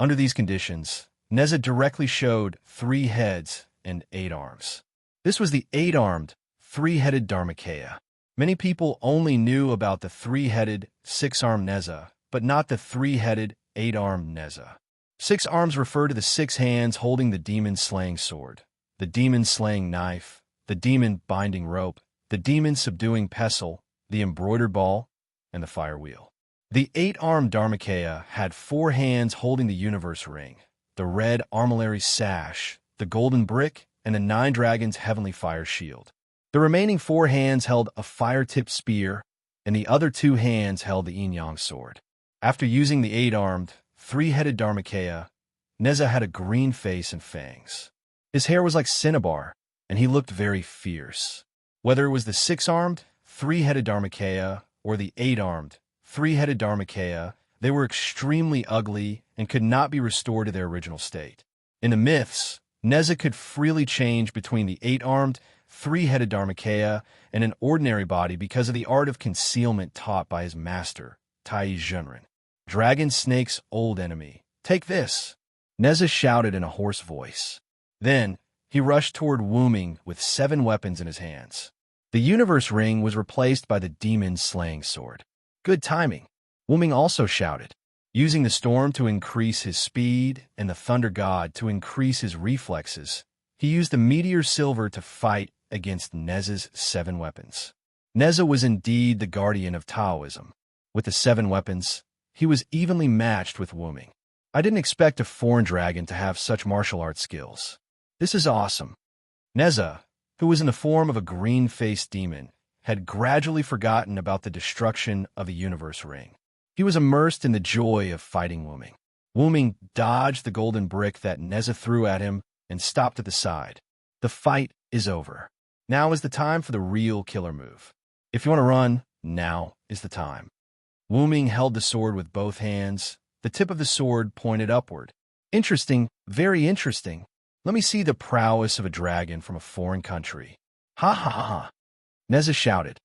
Under these conditions, Neza directly showed 3 heads and 8 arms. This was the 8-armed, 3-headed Dharmakaya. Many people only knew about the 3-headed, 6-armed Neza, but not the 3-headed, 8-armed Neza. 6 arms refer to the 6 hands holding the demon-slaying sword, the demon-slaying knife, the demon-binding rope, the demon-subduing pestle, the embroidered ball, and the fire wheel. The 8-armed Dharmakaya had 4 hands holding the universe ring, the red armillary sash, the golden brick, and the 9 dragons' heavenly fire shield. The remaining 4 hands held a fire-tipped spear, and the other 2 hands held the yin-yang sword. After using the 8-armed, 3-headed Dharmakaya, Neza had a green face and fangs. His hair was like cinnabar, and he looked very fierce. Whether it was the 6-armed, 3-headed Dharmakaya or the 8-armed, 3-headed Dharmakaya, they were extremely ugly and could not be restored to their original state. In the myths, Neza could freely change between the 8-armed, 3-headed Dharmakaya and an ordinary body because of the art of concealment taught by his master, Tai Zhenren. Dragon Snake's old enemy. Take this! Neza shouted in a hoarse voice. Then, he rushed toward Wuming with 7 weapons in his hands. The universe ring was replaced by the demon-slaying sword. Good timing. Wuming also shouted, using the storm to increase his speed and the thunder god to increase his reflexes. He used the meteor silver to fight against Neza's 7 weapons. Neza was indeed the guardian of Taoism. With the 7 weapons, he was evenly matched with Wuming. I didn't expect a foreign dragon to have such martial arts skills. This is awesome. Neza, who was in the form of a green-faced demon, had gradually forgotten about the destruction of the universe ring. He was immersed in the joy of fighting Wuming. Wuming dodged the golden brick that Neza threw at him and stopped at the side. The fight is over. Now is the time for the real killer move. If you want to run, now is the time. Wuming held the sword with both hands. The tip of the sword pointed upward. Interesting, very interesting. Let me see the prowess of a dragon from a foreign country. Ha ha ha ha. Neza shouted.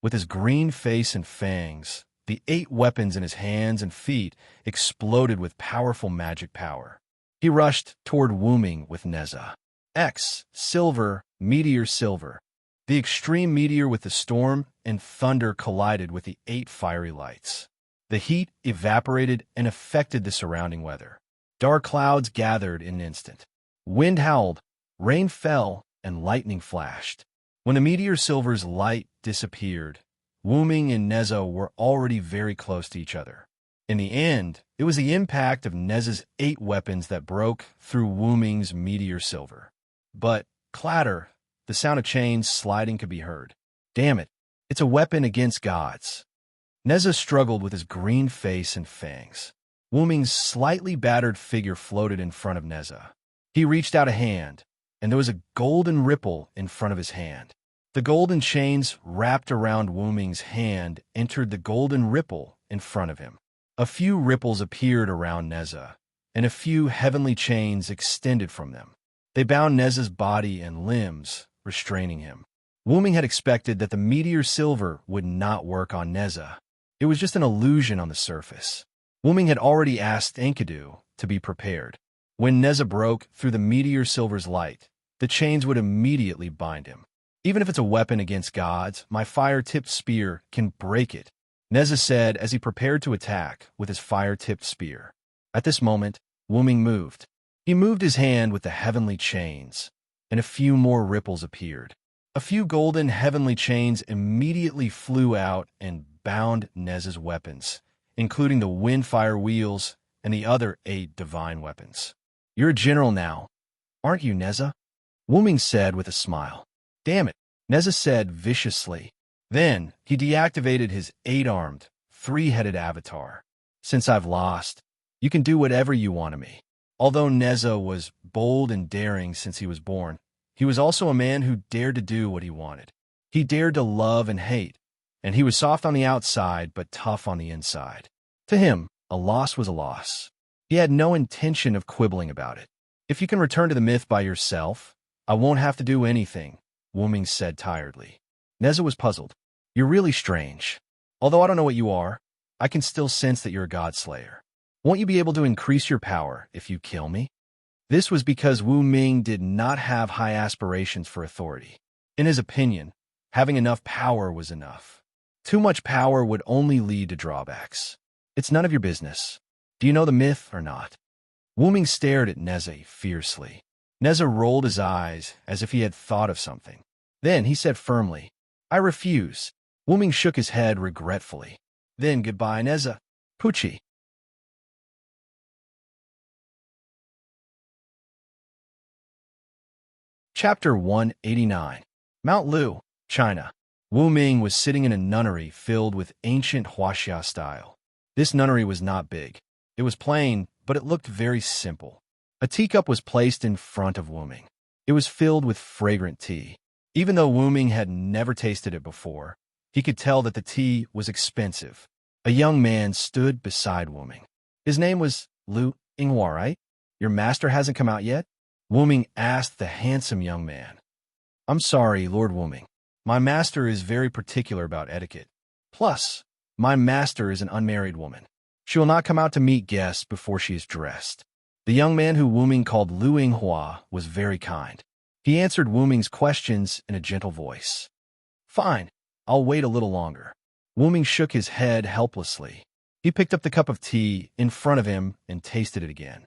With his green face and fangs, the 8 weapons in his hands and feet exploded with powerful magic power. He rushed toward Wuming with Neza. X, silver, meteor silver. The extreme meteor with the storm and thunder collided with the 8 fiery lights. The heat evaporated and affected the surrounding weather. Dark clouds gathered in an instant. Wind howled, rain fell, and lightning flashed. When the meteor silver's light disappeared, Wuming and Neza were already very close to each other. In the end, it was the impact of Neza's 8 weapons that broke through Wuming's meteor silver. But, clatter, the sound of chains sliding could be heard. Damn it, it's a weapon against gods. Neza struggled with his green face and fangs. Wuming's slightly battered figure floated in front of Neza. He reached out a hand, and there was a golden ripple in front of his hand. The golden chains wrapped around Wuming's hand entered the golden ripple in front of him. A few ripples appeared around Neza, and a few heavenly chains extended from them. They bound Neza's body and limbs, restraining him. Wuming had expected that the meteor silver would not work on Neza. It was just an illusion on the surface. Wuming had already asked Enkidu to be prepared. When Neza broke through the meteor silver's light, the chains would immediately bind him. Even if it's a weapon against gods, my fire-tipped spear can break it, Neza said as he prepared to attack with his fire-tipped spear. At this moment, Wuming moved. He moved his hand with the heavenly chains, and a few more ripples appeared. A few golden heavenly chains immediately flew out and bound Neza's weapons, including the windfire wheels and the other 8 divine weapons. "You're a general now, aren't you, Neza?" Wuming said with a smile. "Damn it," Neza said viciously. Then he deactivated his 8-armed, 3-headed avatar. "Since I've lost, you can do whatever you want of me." Although Neza was bold and daring since he was born, he was also a man who dared to do what he wanted. He dared to love and hate, and he was soft on the outside but tough on the inside. To him, a loss was a loss. He had no intention of quibbling about it. "If you can return to the myth by yourself, I won't have to do anything," Wuming said tiredly. Neza was puzzled. "You're really strange. Although I don't know what you are, I can still sense that you're a god-slayer. Won't you be able to increase your power if you kill me?" This was because Wu Ming did not have high aspirations for authority. In his opinion, having enough power was enough. Too much power would only lead to drawbacks. "It's none of your business. Do you know the myth or not?" Wu Ming stared at Neza fiercely. Neza rolled his eyes as if he had thought of something. Then he said firmly, "I refuse." Wu Ming shook his head regretfully. "Then goodbye, Neza. Pucci." Chapter 189. Mount Lu, China. Wu Ming was sitting in a nunnery filled with ancient Huaxia style. This nunnery was not big. It was plain, but it looked very simple. A teacup was placed in front of Wu Ming. It was filled with fragrant tea. Even though Wu Ming had never tasted it before, he could tell that the tea was expensive. A young man stood beside Wu Ming. His name was Lu Yinghua, right? "Your master hasn't come out yet?" Wu Ming asked the handsome young man. "I'm sorry, Lord Wu Ming. My master is very particular about etiquette. Plus, my master is an unmarried woman. She will not come out to meet guests before she is dressed." The young man who Wu Ming called Lu Yinghua was very kind. He answered Wu Ming's questions in a gentle voice. "Fine, I'll wait a little longer." Wu Ming shook his head helplessly. He picked up the cup of tea in front of him and tasted it again.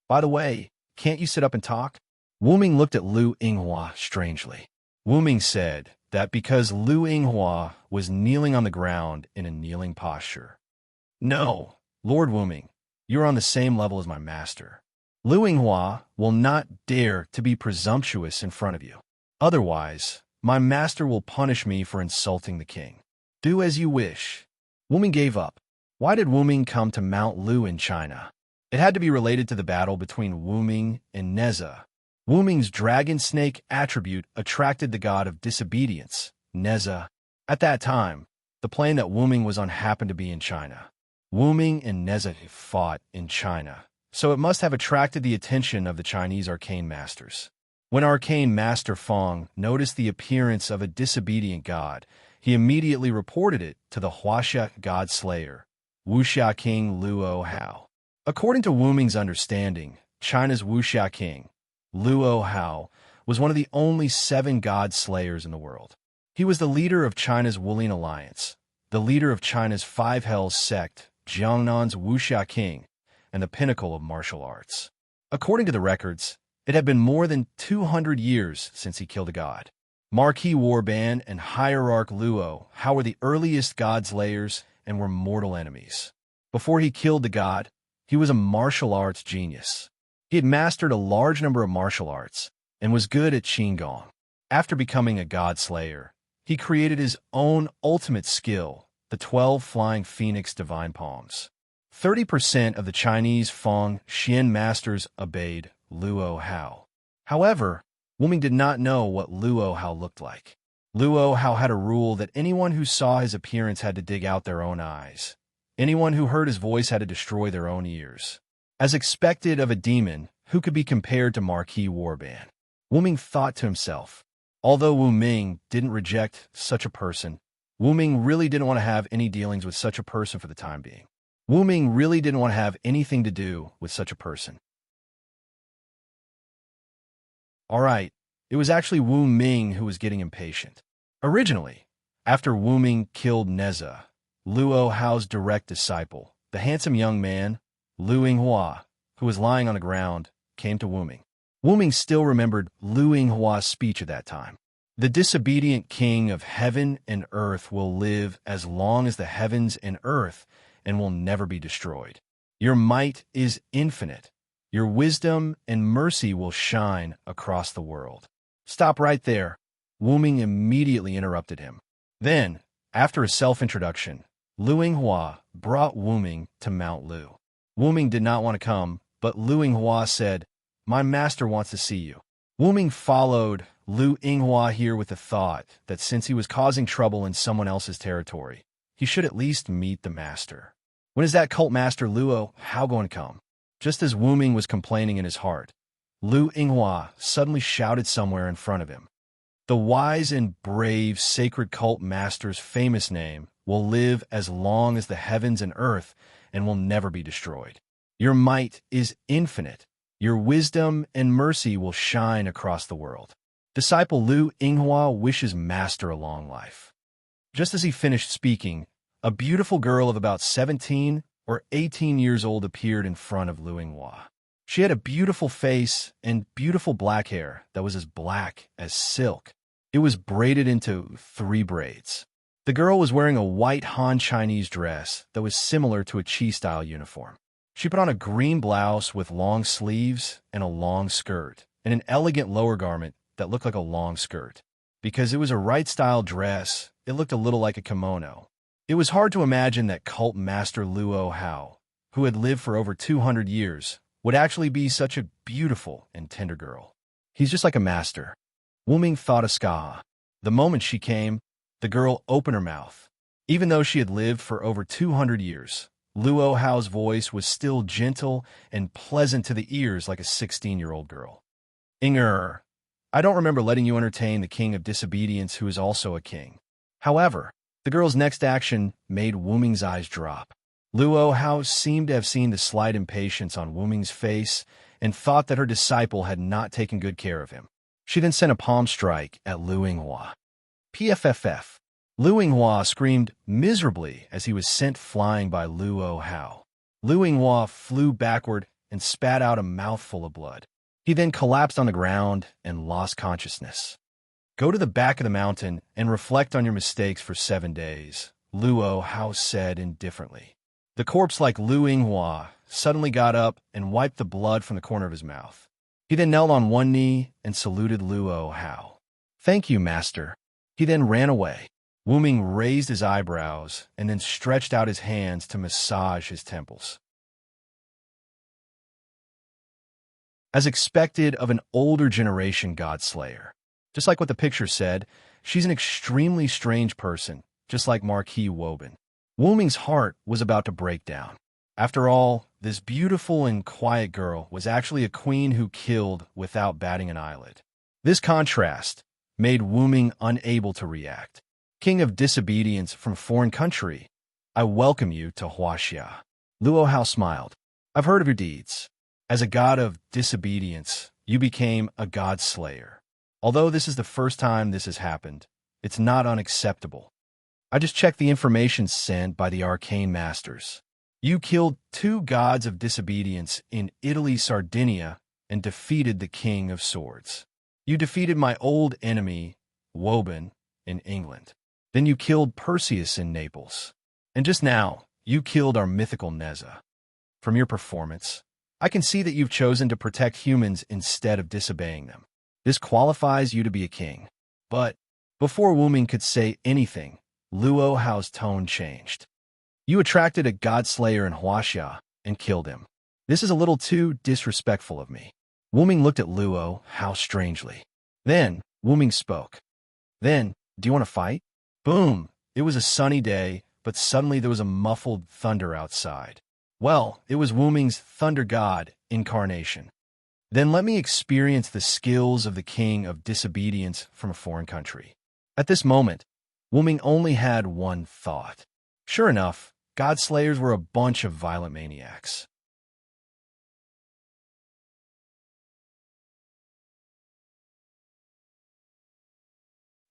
"By the way, can't you sit up and talk?" Wu Ming looked at Lu Yinghua strangely. Wu Ming said that because Lu Yinghua was kneeling on the ground in a kneeling posture. "No, Lord Wu Ming, you're on the same level as my master. Lu Yinghua will not dare to be presumptuous in front of you. Otherwise, my master will punish me for insulting the king. Do as you wish." Wu Ming gave up. Why did Wu Ming come to Mount Lu in China? It had to be related to the battle between Wu Ming and Neza. Wu Ming's dragon snake attribute attracted the god of disobedience, Neza. At that time, the plane that Wu Ming was on happened to be in China. Wu Ming and Neza fought in China, so it must have attracted the attention of the Chinese arcane masters. When Arcane Master Feng noticed the appearance of a disobedient god, he immediately reported it to the Huaxia god slayer, Wuxia King Luo Hao. According to Wu Ming's understanding, China's Wuxia King, Luo Hao, was one of the only 7 god slayers in the world. He was the leader of China's Wulian Alliance, the leader of China's 5 Hells sect, Jiangnan's Wuxia King, and the pinnacle of martial arts. According to the records, it had been more than 200 years since he killed a god. Marquis Warband and Hierarch Luo Hao were the earliest god slayers and were mortal enemies. Before he killed the god, he was a martial arts genius. He had mastered a large number of martial arts and was good at Qigong. After becoming a god slayer, he created his own ultimate skill, the 12 Flying Phoenix Divine Palms. 30% of the Chinese Feng Xian masters obeyed Luo Hao. However, Wu Ming did not know what Luo Hao looked like. Luo Hao had a rule that anyone who saw his appearance had to dig out their own eyes. Anyone who heard his voice had to destroy their own ears. As expected of a demon, who could be compared to Marquis Warband? Wu Ming thought to himself. Although Wu Ming didn't reject such a person, Wu Ming really didn't want to have any dealings with such a person for the time being. Wu Ming really didn't want to have anything to do with such a person. All right, it was actually Wu Ming who was getting impatient. Originally, after Wu Ming killed Neza, Luo Hao's direct disciple, the handsome young man, Lu Yinghua, who was lying on the ground, came to Wu Ming. Wu Ming still remembered Lu Yinghua's speech at that time. The disobedient king of heaven and earth will live as long as the heavens and earth and will never be destroyed. Your might is infinite. Your wisdom and mercy will shine across the world. Stop right there. Wu Ming immediately interrupted him. Then, after a self-introduction, Lu Yinghua brought Wu Ming to Mount Lu. Wu Ming did not want to come, but Lu Yinghua said, "My master wants to see you." Wu Ming followed Lu Yinghua here with the thought that since he was causing trouble in someone else's territory, he should at least meet the master. When is that cult master Luo Hao going to come? Just as Wu Ming was complaining in his heart, Lu Yinghua suddenly shouted somewhere in front of him. The wise and brave sacred cult master's famous name will live as long as the heavens and earth and will never be destroyed. Your might is infinite. Your wisdom and mercy will shine across the world. Disciple Lu Yinghua wishes master a long life. Just as he finished speaking, a beautiful girl of about 17 or 18 years old appeared in front of Lu Yinghua. She had a beautiful face and beautiful black hair that was as black as silk. It was braided into 3 braids. The girl was wearing a white Han Chinese dress that was similar to a Qi-style uniform. She put on a green blouse with long sleeves and a long skirt, and an elegant lower garment that looked like a long skirt. Because it was a right-style dress, it looked a little like a kimono. It was hard to imagine that cult master Luo Hao, who had lived for over 200 years, would actually be such a beautiful and tender girl. He's just like a master. Wu Ming thought of Ska. The moment she came, the girl opened her mouth. Even though she had lived for over 200 years, Luo Hao's voice was still gentle and pleasant to the ears like a 16-year-old girl. Inger, I don't remember letting you entertain the king of disobedience who is also a king. However, the girl's next action made Wu Ming's eyes drop. Luo Hao seemed to have seen the slight impatience on Wu Ming's face and thought that her disciple had not taken good care of him. She then sent a palm strike at Lu Yinghua. PFFF. Lu Yinghua screamed miserably as he was sent flying by Luo Hao. Lu Yinghua flew backward and spat out a mouthful of blood. He then collapsed on the ground and lost consciousness. Go to the back of the mountain and reflect on your mistakes for 7 days, Luo Hao said indifferently. The corpse like Lu Yinghua suddenly got up and wiped the blood from the corner of his mouth. He then knelt on one knee and saluted Luo Hao. Thank you, master. He then ran away. Wu Ming raised his eyebrows and then stretched out his hands to massage his temples. As expected of an older generation godslayer. Just like what the picture said, she's an extremely strange person, just like Marquis Woban. Wu Ming's heart was about to break down. After all, this beautiful and quiet girl was actually a queen who killed without batting an eyelid. This contrast made Wu Ming unable to react. King of disobedience from a foreign country, I welcome you to Huaxia. Luo Hao smiled. I've heard of your deeds. As a god of disobedience, you became a god slayer. Although this is the first time this has happened, it's not unacceptable. I just checked the information sent by the arcane masters. You killed 2 gods of disobedience in Italy, Sardinia, and defeated the King of Swords. You defeated my old enemy, Woban, in England. Then you killed Perseus in Naples. And just now, you killed our mythical Neza. From your performance, I can see that you've chosen to protect humans instead of disobeying them. This qualifies you to be a king. But before Wu Ming could say anything, Luo Hao's tone changed. You attracted a godslayer in Huaxia and killed him. This is a little too disrespectful of me. Wu Ming looked at Luo Hao strangely. Then, Wu Ming spoke. Then, do you want to fight? Boom! It was a sunny day, but suddenly there was a muffled thunder outside. Well, it was Wu Ming's thunder god incarnation. Then let me experience the skills of the king of disobedience from a foreign country. At this moment, Wu Ming only had one thought. Sure enough, godslayers were a bunch of violent maniacs.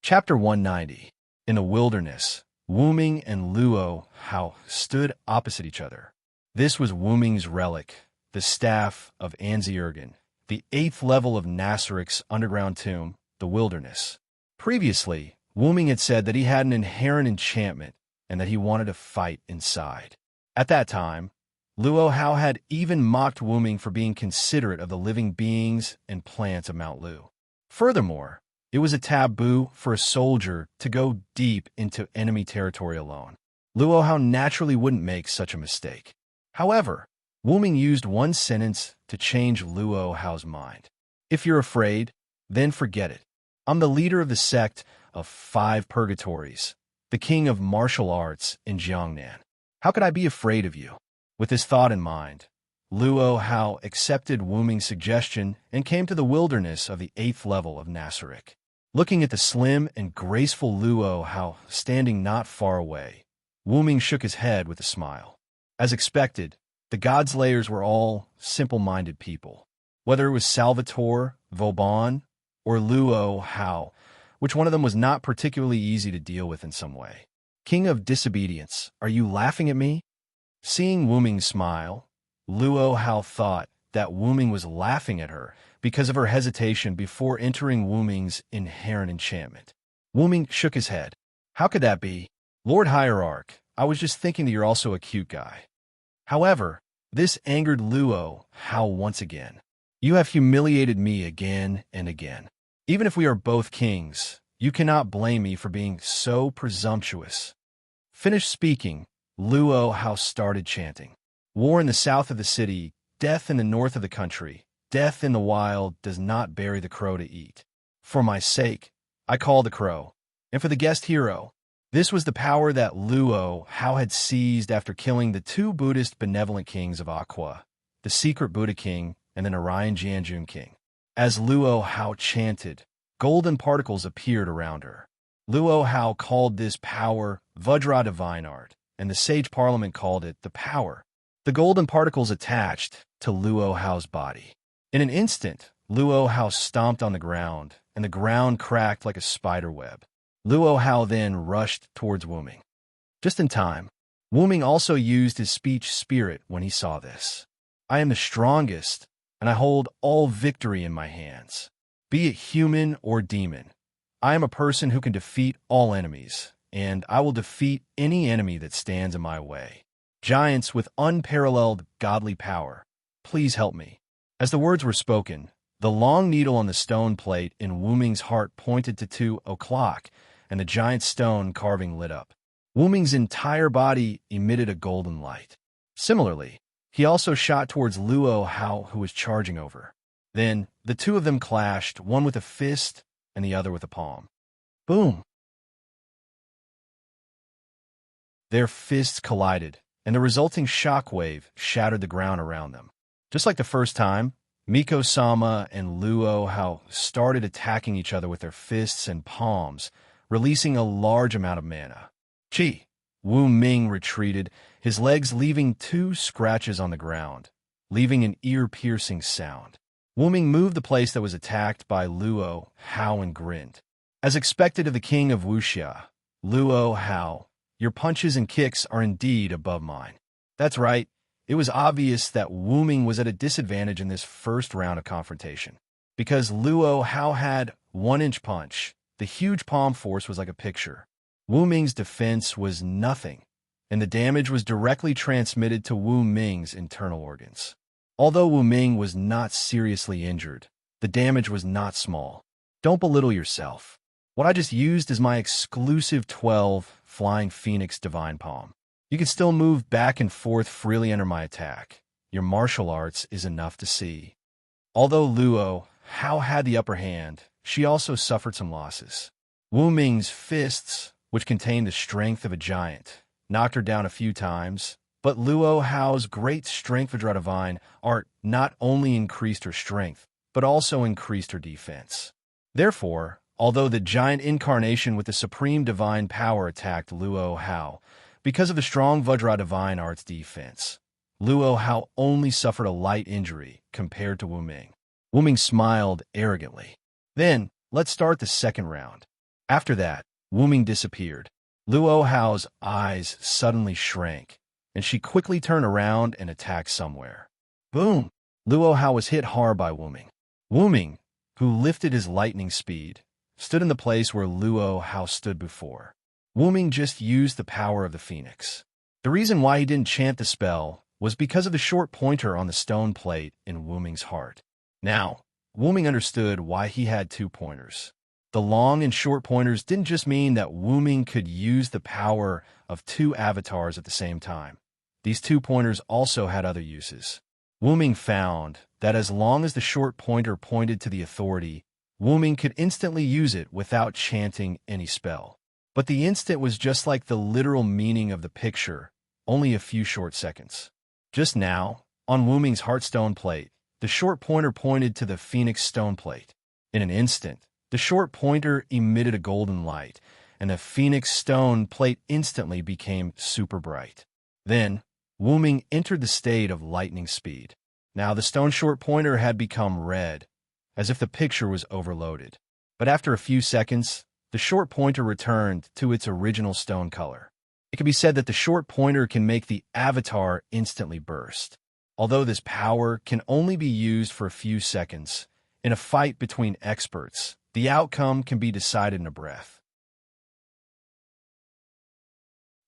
Chapter 190. In the wilderness, Wu Ming and Luo Hao stood opposite each other. This was Wu Ming's relic, the staff of Anzi-Ergen, the 8th level of Nasarik's underground tomb, the wilderness. Previously, Wu Ming had said that he had an inherent enchantment and that he wanted to fight inside. At that time, Luo Hao had even mocked Wu Ming for being considerate of the living beings and plants of Mount Lu. Furthermore, it was a taboo for a soldier to go deep into enemy territory alone. Luo Hao naturally wouldn't make such a mistake. However, Wu Ming used one sentence to change Luo Hao's mind. If you're afraid, then forget it. I'm the leader of the sect of 5 purgatories, the king of martial arts in Jiangnan. How could I be afraid of you? With this thought in mind, Luo Hao accepted Wu Ming's suggestion and came to the wilderness of the 8th level of Nasaric. Looking at the slim and graceful Luo Hao standing not far away, Wu Ming shook his head with a smile. As expected, the Godslayers were all simple-minded people. Whether it was Salvatore, Vauban, or Luo Hao, which one of them was not particularly easy to deal with in some way. King of Disobedience, are you laughing at me? Seeing Wu Ming smile, Luo Hao thought that Wu Ming was laughing at her because of her hesitation before entering Wu Ming's inherent enchantment. Wu Ming shook his head. How could that be? Lord Hierarch, I was just thinking that you're also a cute guy. However, this angered Luo Hao once again. You have humiliated me again and again. Even if we are both kings, you cannot blame me for being so presumptuous. Finished speaking, Luo Hao started chanting. War in the south of the city, death in the north of the country, death in the wild does not bury the crow to eat. For my sake, I call the crow. And for the guest hero, this was the power that Luo Hao had seized after killing the 2 Buddhist benevolent kings of Aqua, the secret Buddha king and the Narayan Jianjun king. As Luo Hao chanted, golden particles appeared around her. Luo Hao called this power Vajra Divine Art, and the Sage Parliament called it the power. The golden particles attached to Luo Hao's body. In an instant, Luo Hao stomped on the ground, and the ground cracked like a spider web. Luo Hao then rushed towards Wu Ming. Just in time, Wu Ming also used his speech spirit when he saw this. I am the strongest, and I hold all victory in my hands. Be it human or demon, I am a person who can defeat all enemies, and I will defeat any enemy that stands in my way. Giants with unparalleled godly power, please help me. As the words were spoken, the long needle on the stone plate in Wu Ming's heart pointed to 2 o'clock, and the giant stone carving lit up. Wu Ming's entire body emitted a golden light. Similarly, he also shot towards Luo Hao, who was charging over. Then, the 2 of them clashed, one with a fist and the other with a palm. Boom! Their fists collided, and the resulting shockwave shattered the ground around them. Just like the first time, Miko-sama and Luo Hao started attacking each other with their fists and palms, releasing a large amount of mana. Chi! Wu Ming retreated, his legs leaving 2 scratches on the ground, leaving an ear-piercing sound. Wu Ming moved the place that was attacked by Luo Hao and grinned. As expected of the king of Wuxia, Luo Hao, your punches and kicks are indeed above mine. That's right, it was obvious that Wu Ming was at a disadvantage in this first round of confrontation. Because Luo Hao had 1-inch punch, the huge palm force was like a picture. Wu Ming's defense was nothing, and the damage was directly transmitted to Wu Ming's internal organs. Although Wu Ming was not seriously injured, the damage was not small. Don't belittle yourself. What I just used is my exclusive 12 Flying Phoenix Divine Palm. You can still move back and forth freely under my attack. Your martial arts is enough to see. Although Luo Hao had the upper hand, she also suffered some losses. Wu Ming's fists, which contained the strength of a giant, knocked her down a few times, but Luo Hao's great strength Vajra Divine Art not only increased her strength, but also increased her defense. Therefore, although the giant incarnation with the supreme divine power attacked Luo Hao, because of the strong Vajra Divine Art's defense, Luo Hao only suffered a light injury compared to Wu Ming. Wu Ming smiled arrogantly. Then, let's start the second round. After that, Wu Ming disappeared. Luo Hao's eyes suddenly shrank, and she quickly turned around and attacked somewhere. Boom! Luo Hao was hit hard by Wu Ming. Wu Ming, who lifted his lightning speed, stood in the place where Luo Hao stood before. Wu Ming just used the power of the phoenix. The reason why he didn't chant the spell was because of the short pointer on the stone plate in Wu Ming's heart. Now, Wu Ming understood why he had 2 pointers. The long and short pointers didn't just mean that Wu Ming could use the power of 2 avatars at the same time. These 2 pointers also had other uses. Wu Ming found that as long as the short pointer pointed to the authority, Wu Ming could instantly use it without chanting any spell. But the instant was just like the literal meaning of the picture, only a few short seconds. Just now, on Wu Ming's heartstone plate, the short pointer pointed to the phoenix stone plate. In an instant, the short pointer emitted a golden light, and the phoenix stone plate instantly became super bright. Then, Wu Ming entered the state of lightning speed. Now the stone short pointer had become red, as if the picture was overloaded. But after a few seconds, the short pointer returned to its original stone color. It can be said that the short pointer can make the avatar instantly burst. Although this power can only be used for a few seconds, in a fight between experts, the outcome can be decided in a breath.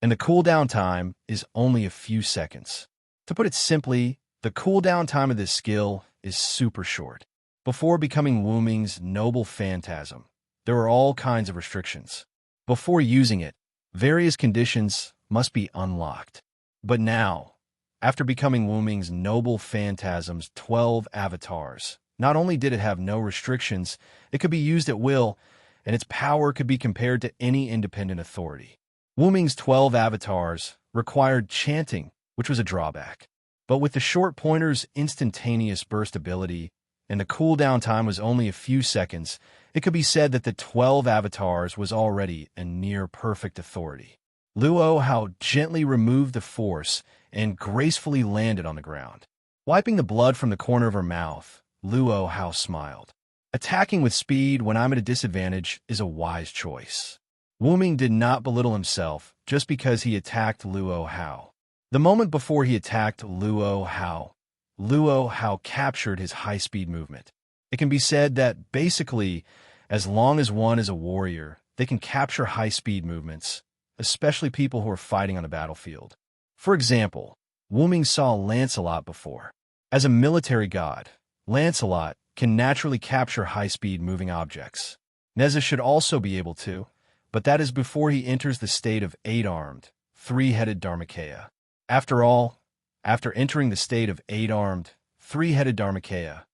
And the cooldown time is only a few seconds. To put it simply, the cooldown time of this skill is super short. Before becoming Wu Ming's noble phantasm, there are all kinds of restrictions. Before using it, various conditions must be unlocked. But now, after becoming Wu Ming's noble phantasm's 12 avatars, not only did it have no restrictions, it could be used at will, and its power could be compared to any independent authority. Wu Ming's 12 avatars required chanting, which was a drawback. But with the short pointer's instantaneous burst ability, and the cooldown time was only a few seconds, it could be said that the 12 avatars was already a near-perfect authority. Luo Hao gently removed the force and gracefully landed on the ground. Wiping the blood from the corner of her mouth, Luo Hao smiled. Attacking with speed when I'm at a disadvantage is a wise choice. Wu Ming did not belittle himself just because he attacked Luo Hao. The moment before he attacked Luo Hao captured his high-speed movement. It can be said that, basically, as long as one is a warrior, they can capture high-speed movements, especially people who are fighting on a battlefield. For example, Wu Ming saw Lancelot before. As a military god, Lancelot can naturally capture high-speed moving objects. Neza should also be able to, but that is before he enters the state of 8-armed, 3-headed Dharmakaya. After all, after entering the state of 8-armed, 3-headed Dharmakaya,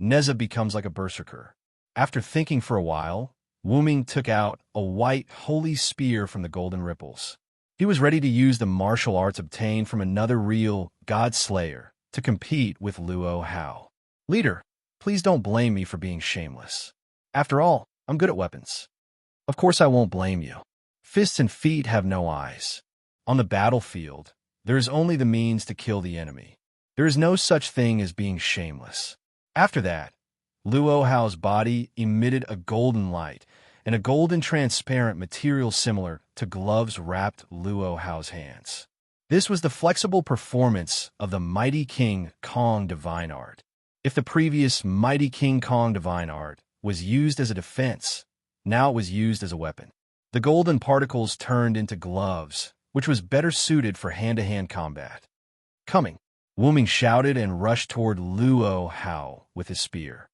Neza becomes like a berserker. After thinking for a while, Wu Ming took out a white holy spear from the golden ripples. He was ready to use the martial arts obtained from another real god slayer to compete with Luo Hao. Leader, please don't blame me for being shameless. After all, I'm good at weapons. Of course I won't blame you. Fists and feet have no eyes. On the battlefield, there is only the means to kill the enemy. There is no such thing as being shameless. After that, Luo Hao's body emitted a golden light, and a golden transparent material similar to gloves wrapped Luo Hao's hands. This was the flexible performance of the Mighty King Kong Divine Art. If the previous Mighty King Kong Divine Art was used as a defense, now it was used as a weapon. The golden particles turned into gloves, which was better suited for hand-to-hand combat. Coming, Wu Ming shouted and rushed toward Luo Hao with his spear.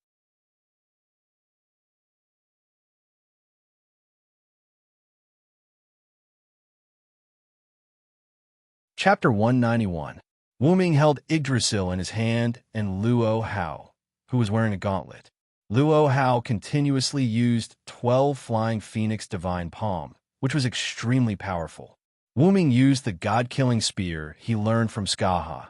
Chapter 191. Wu Ming held Yggdrasil in his hand and Luo Hao, who was wearing a gauntlet. Luo Hao continuously used 12 Flying Phoenix Divine Palm, which was extremely powerful. Wu Ming used the god-killing spear he learned from Skaha,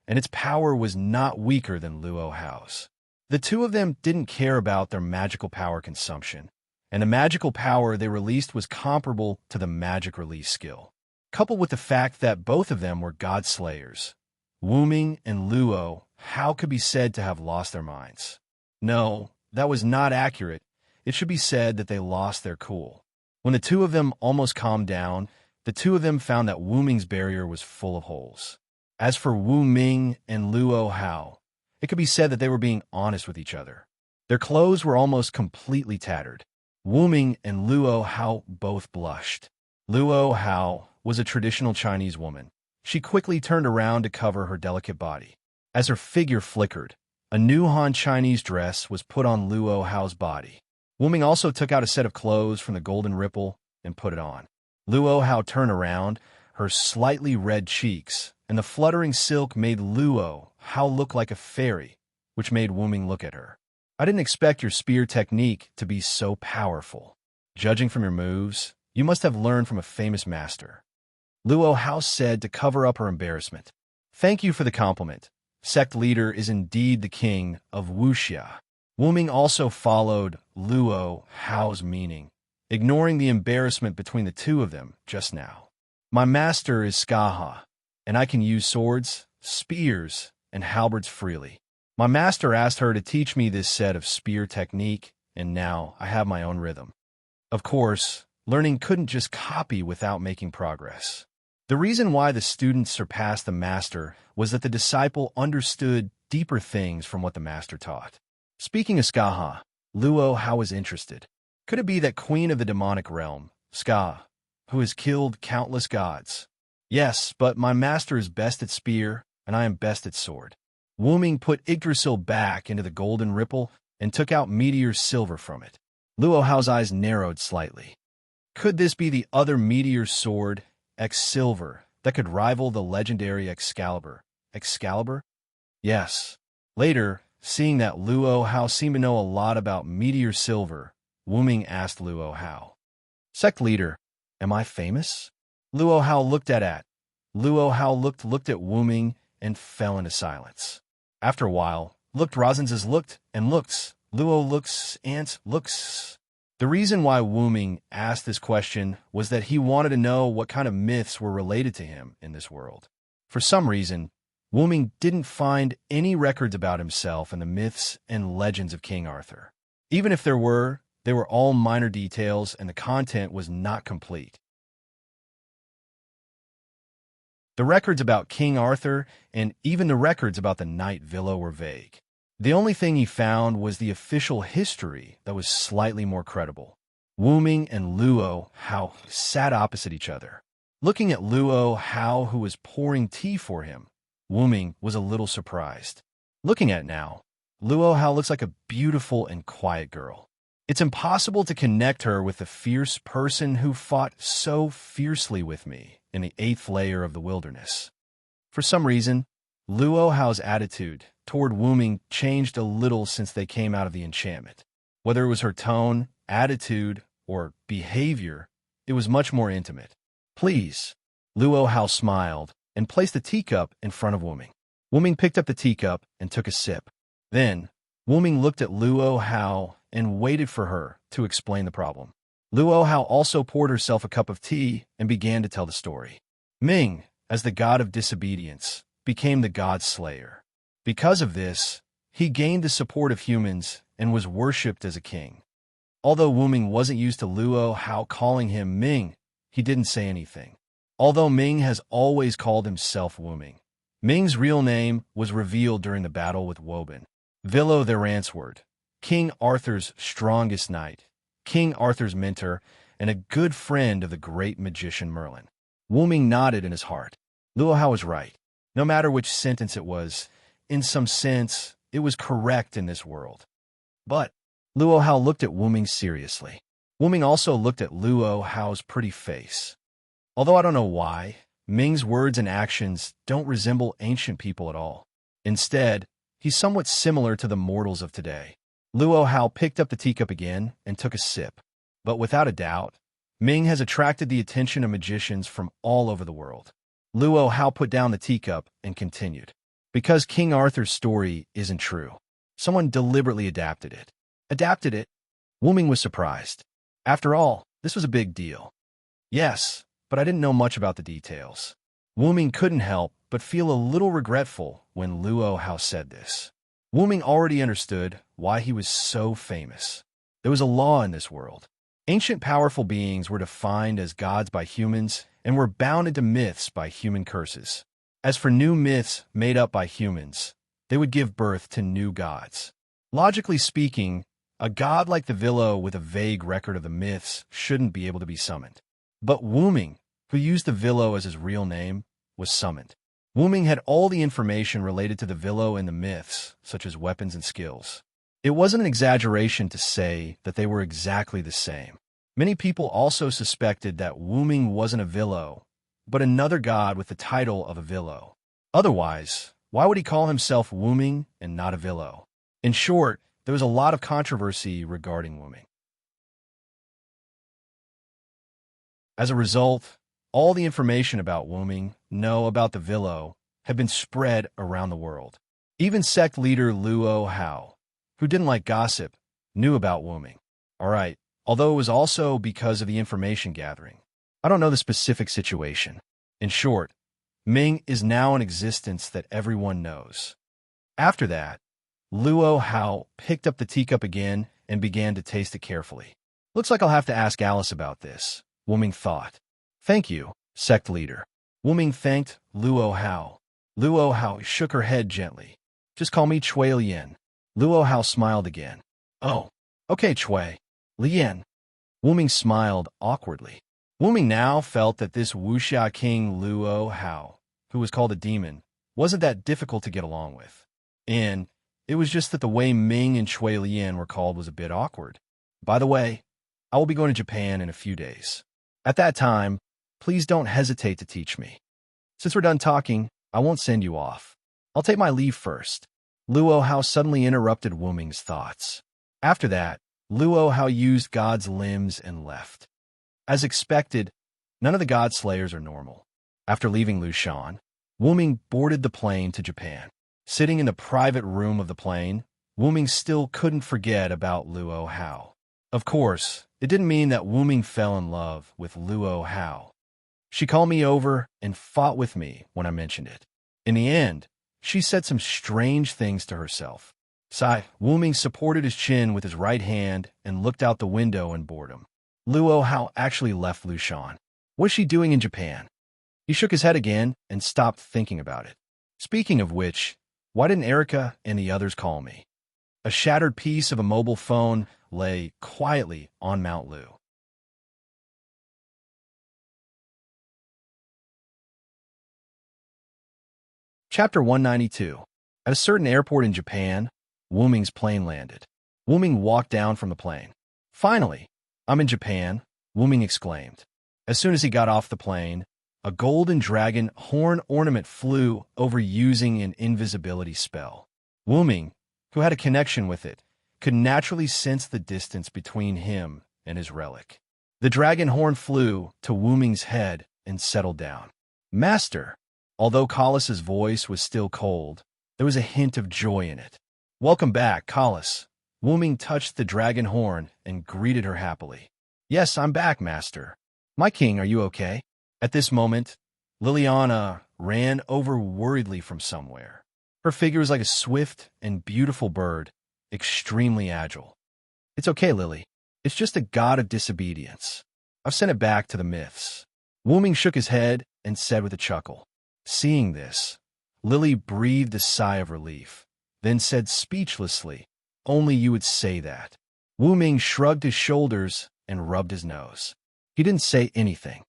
and its power was not weaker than Luo Hao's. The two of them didn't care about their magical power consumption, and the magical power they released was comparable to the magic release skill. Coupled with the fact that both of them were god slayers, Wu Ming and Luo Hao could be said to have lost their minds. No, that was not accurate. It should be said that they lost their cool. When the two of them almost calmed down, the two of them found that Wu Ming's barrier was full of holes. As for Wu Ming and Luo Hao, it could be said that they were being honest with each other. Their clothes were almost completely tattered. Wu Ming and Luo Hao both blushed. Luo Hao was a traditional Chinese woman. She quickly turned around to cover her delicate body. As her figure flickered, a new Han Chinese dress was put on Luo Hao's body. Wu Ming also took out a set of clothes from the golden ripple and put it on. Luo Hao turned around, her slightly red cheeks, and the fluttering silk made Luo Hao look like a fairy, which made Wu Ming look at her. I didn't expect your spear technique to be so powerful. Judging from your moves, you must have learned from a famous master. Luo Hao said to cover up her embarrassment. Thank you for the compliment. Sect leader is indeed the king of Wuxia. Wu Ming also followed Luo Hao's meaning, ignoring the embarrassment between the two of them just now. My master is Skaha, and I can use swords, spears, and halberds freely. My master asked her to teach me this set of spear technique, and now I have my own rhythm. Of course, learning couldn't just copy without making progress. The reason why the student surpassed the master was that the disciple understood deeper things from what the master taught. Speaking of Skaha, Luo Hao was interested. Could it be that queen of the demonic realm, Ska, who has killed countless gods? Yes, but my master is best at spear, and I am best at sword. Wu Ming put Yggdrasil back into the golden ripple and took out Meteor's silver from it. Luo Hao's eyes narrowed slightly. Could this be the other Meteor's sword, Silver, that could rival the legendary Excalibur? Excalibur? Yes. Later, seeing that Luo Hao seemed to know a lot about Meteor Silver, Wu Ming asked Luo Hao. Sect leader, am I famous? Luo Hao looked at. Luo Hao looked at Wu Ming and fell into silence. After a while, Razens looked and looks. Luo looks and looks. The reason why Wu Ming asked this question was that he wanted to know what kind of myths were related to him in this world. For some reason, Wu Ming didn't find any records about himself in the myths and legends of King Arthur. Even if there were, they were all minor details and the content was not complete. The records about King Arthur and even the records about the Knight Villa were vague. The only thing he found was the official history that was slightly more credible. Wu Ming and Luo Hao sat opposite each other. Looking at Luo Hao, who was pouring tea for him, Wu Ming was a little surprised. Looking at it now, Luo Hao looks like a beautiful and quiet girl. It's impossible to connect her with the fierce person who fought so fiercely with me in the 8th layer of the wilderness. For some reason, Luo Hao's attitude toward Wu Ming changed a little since they came out of the enchantment. Whether it was her tone, attitude, or behavior, it was much more intimate. Please. Luo Hao smiled and placed the teacup in front of Wu Ming. Wu Ming picked up the teacup and took a sip. Then, Wu Ming looked at Luo Hao and waited for her to explain the problem. Luo Hao also poured herself a cup of tea and began to tell the story. Ming, as the god of disobedience, became the god slayer. Because of this, he gained the support of humans and was worshipped as a king. Although Wu Ming wasn't used to Luo Hao calling him Ming, he didn't say anything. Although Ming has always called himself Wu Ming, Ming's real name was revealed during the battle with Woban. Vilo the Ransword, King Arthur's strongest knight, King Arthur's mentor, and a good friend of the great magician Merlin. Wu Ming nodded in his heart. Luo Hao was right. No matter which sentence it was, in some sense, it was correct in this world. But Luo Hao looked at Wu Ming seriously. Wu Ming also looked at Luo Hao's pretty face. Although I don't know why, Ming's words and actions don't resemble ancient people at all. Instead, he's somewhat similar to the mortals of today. Luo Hao picked up the teacup again and took a sip. But without a doubt, Ming has attracted the attention of magicians from all over the world. Luo Hao put down the teacup and continued. Because King Arthur's story isn't true, someone deliberately adapted it. Adapted it? Wu Ming was surprised. After all, this was a big deal. Yes, but I didn't know much about the details. Wu Ming couldn't help but feel a little regretful when Luo Hao said this. Wu Ming already understood why he was so famous. There was a law in this world. Ancient powerful beings were defined as gods by humans and were bound into myths by human curses. As for new myths made up by humans, they would give birth to new gods. Logically speaking, A god like the Villo with a vague record of the myths shouldn't be able to be summoned. But Wuming, who used the Villo as his real name, was summoned. Wuming had all the information related to the Villo and the myths, such as weapons and skills. It wasn't an exaggeration to say that they were exactly the same. Many people also suspected that Wuming wasn't a Villo, but another god with the title of a Villo. Otherwise, why would he call himself Wuming and not a Villo? In short, there was a lot of controversy regarding Wuming. As a result, all the information about Wuming, about the Villo, had been spread around the world. Even sect leader Luo Hao, who didn't like gossip, knew about Wuming. Alright, although it was also because of the information gathering. I don't know the specific situation. In short, Ming is now an existence that everyone knows. After that, Luo Hao picked up the teacup again and began to taste it carefully. Looks like I'll have to ask Alice about this, Wuming thought. Thank you, sect leader. Wuming thanked Luo Hao. Luo Hao shook her head gently. Just call me Chui Lian. Luo Hao smiled again. Oh, okay, Chui Lian. Wuming smiled awkwardly. Wuming now felt that this Wuxia king Luo Hao, who was called a demon, wasn't that difficult to get along with. And it was just that the way Ming and Chui Lian were called was a bit awkward. By the way, I will be going to Japan in a few days. At that time, please don't hesitate to teach me. Since we're done talking, I won't send you off. I'll take my leave first. Luo Hao suddenly interrupted Wuming's thoughts. After that, Luo Hao used God's limbs and left. As expected, none of the God Slayers are normal. After leaving Lushan, Wuming boarded the plane to Japan. Sitting in the private room of the plane, Wuming still couldn't forget about Luo Hao. Of course, it didn't mean that Wuming fell in love with Luo Hao. She called me over and fought with me when I mentioned it. In the end, she said some strange things to herself. Wuming supported his chin with his right hand and looked out the window in boredom. Luo Hao actually left Lushan. What's she doing in Japan? He shook his head again and stopped thinking about it. Speaking of which, why didn't Erica and the others call me? A shattered piece of a mobile phone lay quietly on Mount Lu. Chapter 192. At a certain airport in Japan, Wuming's plane landed. Wuming walked down from the plane. Finally, I'm in Japan, Wuming exclaimed. As soon as he got off the plane, a golden dragon horn ornament flew over using an invisibility spell. Wuming, who had a connection with it, could naturally sense the distance between him and his relic. The dragon horn flew to Wuming's head and settled down. Master, although Colos's voice was still cold, there was a hint of joy in it. Welcome back, Colos. Wuming touched the dragon horn and greeted her happily. Yes, I'm back, Master. My king, are you okay? At this moment, Liliana ran over worriedly from somewhere. Her figure was like a swift and beautiful bird, extremely agile. It's okay, Lily. It's just a god of disobedience. I've sent it back to the myths. Wuming shook his head and said with a chuckle. Seeing this, Lily breathed a sigh of relief, then said speechlessly, Only you would say that. Wuming shrugged his shoulders and rubbed his nose. He didn't say anything.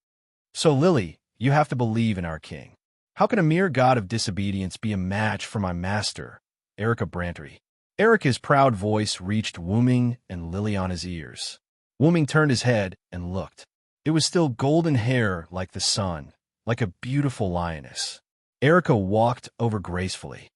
So, Lily, you have to believe in our king. How can a mere god of disobedience be a match for my master, Erica Brantry? Erica's proud voice reached Wuming and Liliana's ears. Wuming turned his head and looked. It was still golden hair like the sun, like a beautiful lioness. Erica walked over gracefully.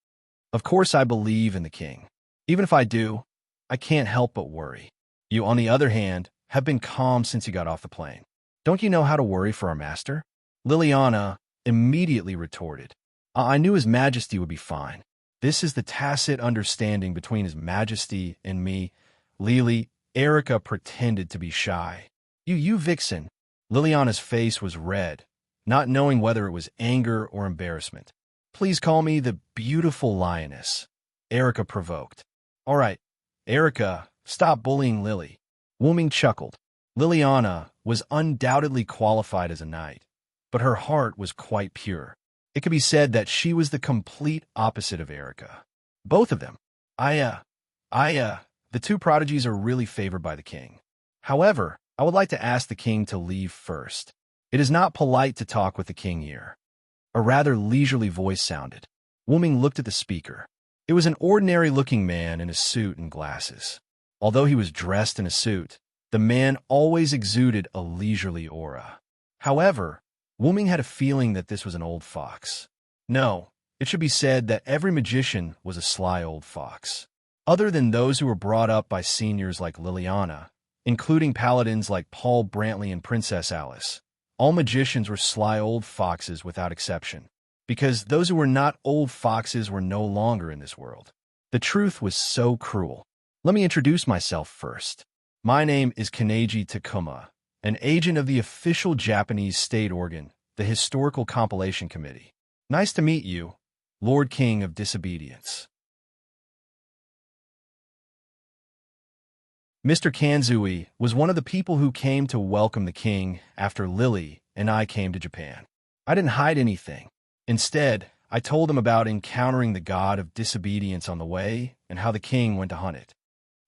Of course I believe in the king. Even if I do, I can't help but worry. You, on the other hand, have been calm since you got off the plane. Don't you know how to worry for our master? Liliana immediately retorted. I knew His Majesty would be fine. This is the tacit understanding between His Majesty and me. Lily, Erica pretended to be shy. You vixen. Liliana's face was red, not knowing whether it was anger or embarrassment. Please call me the beautiful lioness, Erica provoked. All right, Erica, stop bullying Lily. Wuming chuckled. Liliana was undoubtedly qualified as a knight, but her heart was quite pure. It could be said that she was the complete opposite of Erica. Both of them. The The two prodigies are really favored by the king. However, I would like to ask the king to leave first. It is not polite to talk with the king here. A rather leisurely voice sounded. Wu Ming looked at the speaker. It was an ordinary-looking man in a suit and glasses. Although he was dressed in a suit, the man always exuded a leisurely aura. However, Wu Ming had a feeling that this was an old fox. No, it should be said that every magician was a sly old fox. Other than those who were brought up by seniors like Liliana, including paladins like Paul Brantley and Princess Alice, all magicians were sly old foxes without exception, because those who were not old foxes were no longer in this world. The truth was so cruel. Let me introduce myself first. My name is Kaneji Takuma, an agent of the official Japanese state organ, the Historical Compilation Committee. Nice to meet you, Lord King of Disobedience. Mr. Kanzui was one of the people who came to welcome the king after Lily and I came to Japan. I didn't hide anything. Instead, I told him about encountering the god of disobedience on the way and how the king went to hunt it.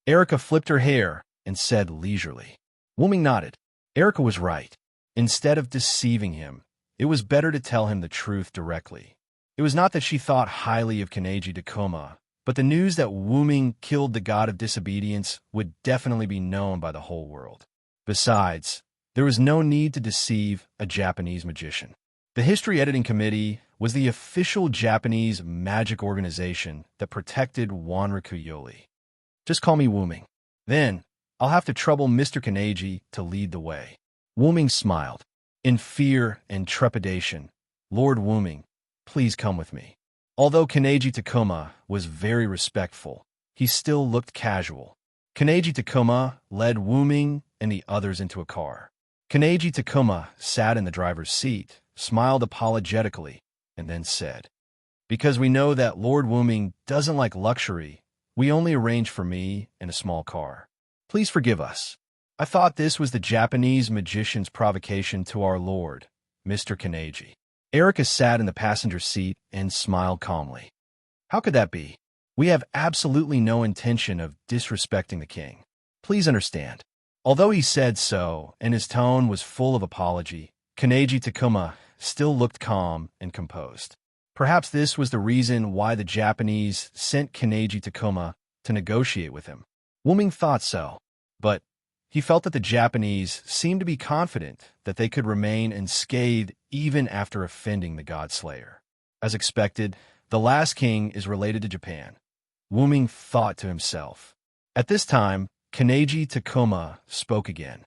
Erica flipped her hair and said leisurely. Wu Ming nodded. Erica was right. Instead of deceiving him, it was better to tell him the truth directly. It was not that she thought highly of Kaneji Takuma, but the news that Wu Ming killed the god of disobedience would definitely be known by the whole world. Besides, there was no need to deceive a Japanese magician. The History Editing Committee was the official Japanese magic organization that protected Wanriku Yoli. Just call me Wu Ming. Then, I'll have to trouble Mr. Kaneji to lead the way. Wu Ming smiled. In fear and trepidation, Lord Wu Ming, please come with me. Although Kaneji Takuma was very respectful, he still looked casual. Kaneji Takuma led Wu Ming and the others into a car. Kaneji Takuma sat in the driver's seat, smiled apologetically, and then said, "Because we know that Lord Wu Ming doesn't like luxury, we only arranged for me in a small car. Please forgive us. I thought this was the Japanese magician's provocation to our lord, Mr. Kaneji." Erica sat in the passenger seat and smiled calmly. How could that be? We have absolutely no intention of disrespecting the king. Please understand. Although he said so, and his tone was full of apology, Kaneji Takuma still looked calm and composed. Perhaps this was the reason why the Japanese sent Kaneji Takuma to negotiate with him. Wu Ming thought so, but he felt that the Japanese seemed to be confident that they could remain unscathed even after offending the God Slayer. As expected, the last king is related to Japan. Wu Ming thought to himself. At this time, Kaneji Takuma spoke again.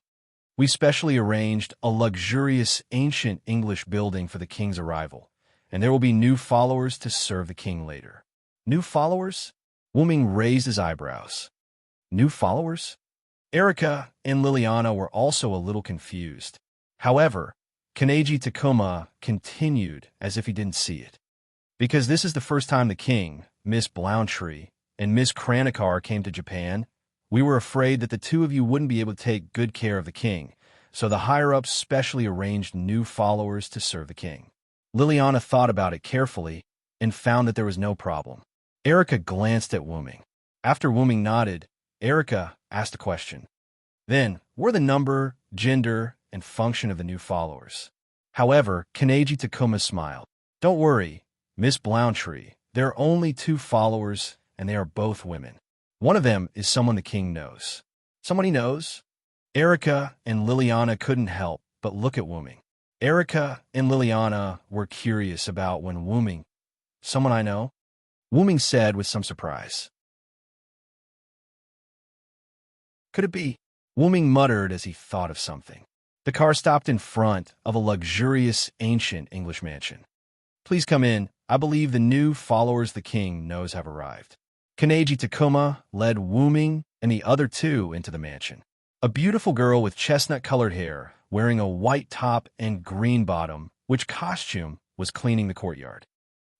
We specially arranged a luxurious ancient English building for the king's arrival, and there will be new followers to serve the king later. New followers? Wu Ming raised his eyebrows. New followers? Erica and Liliana were also a little confused. However, Kaneji Takuma continued as if he didn't see it. Because this is the first time the king, Miss Blountry, and Miss Kranikar came to Japan, we were afraid that the two of you wouldn't be able to take good care of the king, so the higher-ups specially arranged new followers to serve the king. Liliana thought about it carefully and found that there was no problem. Erica glanced at Wu Ming. After Wu Ming nodded, Erica asked a question. Then, were the number, gender, and function of the new followers? However, Kaneji Takuma smiled. Don't worry, Miss Blountry, there are only 2 followers, and they are both women. One of them is someone the king knows. Someone he knows? Erica and Liliana couldn't help but look at Wu Ming. Erica and Liliana were curious about when Wu Ming, someone I know? Wu Ming said with some surprise. Could it be? Wu Ming muttered as he thought of something. The car stopped in front of a luxurious ancient English mansion. Please come in. I believe the new followers the king knows have arrived. Kaneji Takuma led Wu Ming and the other 2 into the mansion. A beautiful girl with chestnut-colored hair, wearing a white top and green bottom, which costume was cleaning the courtyard.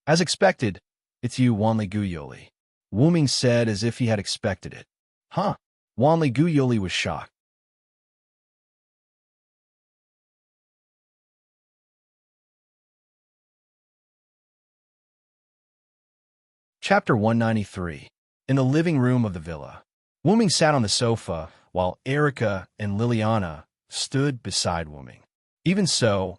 As expected, it's you, Wanli Guyoli. Wu Ming said as if he had expected it. Huh? Wanli Guyoli was shocked. Chapter 193. In the living room of the villa. Wuming sat on the sofa, while Erica and Liliana stood beside Wuming. Even so,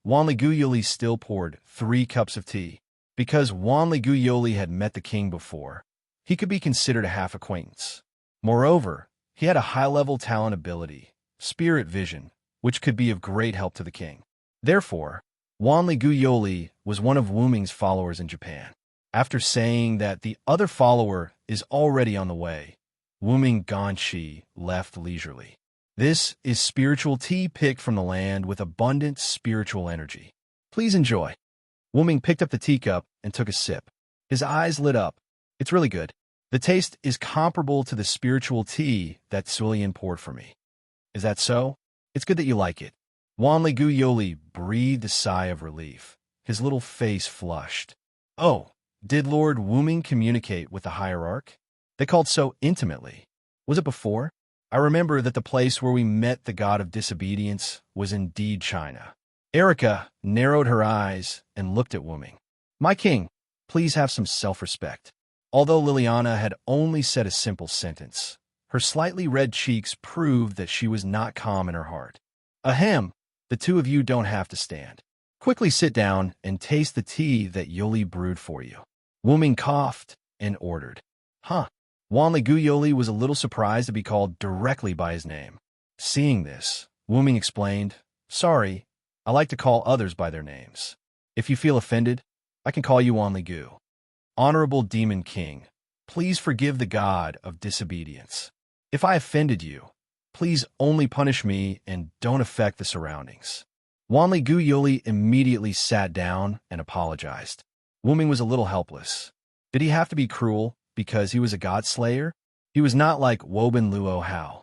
Wanli Guyoli still poured 3 cups of tea. Because Wanli Guyoli had met the king before, he could be considered a half-acquaintance. Moreover, he had a high-level talent ability, spirit vision, which could be of great help to the king. Therefore, Wanli Guyoli was one of Wuming's followers in Japan. After saying that the other follower is already on the way, Wuming Ganshi left leisurely. This is spiritual tea picked from the land with abundant spiritual energy. Please enjoy. Wuming picked up the teacup and took a sip. His eyes lit up. It's really good. The taste is comparable to the spiritual tea that Sulian poured for me. Is that so? It's good that you like it. Wanli Guyoli breathed a sigh of relief. His little face flushed. Oh, did Lord Wuming communicate with the hierarch? They called so intimately. Was it before? I remember that the place where we met the god of disobedience was indeed China. Erica narrowed her eyes and looked at Wuming. My king, please have some self-respect. Although Liliana had only said a simple sentence, her slightly red cheeks proved that she was not calm in her heart. Ahem, the two of you don't have to stand. Quickly sit down and taste the tea that Yoli brewed for you. Wuming coughed and ordered. Huh. Wanli Guyoli was a little surprised to be called directly by his name. Seeing this, Wuming explained, Sorry, I like to call others by their names. If you feel offended, I can call you Wanli Gu. Honorable Demon King, please forgive the god of disobedience. If I offended you, please only punish me and don't affect the surroundings. Wanli Guyoli immediately sat down and apologized. Wuming was a little helpless. Did he have to be cruel because he was a god slayer? He was not like Woban Luo Hao.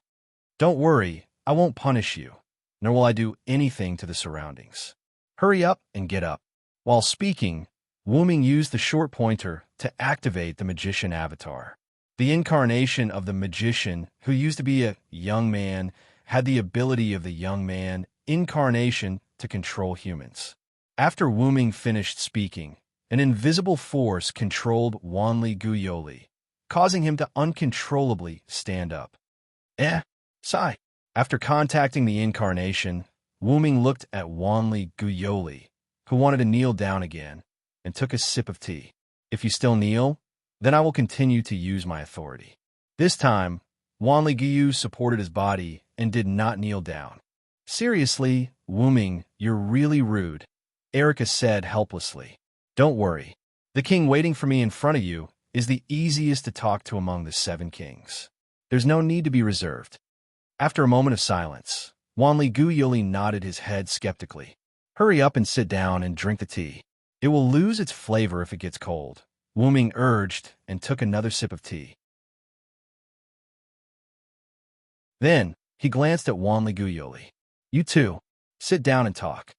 Don't worry, I won't punish you, nor will I do anything to the surroundings. Hurry up and get up. While speaking, Wuming used the short pointer to activate the magician avatar. The incarnation of the magician, who used to be a young man, had the ability of the young man incarnation to control humans. After Wuming finished speaking, an invisible force controlled Wanli Guyoli, causing him to uncontrollably stand up. Sigh. After contacting the incarnation, Wuming looked at Wanli Guyoli, who wanted to kneel down again, and took a sip of tea. If you still kneel, then I will continue to use my authority. This time, Wanli Guyu supported his body and did not kneel down. Seriously, Wuming, you're really rude, Erica said helplessly. Don't worry. The king waiting for me in front of you is the easiest to talk to among the 7 kings. There's no need to be reserved. After a moment of silence, Wanli Guyoli nodded his head skeptically. Hurry up and sit down and drink the tea. It will lose its flavor if it gets cold, Wuming urged and took another sip of tea. Then, he glanced at Wanli Guyoli. You two, sit down and talk.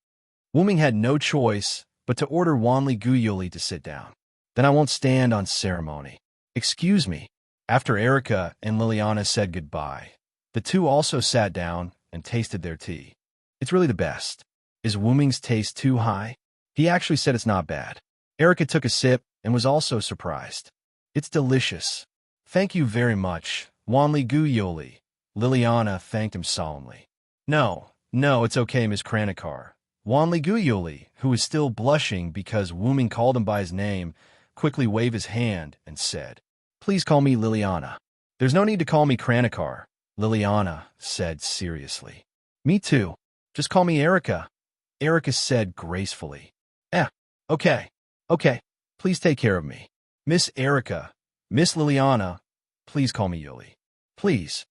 Wuming had no choice but to order Wanli Guyoli to sit down. Then I won't stand on ceremony. Excuse me. After Erica and Liliana said goodbye, the two also sat down and tasted their tea. It's really the best. Is Wuming's taste too high? He actually said it's not bad. Erica took a sip and was also surprised. It's delicious. Thank you very much, Wanli Guyoli. Liliana thanked him solemnly. No, it's okay, Miss Kranikar. Wanli Guyoli, who was still blushing because Wuming called him by his name, quickly waved his hand and said, Please call me Liliana. There's no need to call me Kranikar, Liliana said seriously. Me too. Just call me Erica, Erica said gracefully. Okay. Please take care of me. Miss Erica, Miss Liliana, please call me Yuli. Please.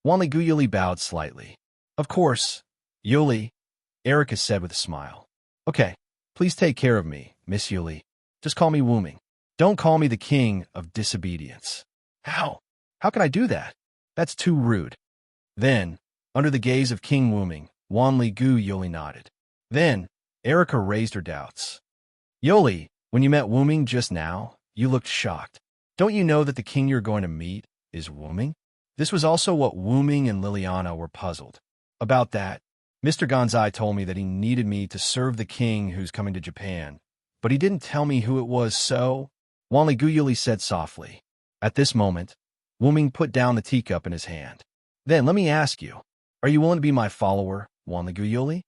Wanli Guyoli bowed slightly. Of course, Yuli, Erica said with a smile. Okay, please take care of me, Miss Yuli. Just call me Wuming. Don't call me the king of disobedience. How? How can I do that? That's too rude. Then, under the gaze of King Wuming, Wanli Guyoli nodded. Then, Erica raised her doubts. Yoli, when you met Wuming just now, you looked shocked. Don't you know that the king you're going to meet is Wuming? This was also what Wuming and Liliana were puzzled. About that, Mr. Gonzai told me that he needed me to serve the king who's coming to Japan, but he didn't tell me who it was, so... Wanli Guyoli said softly. At this moment, Wu Ming put down the teacup in his hand. Then let me ask you, are you willing to be my follower, Wanli Guyoli?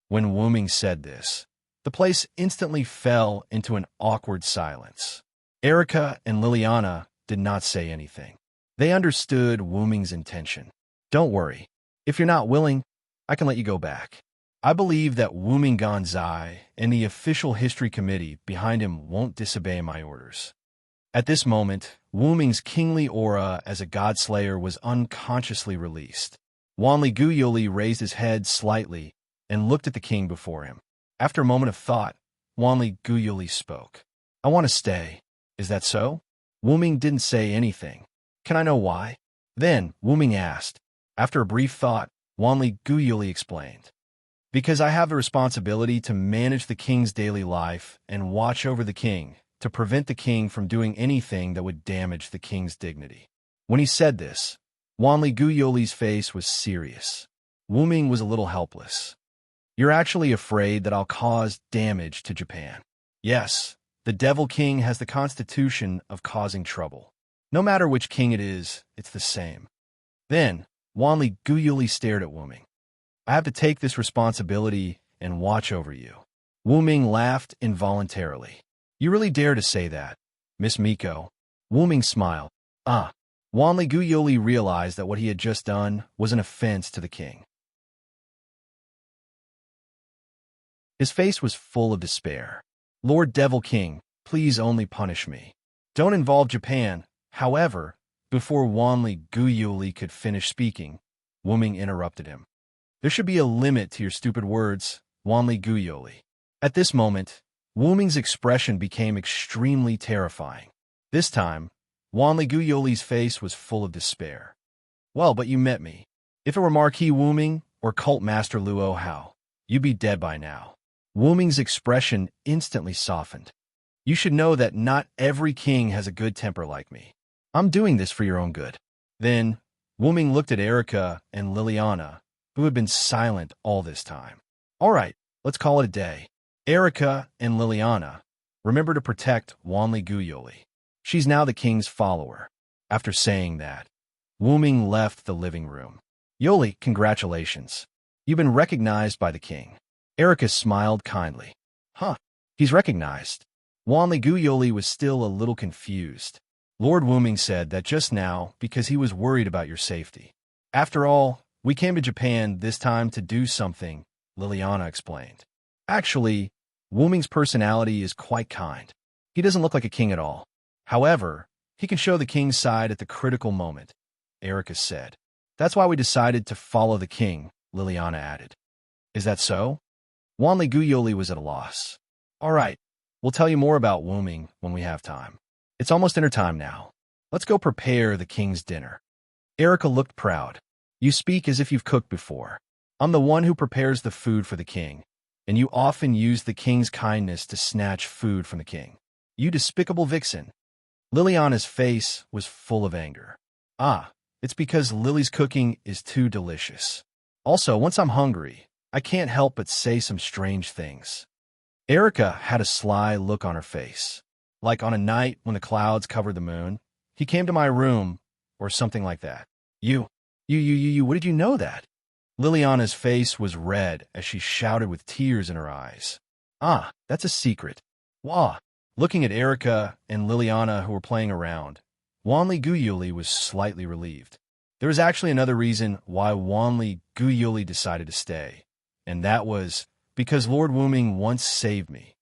When Wu Ming said this, the place instantly fell into an awkward silence. Erica and Liliana did not say anything. They understood Wu Ming's intention. Don't worry. If you're not willing, I can let you go back. I believe that Wu Ming Ganzai and the official history committee behind him won't disobey my orders. At this moment, Wu Ming's kingly aura as a godslayer was unconsciously released. Wanli Guyoli raised his head slightly and looked at the king before him. After a moment of thought, Wanli Guyoli spoke. I want to stay. Is that so? Wu Ming didn't say anything. Can I know why? Then Wu Ming asked. After a brief thought, Wanli Guyoli explained. Because I have the responsibility to manage the king's daily life and watch over the king, to prevent the king from doing anything that would damage the king's dignity. When he said this, Wanli Guyoli's face was serious. Wu Ming was a little helpless. You're actually afraid that I'll cause damage to Japan. Yes, the Devil King has the constitution of causing trouble. No matter which king it is, it's the same. Then, Wanli Guyoli stared at Wu Ming. I have to take this responsibility and watch over you. Wu Ming laughed involuntarily. You really dare to say that, Miss Miko? Wu Ming smiled. Wanli Guyoli realized that what he had just done was an offense to the king. His face was full of despair. Lord Devil King, please only punish me. Don't involve Japan. However, before Wanli Guyoli could finish speaking, Wu Ming interrupted him. There should be a limit to your stupid words, Wanli Guyoli. At this moment, Wu Ming's expression became extremely terrifying. This time, Wanli Guyoli's face was full of despair. Well, but you met me. If it were Marquis Wu Ming or Cult Master Luo Hao, you'd be dead by now. Wu Ming's expression instantly softened. You should know that not every king has a good temper like me. I'm doing this for your own good. Then, Wu Ming looked at Erica and Liliana, who had been silent all this time. All right, let's call it a day. Erica and Liliana, remember to protect Wanli Guyoli. She's now the king's follower. After saying that, Wu Ming left the living room. Yoli, congratulations. You've been recognized by the king. Erica smiled kindly. Huh, he's recognized. Wanli Guyoli was still a little confused. Lord Wu Ming said that just now because he was worried about your safety. After all, we came to Japan this time to do something, Liliana explained. Actually, Wu Ming's personality is quite kind. He doesn't look like a king at all. However, he can show the king's side at the critical moment, Erica said. That's why we decided to follow the king, Liliana added. Is that so? Wanli Guyoli was at a loss. All right, we'll tell you more about Wu Ming when we have time. It's almost dinner time now. Let's go prepare the king's dinner. Erica looked proud. You speak as if you've cooked before. I'm the one who prepares the food for the king, and you often use the king's kindness to snatch food from the king. You despicable vixen. Liliana's face was full of anger. It's because Lily's cooking is too delicious. Also, once I'm hungry, I can't help but say some strange things. Erica had a sly look on her face. Like on a night when the clouds covered the moon, he came to my room, or something like that. You, what did you know that? Liliana's face was red as she shouted with tears in her eyes. That's a secret. Wah! Looking at Erica and Liliana who were playing around, Wanli Guyoli was slightly relieved. There was actually another reason why Wanli Guyoli decided to stay, and that was because Lord Wu Ming once saved me.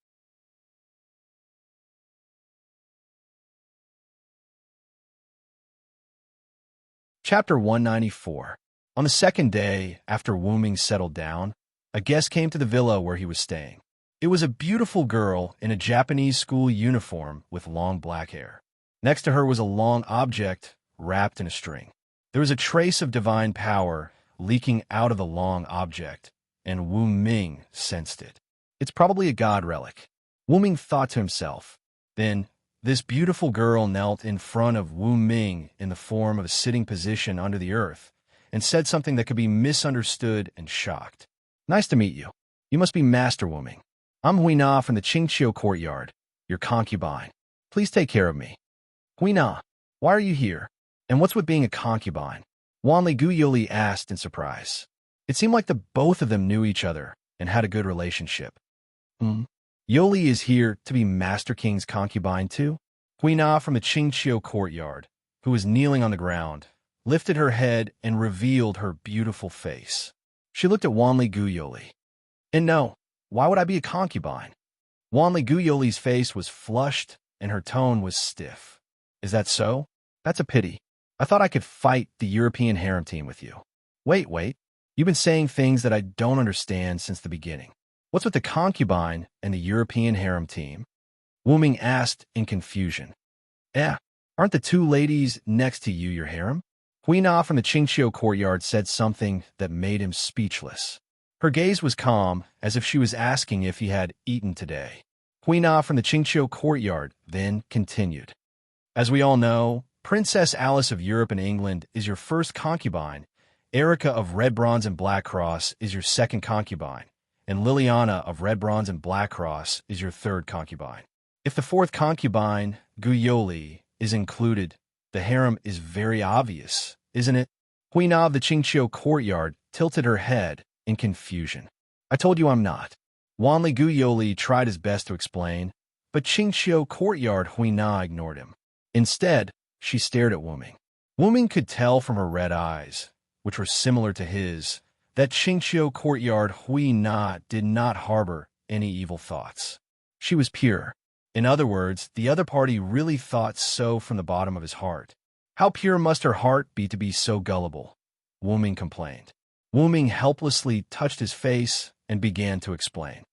Chapter 194. On the second day after Wu Ming settled down, a guest came to the villa where he was staying. It was a beautiful girl in a Japanese school uniform with long black hair. Next to her was a long object wrapped in a string. There was a trace of divine power leaking out of the long object, and Wu Ming sensed it. It's probably a god relic. Wu Ming thought to himself. Then, this beautiful girl knelt in front of Wu Ming in the form of a sitting position under the earth and said something that could be misunderstood and shocked. Nice to meet you. You must be Master Wu Ming. I'm Huina from the Qingqiu courtyard, your concubine. Please take care of me. Huina, why are you here? And what's with being a concubine? Wanli Guyoli asked in surprise. It seemed like the both of them knew each other and had a good relationship. Yoli is here to be Master King's concubine too? Huina from the Qingqiu courtyard, who was kneeling on the ground, lifted her head and revealed her beautiful face. She looked at Wanli Guyoli. And no, why would I be a concubine? Wanli Guyoli's face was flushed and her tone was stiff. Is that so? That's a pity. I thought I could fight the European harem team with you. Wait. You've been saying things that I don't understand since the beginning. What's with the concubine and the European harem team? Wu Ming asked in confusion. Aren't the two ladies next to you your harem? Huina from the Qingqiu courtyard said something that made him speechless. Her gaze was calm, as if she was asking if he had eaten today. Huina from the Qingqiu courtyard then continued. As we all know, Princess Alice of Europe and England is your first concubine, Erica of Red Bronze and Black Cross is your second concubine, and Liliana of Red Bronze and Black Cross is your third concubine. If the fourth concubine, Guyoli, is included, the harem is very obvious, isn't it? Huina of the Qingqiu courtyard tilted her head in confusion. I told you I'm not. Wanli Guyoli tried his best to explain, but Qingqiu courtyard Huina ignored him. Instead, she stared at Wu Ming. Wu Ming could tell from her red eyes, which were similar to his, that Qingqiu courtyard Huina did not harbor any evil thoughts. She was pure. In other words, the other party really thought so from the bottom of his heart. How pure must her heart be to be so gullible? Wu Ming complained. Wu Ming helplessly touched his face and began to explain.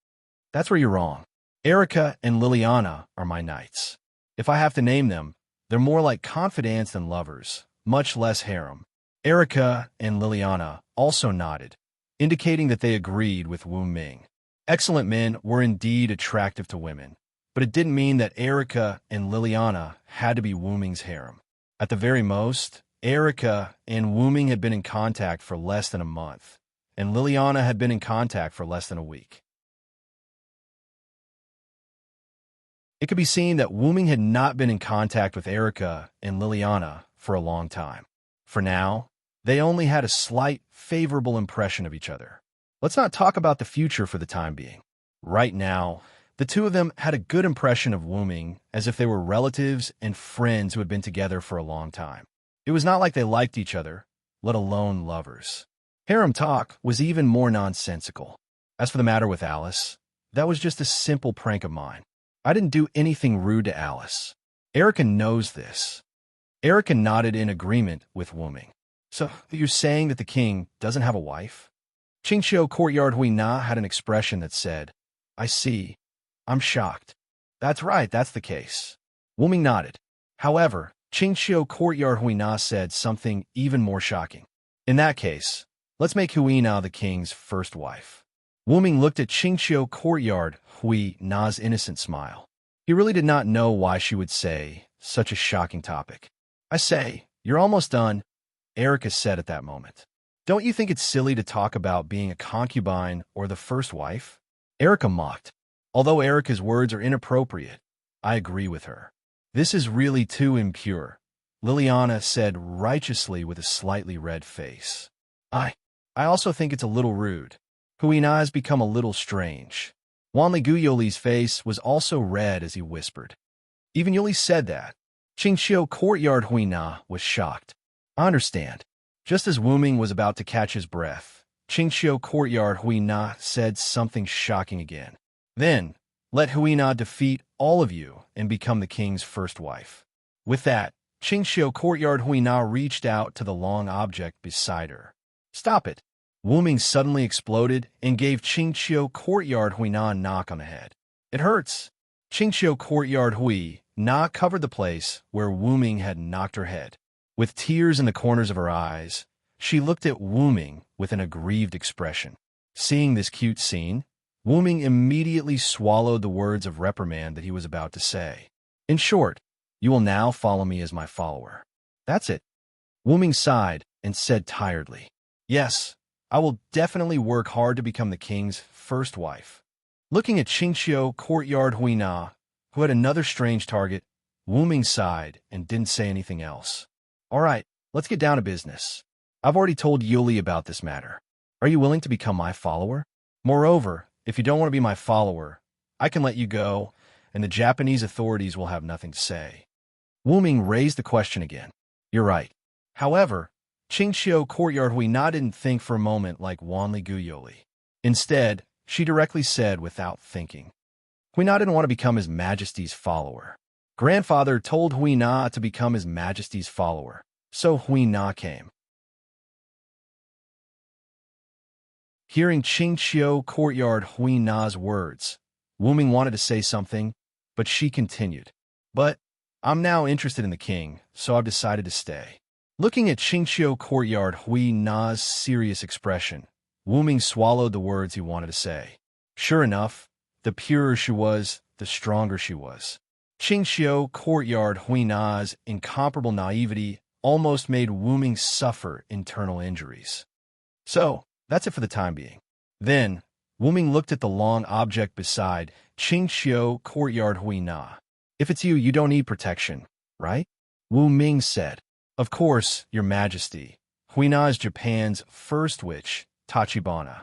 That's where you're wrong. Erica and Liliana are my knights. If I have to name them, they're more like confidants than lovers, much less harem. Erica and Liliana also nodded, indicating that they agreed with Wu Ming. Excellent men were indeed attractive to women, but it didn't mean that Erica and Liliana had to be Wu Ming's harem. At the very most, Erica and Wu Ming had been in contact for less than a month, and Liliana had been in contact for less than a week. It could be seen that Wu Ming had not been in contact with Erica and Liliana for a long time. For now, they only had a slight, favorable impression of each other. Let's not talk about the future for the time being. Right now, the two of them had a good impression of Wu Ming as if they were relatives and friends who had been together for a long time. It was not like they liked each other, let alone lovers. Harem talk was even more nonsensical. As for the matter with Alice, that was just a simple prank of mine. I didn't do anything rude to Alice. Erica knows this. Erica nodded in agreement with Wu Ming. So, you're saying that the king doesn't have a wife? Qingqiu courtyard Huina had an expression that said, I see. I'm shocked. That's right, that's the case. Wu Ming nodded. However, Qingqiu courtyard Huina said something even more shocking. In that case, let's make Huina the king's first wife. Wu Ming looked at Qingqiu courtyard Huina's innocent smile. He really did not know why she would say such a shocking topic. I say, you're almost done, Erica said at that moment. Don't you think it's silly to talk about being a concubine or the first wife? Erica mocked. Although Erica's words are inappropriate, I agree with her. This is really too impure, Liliana said righteously with a slightly red face. I also think it's a little rude. Huina has become a little strange. Wanli Guyoli's face was also red as he whispered. Even Yoli said that. Qingqiu courtyard Huina was shocked. I understand. Just as Wu Ming was about to catch his breath, Qingqiu courtyard Huina said something shocking again. Then, let Huina defeat all of you and become the king's first wife. With that, Qingqiu courtyard Huina reached out to the long object beside her. Stop it! Wu Ming suddenly exploded and gave Qingqiu courtyard Huina a knock on the head. It hurts. Qingqiu courtyard Huina covered the place where Wu Ming had knocked her head. With tears in the corners of her eyes, she looked at Wu Ming with an aggrieved expression. Seeing this cute scene, Wu Ming immediately swallowed the words of reprimand that he was about to say. In short, you will now follow me as my follower. That's it. Wu Ming sighed and said tiredly, Yes, I will definitely work hard to become the king's first wife. Looking at Qingqiu courtyard Huina, who had another strange target, Wu Ming sighed and didn't say anything else. All right, let's get down to business. I've already told Yuli about this matter. Are you willing to become my follower? Moreover, if you don't want to be my follower, I can let you go, and the Japanese authorities will have nothing to say. Wu Ming raised the question again. You're right. However, Qingxiu Courtyard Huina didn't think for a moment like Wanli Guyoli. Instead, she directly said without thinking. Huina didn't want to become His Majesty's follower. Grandfather told Huina to become His Majesty's follower, so Huina came. Hearing Qingxiu Courtyard Huina's words, Wu Ming wanted to say something, but she continued. But I'm now interested in the king, so I've decided to stay. Looking at Qingxiu Courtyard Huina's serious expression, Wu Ming swallowed the words he wanted to say. Sure enough, the purer she was, the stronger she was. Qingxiu Courtyard Huina's incomparable naivety almost made Wu Ming suffer internal injuries. So, that's it for the time being. Then, Wu Ming looked at the long object beside Qingxiu Courtyard Huina. If it's you, you don't need protection, right? Wu Ming said. Of course, Your Majesty. Huina is Japan's first witch, Tachibana.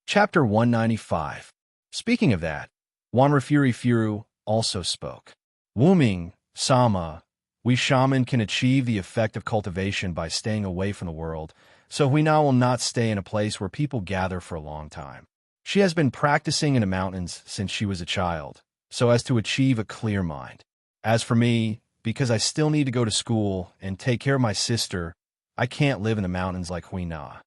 Chapter 195. Speaking of that, Wanrafuri Furu also spoke. Wu Ming, Sama, we shaman can achieve the effect of cultivation by staying away from the world, so Huina will not stay in a place where people gather for a long time. She has been practicing in the mountains since she was a child, so as to achieve a clear mind. As for me, because I still need to go to school and take care of my sister, I can't live in the mountains like Huina.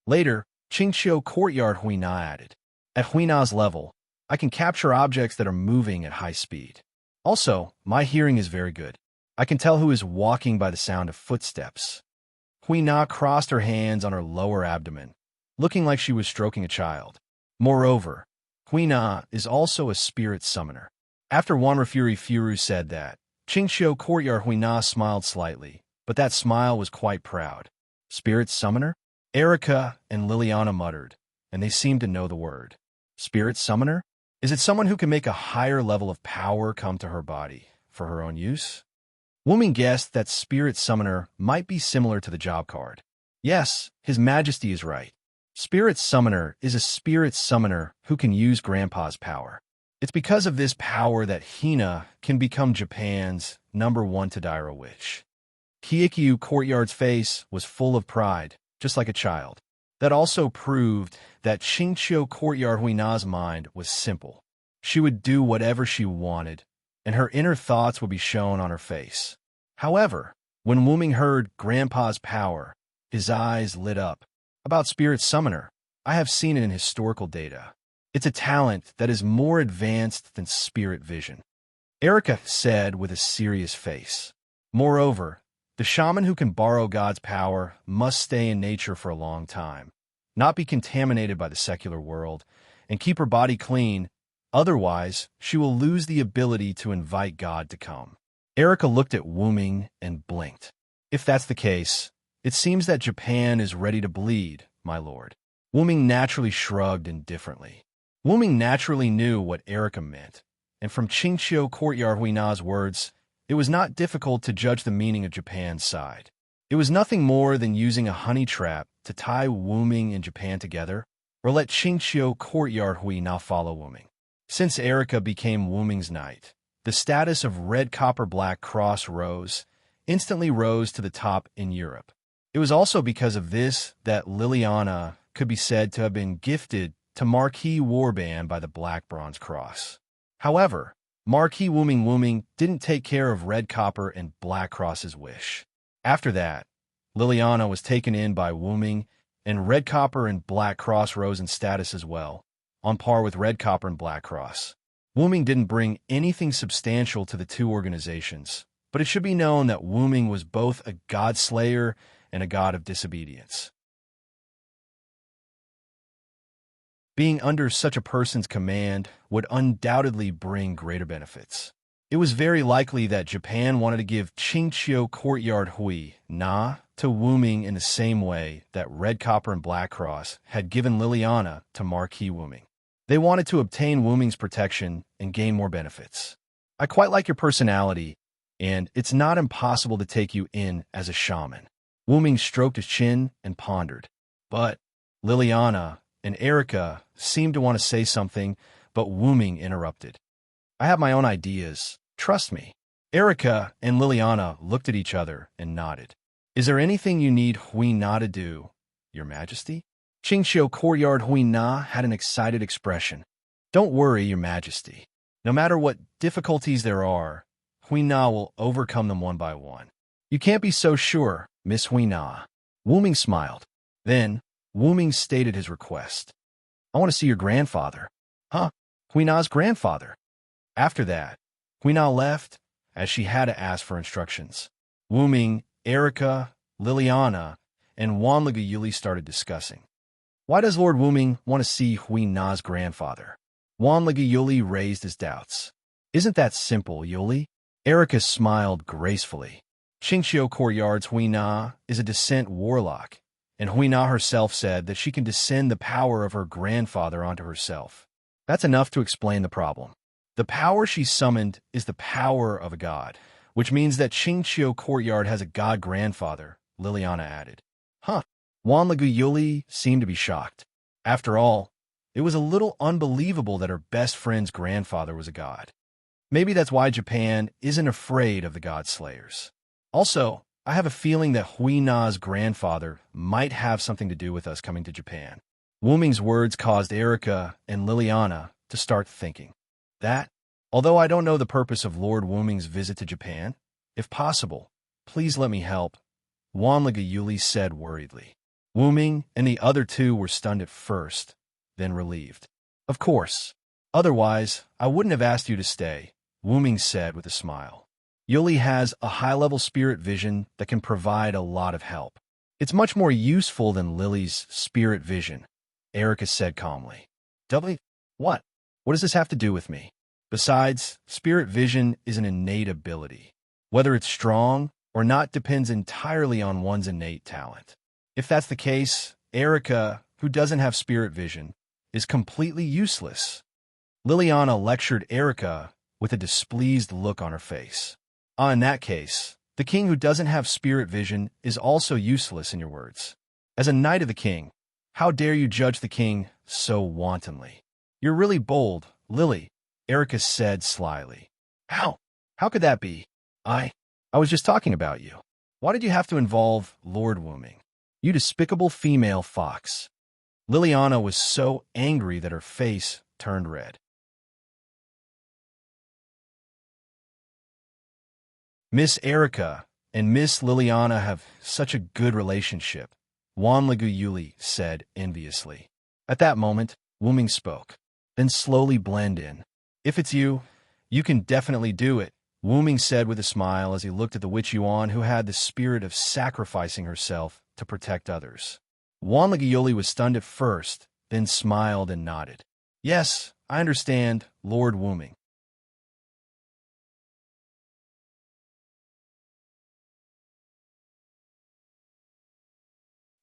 Later, Qingxiu Courtyard Huina added, at Huina's level, I can capture objects that are moving at high speed. Also, my hearing is very good. I can tell who is walking by the sound of footsteps. Huina crossed her hands on her lower abdomen, looking like she was stroking a child. Moreover, Huina is also a spirit summoner. After Wanrafuri Furu said that, Qingxiu Courtyard Huina smiled slightly, but that smile was quite proud. Spirit summoner? Erica and Liliana muttered, and they seemed to know the word. Spirit summoner? Is it someone who can make a higher level of power come to her body for her own use? Wu Ming guessed that spirit summoner might be similar to the job card. Yes, His Majesty is right. Spirit summoner is a spirit summoner who can use Grandpa's power. It's because of this power that Hina can become Japan's #1 Tadaira witch. Kiikyu Courtyard's face was full of pride, just like a child. That also proved that Qingxiu Courtyard Huina's mind was simple. She would do whatever she wanted, and her inner thoughts would be shown on her face. However, when Wu Ming heard Grandpa's power, his eyes lit up. About Spirit Summoner, I have seen it in historical data. It's a talent that is more advanced than Spirit Vision. Erica said with a serious face. Moreover, the shaman who can borrow God's power must stay in nature for a long time, not be contaminated by the secular world, and keep her body clean. Otherwise, she will lose the ability to invite God to come. Erica looked at Wu Ming and blinked. If that's the case, it seems that Japan is ready to bleed, my lord. Wu Ming naturally shrugged indifferently. Wu Ming naturally knew what Erica meant, and from Qingxiu Courtyard Huina's words, it was not difficult to judge the meaning of Japan's side. It was nothing more than using a honey trap to tie Wu Ming and Japan together, or let Qingxiu Courtyard Huina follow Wu Ming. Since Erica became Wu Ming's knight, the status of Red Copper Black Cross instantly rose to the top in Europe. It was also because of this that Liliana could be said to have been gifted to Marquis Warband by the Black Bronze Cross. However, Marquis Wu Ming didn't take care of Red Copper and Black Cross's wish. After that, Liliana was taken in by Wu Ming, and Red Copper and Black Cross rose in status as well, on par with Red Copper and Black Cross. Wu Ming didn't bring anything substantial to the two organizations, but it should be known that Wu Ming was both a god slayer and a god of disobedience. Being under such a person's command would undoubtedly bring greater benefits. It was very likely that Japan wanted to give Qingxiu Courtyard Huina to Wu Ming in the same way that Red Copper and Black Cross had given Liliana to Marquis Wu Ming. They wanted to obtain Wu Ming's protection and gain more benefits. I quite like your personality, and it's not impossible to take you in as a shaman. Wu Ming stroked his chin and pondered. But Liliana and Erica seemed to want to say something, but Wu Ming interrupted. I have my own ideas. Trust me. Erica and Liliana looked at each other and nodded. Is there anything you need Hui Na to do, Your Majesty? Qingxiu Courtyard Hui Na had an excited expression. Don't worry, Your Majesty. No matter what difficulties there are, Hui Na will overcome them one by one. You can't be so sure, Miss Hui Na. Wu Ming smiled. Then, Wu Ming stated his request. I want to see your grandfather. Huh? Hui Na's grandfather. After that, Hui Na left, as she had to ask for instructions. Wu Ming, Erica, Liliana, and Wan Liguyuli started discussing. Why does Lord Wu Ming want to see Hui Na's grandfather? Wan Liguyuli raised his doubts. Isn't that simple, Yuli? Erica smiled gracefully. Qingxiu Courtyard's Hui Na is a descent warlock, and Hui Na herself said that she can descend the power of her grandfather onto herself. That's enough to explain the problem. The power she summoned is the power of a god, which means that Qingxiu Courtyard has a god grandfather, Liliana added. Huh. Wan Liguyuli seemed to be shocked. After all, it was a little unbelievable that her best friend's grandfather was a god. Maybe that's why Japan isn't afraid of the god slayers. Also, I have a feeling that Hui Na's grandfather might have something to do with us coming to Japan. Wu Ming's words caused Erica and Liliana to start thinking. That, although I don't know the purpose of Lord Wu Ming's visit to Japan, if possible, please let me help, Wan Liguyuli said worriedly. Wu Ming and the other two were stunned at first, then relieved. Of course. Otherwise, I wouldn't have asked you to stay, Wu Ming said with a smile. Yuli has a high-level spirit vision that can provide a lot of help. It's much more useful than Lily's spirit vision, Erica said calmly. What? What does this have to do with me? Besides, spirit vision is an innate ability. Whether it's strong or not depends entirely on one's innate talent. If that's the case, Erica, who doesn't have spirit vision, is completely useless. Liliana lectured Erica with a displeased look on her face. In that case, the king who doesn't have spirit vision is also useless in your words. As a knight of the king, how dare you judge the king so wantonly? You're really bold, Lily, Erica said slyly. How? How could that be? I was just talking about you. Why did you have to involve Lord Wu Ming? You despicable female fox. Liliana was so angry that her face turned red. Miss Erica and Miss Liliana have such a good relationship, Wan Liguyuli said enviously. At that moment, Wu Ming spoke. Then slowly blend in. If it's you, you can definitely do it, Wu Ming said with a smile as he looked at the witch Yuan who had the spirit of sacrificing herself to protect others. Wan Liguyuli was stunned at first, then smiled and nodded. Yes, I understand, Lord Wu Ming.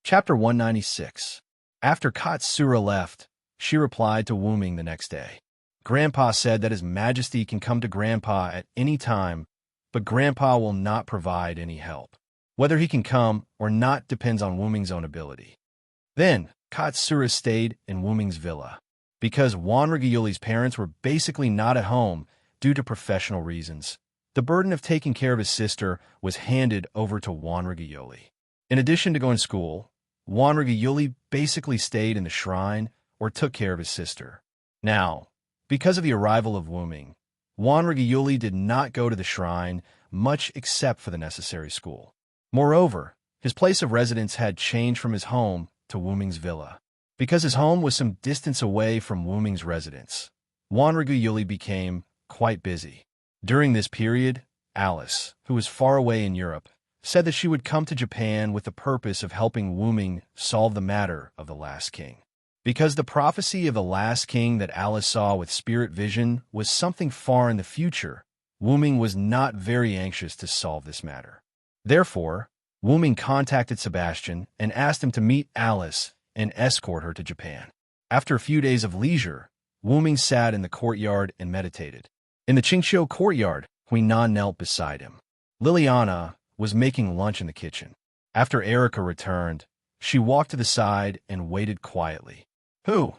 Chapter 196. After Katsura left, she replied to Wu Ming the next day. Grandpa said that His Majesty can come to Grandpa at any time, but Grandpa will not provide any help. Whether he can come or not depends on Wu Ming's own ability. Then, Katsura stayed in Wu Ming's villa. Because Wan Liguyuli's parents were basically not at home due to professional reasons, the burden of taking care of his sister was handed over to Wan Liguyuli. In addition to going to school, Wan Liguyuli basically stayed in the shrine or took care of his sister. Now, because of the arrival of Wu Ming, Wan Liguyuli did not go to the shrine much except for the necessary school. Moreover, his place of residence had changed from his home to Wu Ming's villa. Because his home was some distance away from Wu Ming's residence, Wan Liguyuli became quite busy. During this period, Alice, who was far away in Europe, said that she would come to Japan with the purpose of helping Wu Ming solve the matter of the last king. Because the prophecy of the last king that Alice saw with spirit vision was something far in the future, Wu Ming was not very anxious to solve this matter. Therefore, Wu Ming contacted Sebastian and asked him to meet Alice and escort her to Japan. After a few days of leisure, Wuming sat in the courtyard and meditated. In the Qingqiu courtyard, Huina knelt beside him. Liliana was making lunch in the kitchen. After Erica returned, she walked to the side and waited quietly. Who?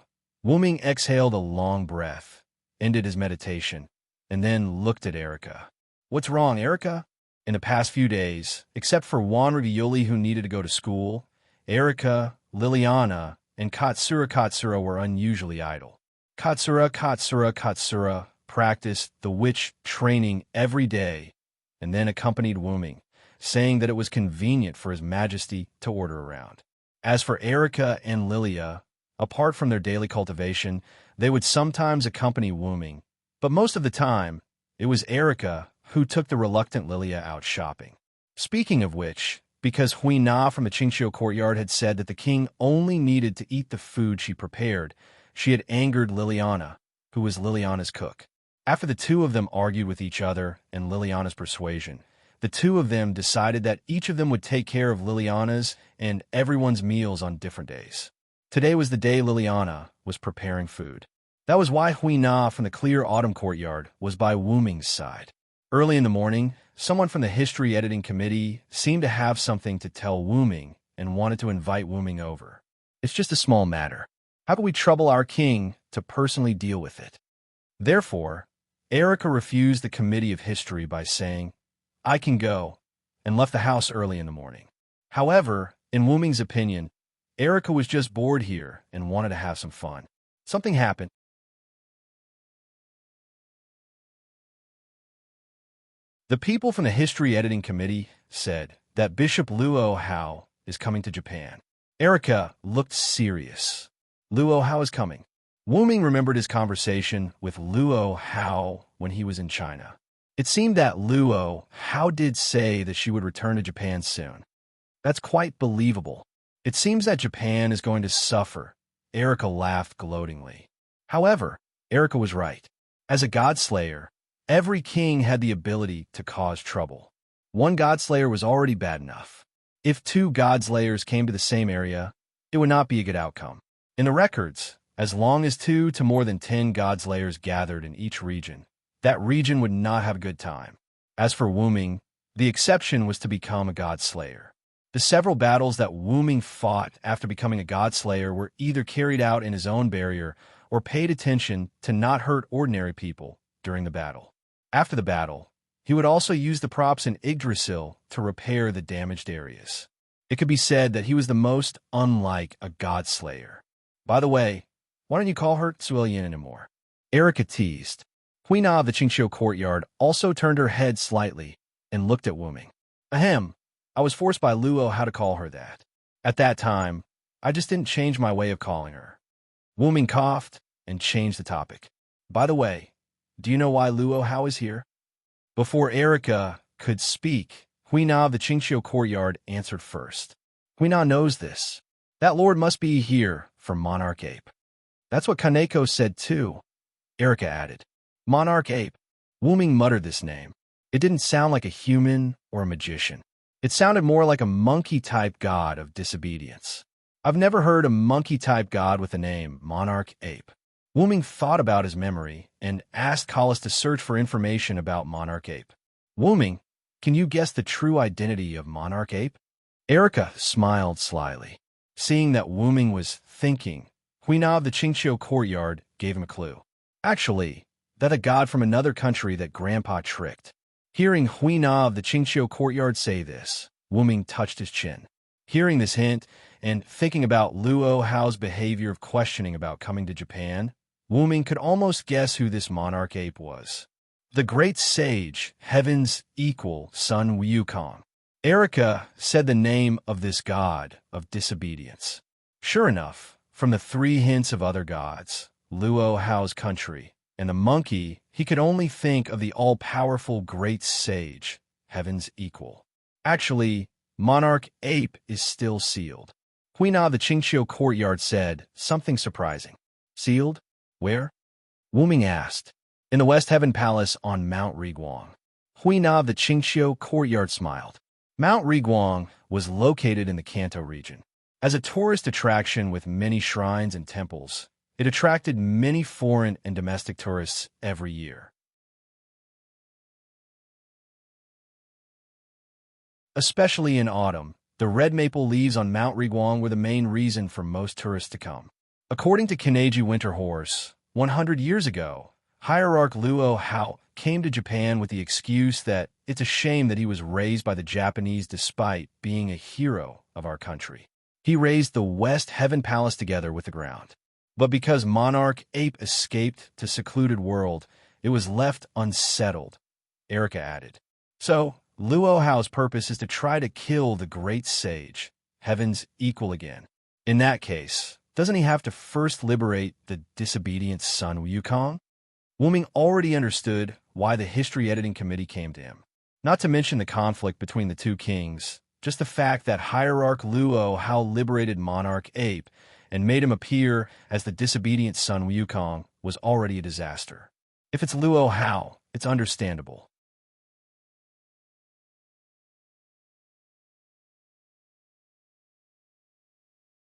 Wuming exhaled a long breath, ended his meditation, and then looked at Erica. What's wrong, Erica? In the past few days, except for Juan Ravioli who needed to go to school, Erica, Liliana, and Katsura were unusually idle. Katsura practiced the witch training every day and then accompanied Wuming, saying that it was convenient for His Majesty to order around. As for Erica and Lilia, apart from their daily cultivation, they would sometimes accompany Wuming, but most of the time, it was Erica who took the reluctant Lilia out shopping. Speaking of which, because Huina from the Qingqiu courtyard had said that the king only needed to eat the food she prepared, she had angered Liliana, who was Liliana's cook. After the two of them argued with each other and Liliana's persuasion, the two of them decided that each of them would take care of Liliana's and everyone's meals on different days. Today was the day Liliana was preparing food. That was why Huina from the clear autumn courtyard was by Wuming's side. Early in the morning, someone from the history editing committee seemed to have something to tell Wuming and wanted to invite Wuming over. It's just a small matter. How can we trouble our king to personally deal with it? Therefore, Erica refused the committee of history by saying, I can go, and left the house early in the morning. However, in Wuming's opinion, Erica was just bored here and wanted to have some fun. Something happened. The people from the history editing committee said that Bishop Luo Hao is coming to Japan. Erica looked serious. Luo Hao is coming. Wuming remembered his conversation with Luo Hao when he was in China. It seemed that Luo Hao did say that she would return to Japan soon. That's quite believable. It seems that Japan is going to suffer. Erica laughed gloatingly. However, Erica was right. As a godslayer, every king had the ability to cause trouble. One godslayer was already bad enough. If two godslayers came to the same area, it would not be a good outcome. In the records, as long as 2 to more than 10 godslayers gathered in each region, that region would not have a good time. As for Wuming, the exception was to become a godslayer. The several battles that Wuming fought after becoming a godslayer were either carried out in his own barrier or paid attention to not hurt ordinary people during the battle. After the battle, he would also use the props in Yggdrasil to repair the damaged areas. It could be said that he was the most unlike a godslayer. By the way, why don't you call her Tsuelian anymore? Erica teased. Huina of the Qingqiu courtyard also turned her head slightly and looked at Wuming. Ahem, I was forced by Luo Hao to call her that. At that time, I just didn't change my way of calling her. Wuming coughed and changed the topic. By the way, do you know why Luo Hao is here? Before Erica could speak, Huina of the Qingqiu courtyard answered first. Huina knows this. That lord must be here for Monarch Ape. That's what Kaneko said too, Erica added. Monarch Ape. Wuming muttered this name. It didn't sound like a human or a magician. It sounded more like a monkey-type god of disobedience. I've never heard a monkey-type god with the name Monarch Ape. Wuming thought about his memory and asked Collis to search for information about Monarch Ape. Wuming, can you guess the true identity of Monarch Ape? Erica smiled slyly. Seeing that Wuming was thinking, Huina of the Qingqiu courtyard gave him a clue. Actually, that a god from another country that Grandpa tricked. Hearing Huina of the Qingqiu courtyard say this, Wuming touched his chin. Hearing this hint and thinking about Luo Hao's behavior of questioning about coming to Japan, Wuming could almost guess who this Monarch Ape was. The great sage, heaven's equal, Sun Wukong. Erica said the name of this god of disobedience. Sure enough, from the 3 hints of other gods, Luo Hao's country, and the monkey, he could only think of the all-powerful great sage, heaven's equal. Actually, Monarch Ape is still sealed. Huina of the Qingqiu courtyard said something surprising. Sealed? Where? Wuming asked. In the West Heaven Palace on Mount Riguang. Huina of the Qingqiu courtyard smiled. Mount Riguang was located in the Kanto region. As a tourist attraction with many shrines and temples, It attracted many foreign and domestic tourists every year. Especially in autumn, the red maple leaves on Mount Riguang were the main reason for most tourists to come. According to Kanegi Winter Horse, 100 years ago, hierarch Luo Hao came to Japan with the excuse that it's a shame that he was raised by the Japanese despite being a hero of our country. He raised the West Heaven Palace together with the ground. But because monarch ape escaped to secluded world, it was left unsettled, Erica added. So, Luo Hao's purpose is to try to kill the great sage, heaven's equal again. In that case, doesn't he have to first liberate the disobedient son Wukong? Wuming already understood why the history editing committee came to him. Not to mention the conflict between the two kings, just the fact that hierarch Luo Hao liberated monarch ape and made him appear as the disobedient son Wukong was already a disaster. If it's Luo Hao, it's understandable.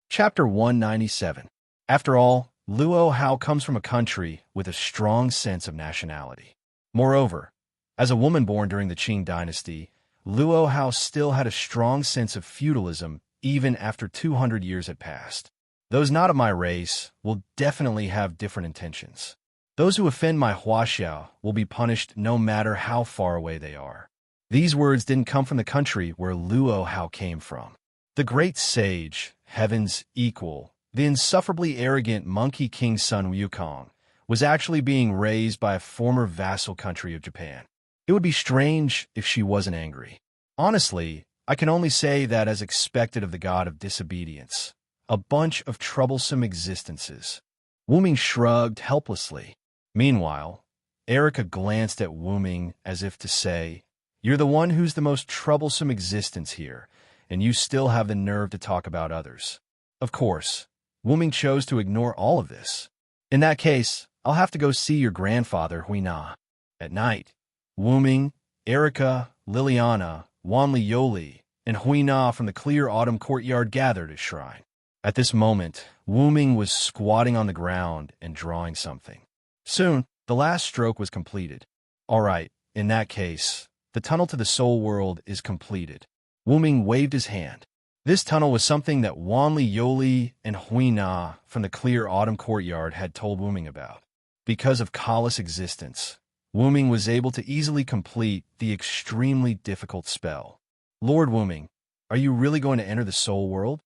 Chapter 197. After all, Luo Hao comes from a country with a strong sense of nationality. Moreover, as a woman born during the Qing dynasty, Luo Hao still had a strong sense of feudalism even after 200 years had passed. Those not of my race will definitely have different intentions. Those who offend my Huaxiao will be punished no matter how far away they are. These words didn't come from the country where Luo Hao came from. The great sage, heaven's equal, the insufferably arrogant monkey king son Wukong, was actually being raised by a former vassal country of Japan. It would be strange if she wasn't angry. Honestly, I can only say that as expected of the god of disobedience. A bunch of troublesome existences. Wuming shrugged helplessly. Meanwhile, Erica glanced at Wuming as if to say, "You're the one who's the most troublesome existence here, and you still have the nerve to talk about others." Of course, Wuming chose to ignore all of this. "In that case, I'll have to go see your grandfather, Huina." At night, Wuming, Erica, Liliana, Wanli Yoli, and Huina from the clear autumn courtyard gathered at shrine. At this moment, Wuming was squatting on the ground and drawing something. Soon, the last stroke was completed. "All right, in that case, the tunnel to the soul world is completed." Wuming waved his hand. This tunnel was something that Wanli Yoli and Huina from the clear autumn courtyard had told Wuming about. Because of Kala's existence, Wuming was able to easily complete the extremely difficult spell. "Lord Wuming, are you really going to enter the soul world?"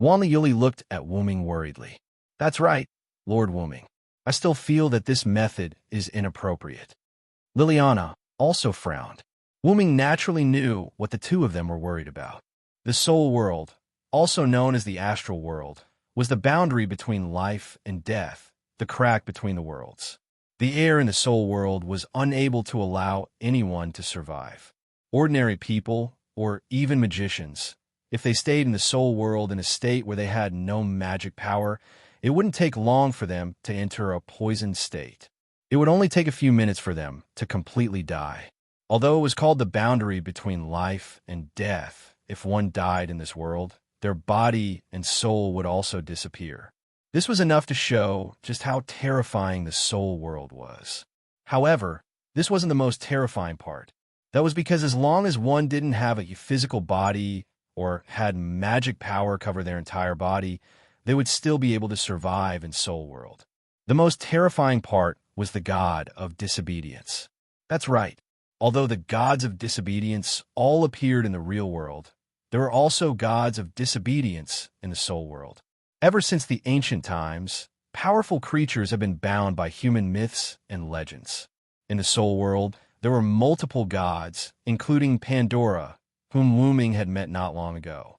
Wanli Yoli looked at Wuming worriedly. "That's right, Lord Wuming. I still feel that this method is inappropriate." Liliana also frowned. Wuming naturally knew what the two of them were worried about. The soul world, also known as the astral world, was the boundary between life and death, the crack between the worlds. The air in the soul world was unable to allow anyone to survive. Ordinary people, or even magicians, if they stayed in the soul world in a state where they had no magic power, it wouldn't take long for them to enter a poisoned state. It would only take a few minutes for them to completely die. Although it was called the boundary between life and death, if one died in this world, their body and soul would also disappear. This was enough to show just how terrifying the soul world was. However, this wasn't the most terrifying part. That was because as long as one didn't have a physical body or had magic power cover their entire body, they would still be able to survive in soul world. The most terrifying part was the god of disobedience. That's right. Although the gods of disobedience all appeared in the real world, there are also gods of disobedience in the soul world. Ever since the ancient times, powerful creatures have been bound by human myths and legends. In the soul world, there were multiple gods, including Pandora, whom Wuming had met not long ago.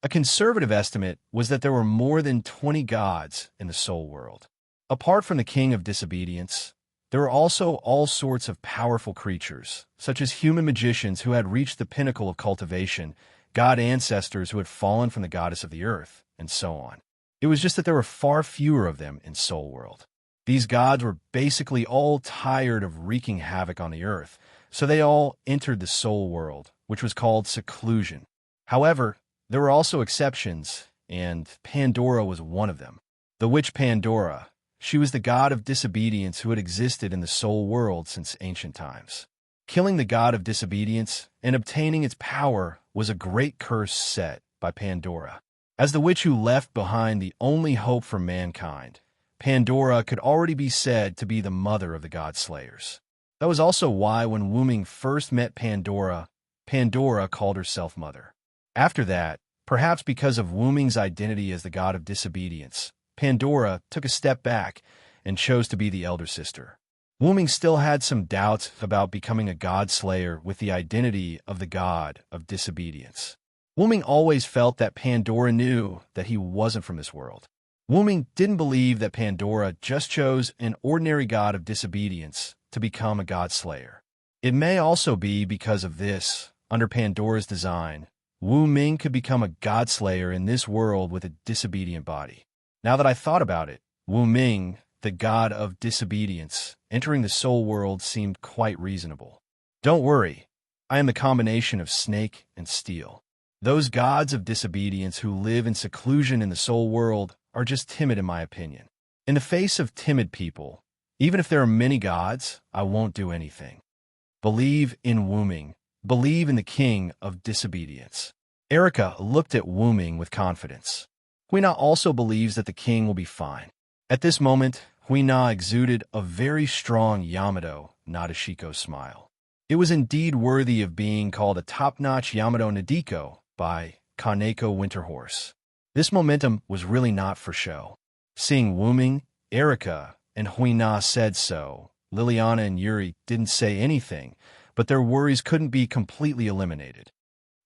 A conservative estimate was that there were more than 20 gods in the soul world. Apart from the king of disobedience, there were also all sorts of powerful creatures, such as human magicians who had reached the pinnacle of cultivation, god ancestors who had fallen from the goddess of the earth, and so on. It was just that there were far fewer of them in soul world. These gods were basically all tired of wreaking havoc on the earth, so they all entered the soul world, which was called seclusion. However, there were also exceptions, and Pandora was one of them. The witch Pandora, she was the god of disobedience who had existed in the soul world since ancient times. Killing the god of disobedience and obtaining its power was a great curse set by Pandora. As the witch who left behind the only hope for mankind, Pandora could already be said to be the mother of the god-slayers. That was also why when Wu Ming first met Pandora, Pandora called herself mother. After that, perhaps because of Wu Ming's identity as the god of disobedience, Pandora took a step back and chose to be the elder sister. Wu Ming still had some doubts about becoming a god-slayer with the identity of the god of disobedience. Wu Ming always felt that Pandora knew that he wasn't from this world. Wu Ming didn't believe that Pandora just chose an ordinary god of disobedience to become a god-slayer. It may also be because of this, under Pandora's design, Wu Ming could become a god-slayer in this world with a disobedient body. Now that I thought about it, Wu Ming, the god of disobedience, entering the soul world seemed quite reasonable. Don't worry, I am the combination of snake and steel. Those gods of disobedience who live in seclusion in the soul world are just timid in my opinion. In the face of timid people, even if there are many gods, I won't do anything. Believe in Wu Ming. Believe in the king of disobedience. Erica looked at Wu Ming with confidence. Huina also believes that the king will be fine. At this moment, Huina exuded a very strong Yamato Nadeshiko smile. It was indeed worthy of being called a top-notch Yamato Nadeko by Kaneko Winterhorse. This momentum was really not for show. Seeing Wu Ming, Erica, and Huina said so, Liliana and Yuri didn't say anything, but their worries couldn't be completely eliminated.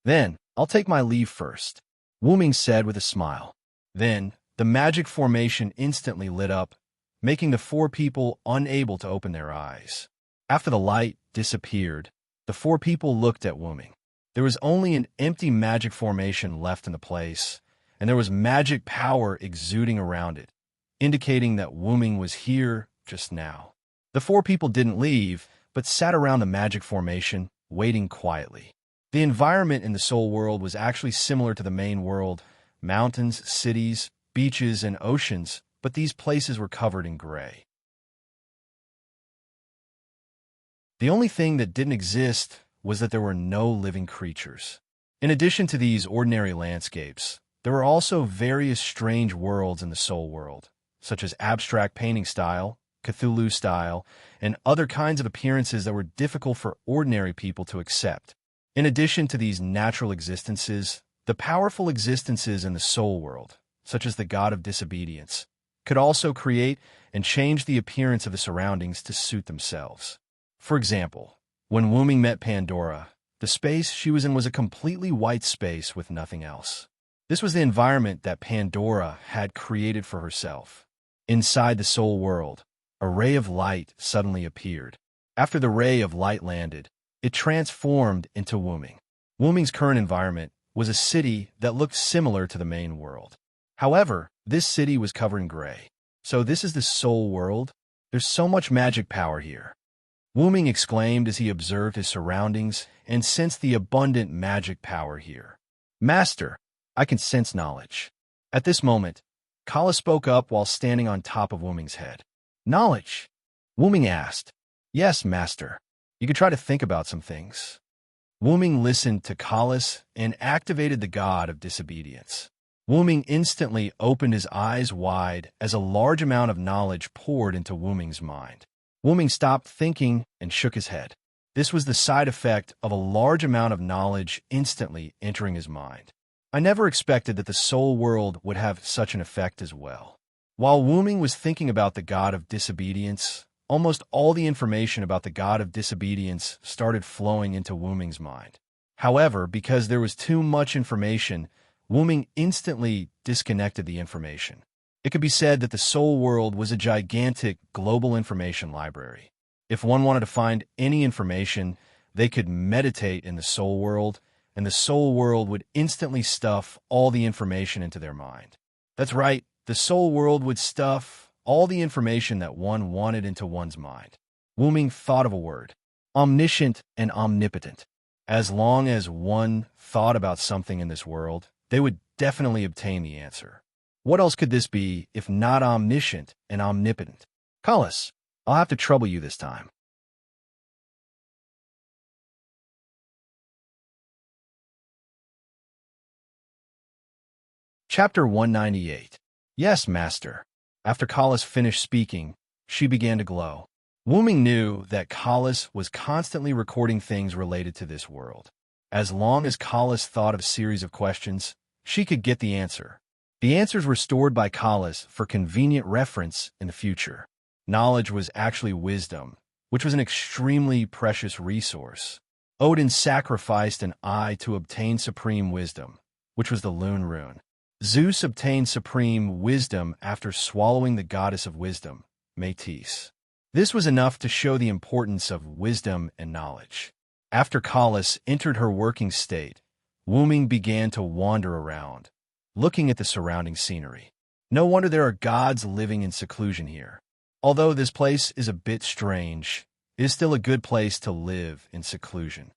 Then, I'll take my leave first, Wu Ming said with a smile. Then, the magic formation instantly lit up, making the four people unable to open their eyes. After the light disappeared, the four people looked at Wu Ming. There was only an empty magic formation left in the place, and there was magic power exuding around it, indicating that Wu Ming was here just now. The four people didn't leave, but sat around the magic formation, waiting quietly. The environment in the soul world was actually similar to the main world: mountains, cities, beaches, and oceans, but these places were covered in gray. The only thing that didn't exist was that there were no living creatures. In addition to these ordinary landscapes, there were also various strange worlds in the soul world, such as abstract painting style, Cthulhu style, and other kinds of appearances that were difficult for ordinary people to accept. In addition to these natural existences, the powerful existences in the soul world, such as the god of disobedience, could also create and change the appearance of the surroundings to suit themselves. For example, when Wu Ming met Pandora, the space she was in was a completely white space with nothing else. This was the environment that Pandora had created for herself. Inside the soul world, a ray of light suddenly appeared. After the ray of light landed, it transformed into Wu Ming. Wu Ming's current environment was a city that looked similar to the main world. However, this city was covered in gray. So this is the soul world? There's so much magic power here. Wu Ming exclaimed as he observed his surroundings and sensed the abundant magic power here. Master, I can sense knowledge. At this moment, Kala spoke up while standing on top of Wu Ming's head. Knowledge? Wu Ming asked. Yes, master. You could try to think about some things. Wu Ming listened to Kala's and activated the god of disobedience. Wu Ming instantly opened his eyes wide as a large amount of knowledge poured into Wu Ming's mind. Wu Ming stopped thinking and shook his head. This was the side effect of a large amount of knowledge instantly entering his mind. I never expected that the soul world would have such an effect as well. While Wu Ming was thinking about the god of disobedience, almost all the information about the god of disobedience started flowing into Wu Ming's mind. However, because there was too much information, Wu Ming instantly disconnected the information. It could be said that the soul world was a gigantic global information library. If one wanted to find any information, they could meditate in the soul world, and the soul world would instantly stuff all the information into their mind. That's right, the soul world would stuff all the information that one wanted into one's mind. Wu Ming thought of a word: omniscient and omnipotent. As long as one thought about something in this world, they would definitely obtain the answer. What else could this be if not omniscient and omnipotent? Cullis, I'll have to trouble you this time. Chapter 198. Yes, master. After Collis finished speaking, she began to glow. Wuming knew that Collis was constantly recording things related to this world. As long as Collis thought of a series of questions, she could get the answer. The answers were stored by Collis for convenient reference in the future. Knowledge was actually wisdom, which was an extremely precious resource. Odin sacrificed an eye to obtain supreme wisdom, which was the Lune rune. Zeus obtained supreme wisdom after swallowing the goddess of wisdom, Métis. This was enough to show the importance of wisdom and knowledge. After Collis entered her working state, Wuming began to wander around, looking at the surrounding scenery. No wonder there are gods living in seclusion here. Although this place is a bit strange, it is still a good place to live in seclusion.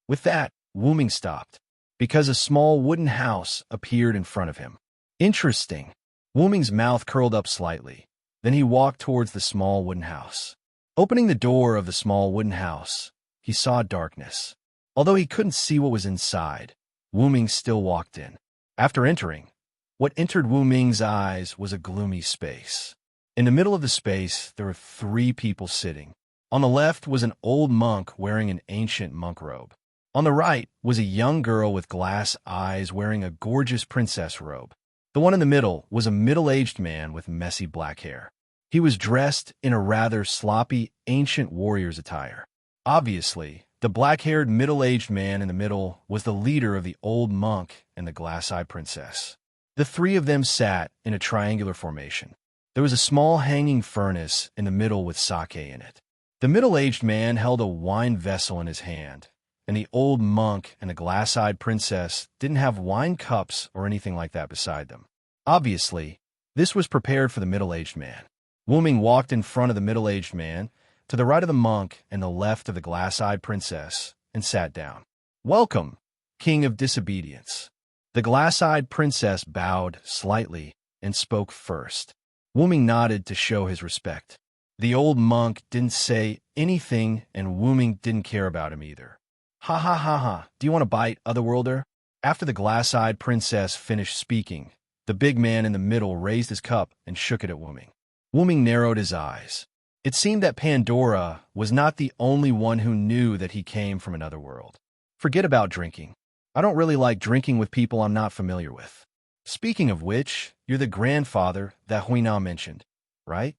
With that, Wuming stopped, because a small wooden house appeared in front of him. Interesting. Wuming's mouth curled up slightly. Then he walked towards the small wooden house. Opening the door of the small wooden house, he saw darkness. Although he couldn't see what was inside, Wuming still walked in. After entering, what entered Wuming's eyes was a gloomy space. In the middle of the space, there were 3 people sitting. On the left was an old monk wearing an ancient monk robe. On the right was a young girl with glass eyes wearing a gorgeous princess robe. The one in the middle was a middle-aged man with messy black hair. He was dressed in a rather sloppy, ancient warrior's attire. Obviously, the black-haired middle-aged man in the middle was the leader of the old monk and the glass-eyed princess. The 3 of them sat in a triangular formation. There was a small hanging furnace in the middle with sake in it. The middle-aged man held a wine vessel in his hand, and the old monk and the glass-eyed princess didn't have wine cups or anything like that beside them. Obviously, this was prepared for the middle-aged man. Wuming walked in front of the middle-aged man, to the right of the monk and the left of the glass-eyed princess, and sat down. "Welcome, King of Disobedience." The glass-eyed princess bowed slightly and spoke first. Wuming nodded to show his respect. The old monk didn't say anything, and Wuming didn't care about him either. "Ha ha ha ha, do you want a bite, Otherworlder?" After the glass-eyed princess finished speaking, the big man in the middle raised his cup and shook it at Wuming. Wuming narrowed his eyes. It seemed that Pandora was not the only one who knew that he came from another world. "Forget about drinking. I don't really like drinking with people I'm not familiar with. Speaking of which, you're the grandfather that Huina mentioned, right?"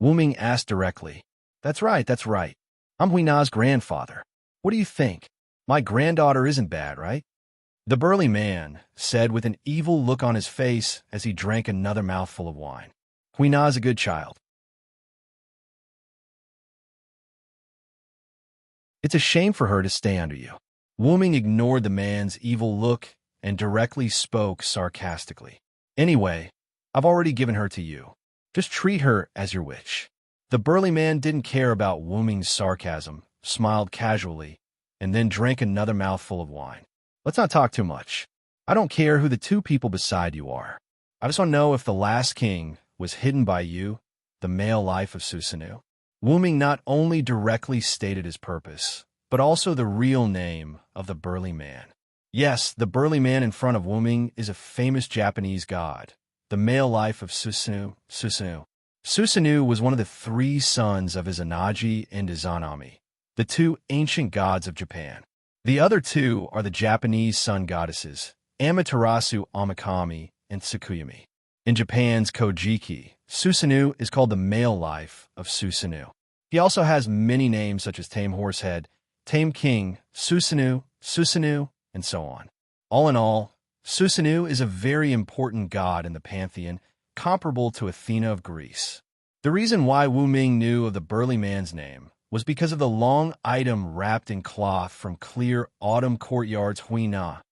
Wuming asked directly. That's right. I'm Huina's grandfather. What do you think? My granddaughter isn't bad, right?" The burly man said with an evil look on his face as he drank another mouthful of wine. "Huina's a good child. It's a shame for her to stay under you." Wuming ignored the man's evil look and directly spoke sarcastically. "Anyway, I've already given her to you. Just treat her as your witch." The burly man didn't care about Wuming's sarcasm, smiled casually, and then drank another mouthful of wine. "Let's not talk too much. I don't care who the 2 people beside you are. I just want to know if the last king was hidden by you, the male life of Susanoo." Wuming not only directly stated his purpose, but also the real name of the burly man. Yes, the burly man in front of Wuming is a famous Japanese god, the male life of Susanoo. Susanoo was one of the 3 sons of Izanagi and Izanami, the 2 ancient gods of Japan. The other 2 are the Japanese sun goddesses, Amaterasu Omikami and Tsukuyami. In Japan's Kojiki, Susanoo is called the male life of Susanoo. He also has many names such as Tame Horsehead, Tame King, Susanoo, and so on. All in all, Susanoo is a very important god in the pantheon, comparable to Athena of Greece. The reason why Wuming knew of the burly man's name was because of the long item wrapped in cloth from clear autumn courtyard's Huina,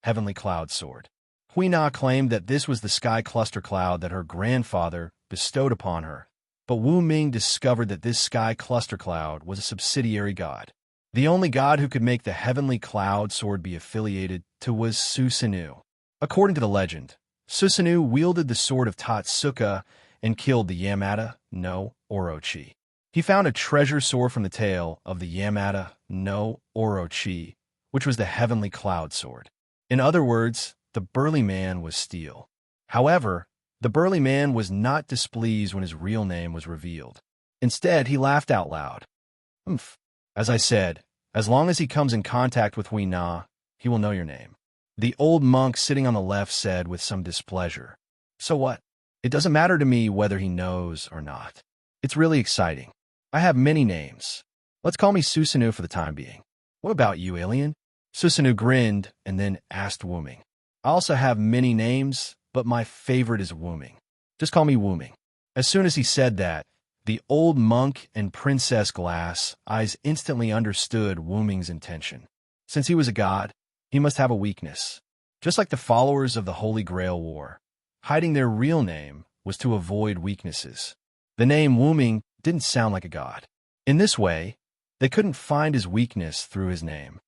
heavenly cloud sword. Huina claimed that this was the sky cluster cloud that her grandfather bestowed upon her, but Wuming discovered that this sky cluster cloud was a subsidiary god. The only god who could make the heavenly cloud sword be affiliated to was Susanoo. According to the legend, Susanoo wielded the sword of Tatsuka and killed the Yamata no Orochi. He found a treasure sword from the tail of the Yamata no Orochi, which was the heavenly cloud sword. In other words, the burly man was steel. However, the burly man was not displeased when his real name was revealed. Instead, he laughed out loud. Humph. As I said, as long as he comes in contact with Na, he will know your name. The old monk sitting on the left said with some displeasure. So what? It doesn't matter to me whether he knows or not. It's really exciting. I have many names. Let's call me Susanoo for the time being. What about you, alien? Susanoo grinned and then asked Wooming. I also have many names, but my favorite is Wooming. Just call me Wooming. As soon as he said that, the old monk and Princess Glass Eyes instantly understood Wooming's intention. Since he was a god, he must have a weakness. Just like the followers of the Holy Grail War, hiding their real name was to avoid weaknesses. The name Wooming didn't sound like a god. In this way, they couldn't find his weakness through his name.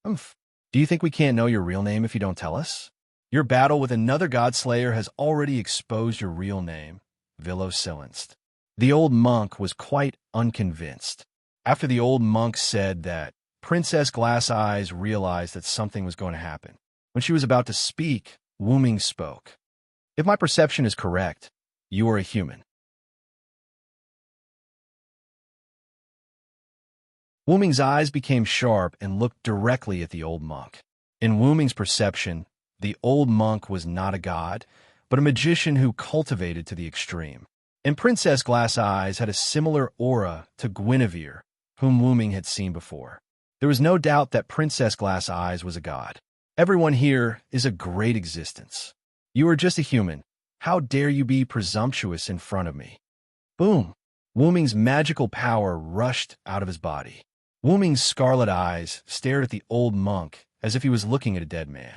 Humph. Do you think we can't know your real name if you don't tell us? Your battle with another godslayer has already exposed your real name, Vilo silenced. The old monk was quite unconvinced. After the old monk said that, Princess Glass Eyes realized that something was going to happen. When she was about to speak, Wooming spoke. If my perception is correct, you are a human. Wooming's eyes became sharp and looked directly at the old monk. In Wooming's perception, the old monk was not a god, but a magician who cultivated to the extreme. And Princess Glass Eyes had a similar aura to Guinevere, whom Wooming had seen before. There was no doubt that Princess Glass Eyes was a god. Everyone here is a great existence. You are just a human. How dare you be presumptuous in front of me? Boom! Wooming's magical power rushed out of his body. Wooming's scarlet eyes stared at the old monk as if he was looking at a dead man.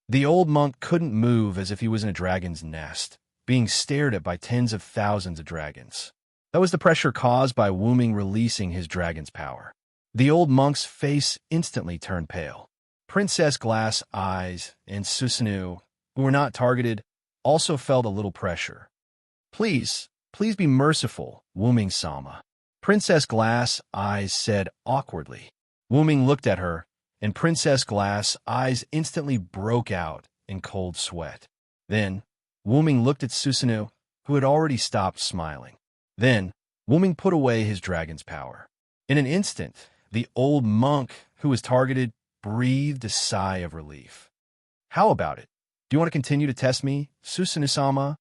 The old monk couldn't move as if he was in a dragon's nest, being stared at by tens of thousands of dragons. That was the pressure caused by Wooming releasing his dragon's power. The old monk's face instantly turned pale. Princess Glass Eyes and Susanoo, who were not targeted, also felt a little pressure. Please be merciful, Wooming-sama. Princess Glass Eyes said awkwardly. Wooming looked at her, and Princess Glass Eyes instantly broke out in cold sweat. Then, Wooming looked at Susanoo, who had already stopped smiling. Then, Wooming put away his dragon's power. In an instant, the old monk who was targeted breathed a sigh of relief. How about it? Do you want to continue to test me, Susanoo-sama?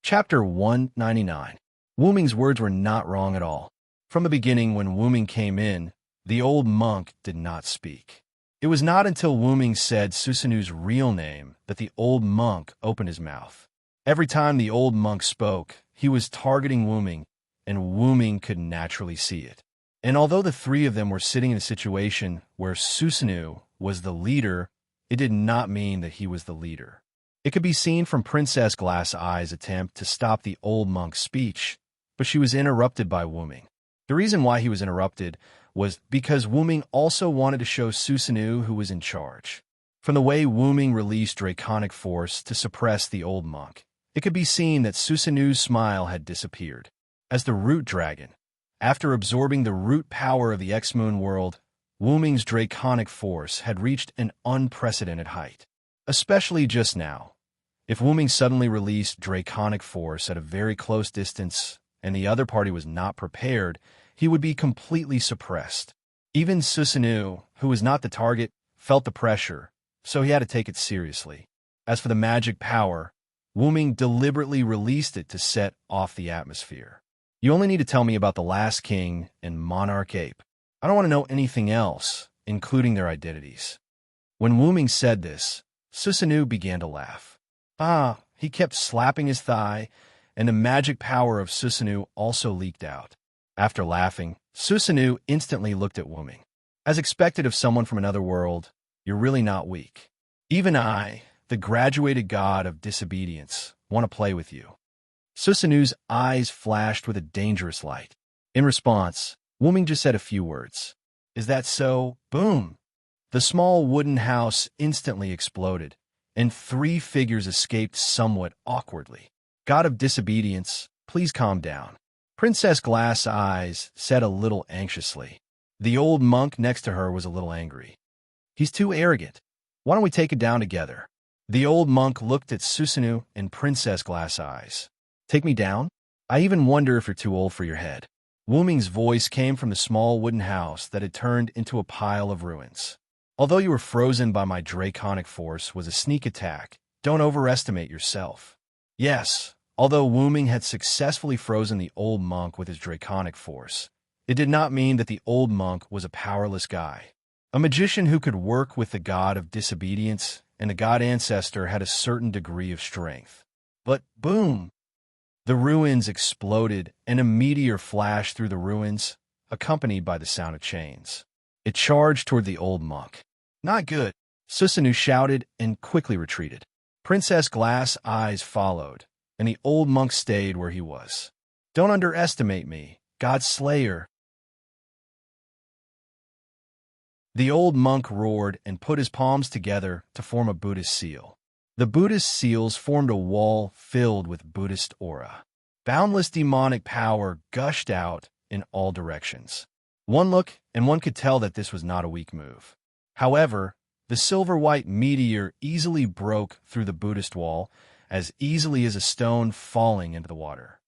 Chapter 199. Wooming's words were not wrong at all. From the beginning, when Wooming came in, the old monk did not speak. It was not until Wooming said Susanoo's real name that the old monk opened his mouth. Every time the old monk spoke, he was targeting Wooming, and Wooming could naturally see it. And although the three of them were sitting in a situation where Susanoo was the leader, it did not mean that he was the leader. It could be seen from Princess Glass Eyes' attempt to stop the old monk's speech, but she was interrupted by Wooming. The reason why he was interrupted was because Wooming also wanted to show Susanoo who was in charge. From the way Wooming released draconic force to suppress the old monk, it could be seen that Susanoo's smile had disappeared. As the root dragon, after absorbing the root power of the X-Moon world, Wooming's draconic force had reached an unprecedented height. Especially just now. If Wooming suddenly released draconic force at a very close distance and the other party was not prepared, he would be completely suppressed. Even Susanoo, who was not the target, felt the pressure, so he had to take it seriously. As for the magic power, Wooming deliberately released it to set off the atmosphere. You only need to tell me about the last king and monarch ape. I don't want to know anything else, including their identities. When Wooming said this, Susanoo began to laugh. He kept slapping his thigh, and the magic power of Susanoo also leaked out. After laughing, Susanoo instantly looked at Wooming. As expected of someone from another world, you're really not weak. Even I, the graduated god of disobedience, want to play with you. Susanoo's eyes flashed with a dangerous light. In response, Wuming just said a few words. Is that so? Boom! The small wooden house instantly exploded, and 3 figures escaped somewhat awkwardly. God of disobedience, please calm down. Princess Glass Eyes said a little anxiously. The old monk next to her was a little angry. He's too arrogant. Why don't we take it down together? The old monk looked at Susanoo and Princess Glass Eyes. Take me down? I even wonder if you're too old for your head. Wuming's voice came from the small wooden house that had turned into a pile of ruins. Although you were frozen by my draconic force was a sneak attack, don't overestimate yourself. Yes, although Wuming had successfully frozen the old monk with his draconic force, it did not mean that the old monk was a powerless guy. A magician who could work with the god of disobedience and the god ancestor had a certain degree of strength. But boom! The ruins exploded, and a meteor flashed through the ruins, accompanied by the sound of chains. It charged toward the old monk. Not good, Susanoo shouted and quickly retreated. Princess Glass Eyes followed, and the old monk stayed where he was. Don't underestimate me, God Slayer. The old monk roared and put his palms together to form a Buddhist seal. The Buddhist seals formed a wall filled with Buddhist aura. Boundless demonic power gushed out in all directions. One look, and one could tell that this was not a weak move. However, the silver-white meteor easily broke through the Buddhist wall, as easily as a stone falling into the water.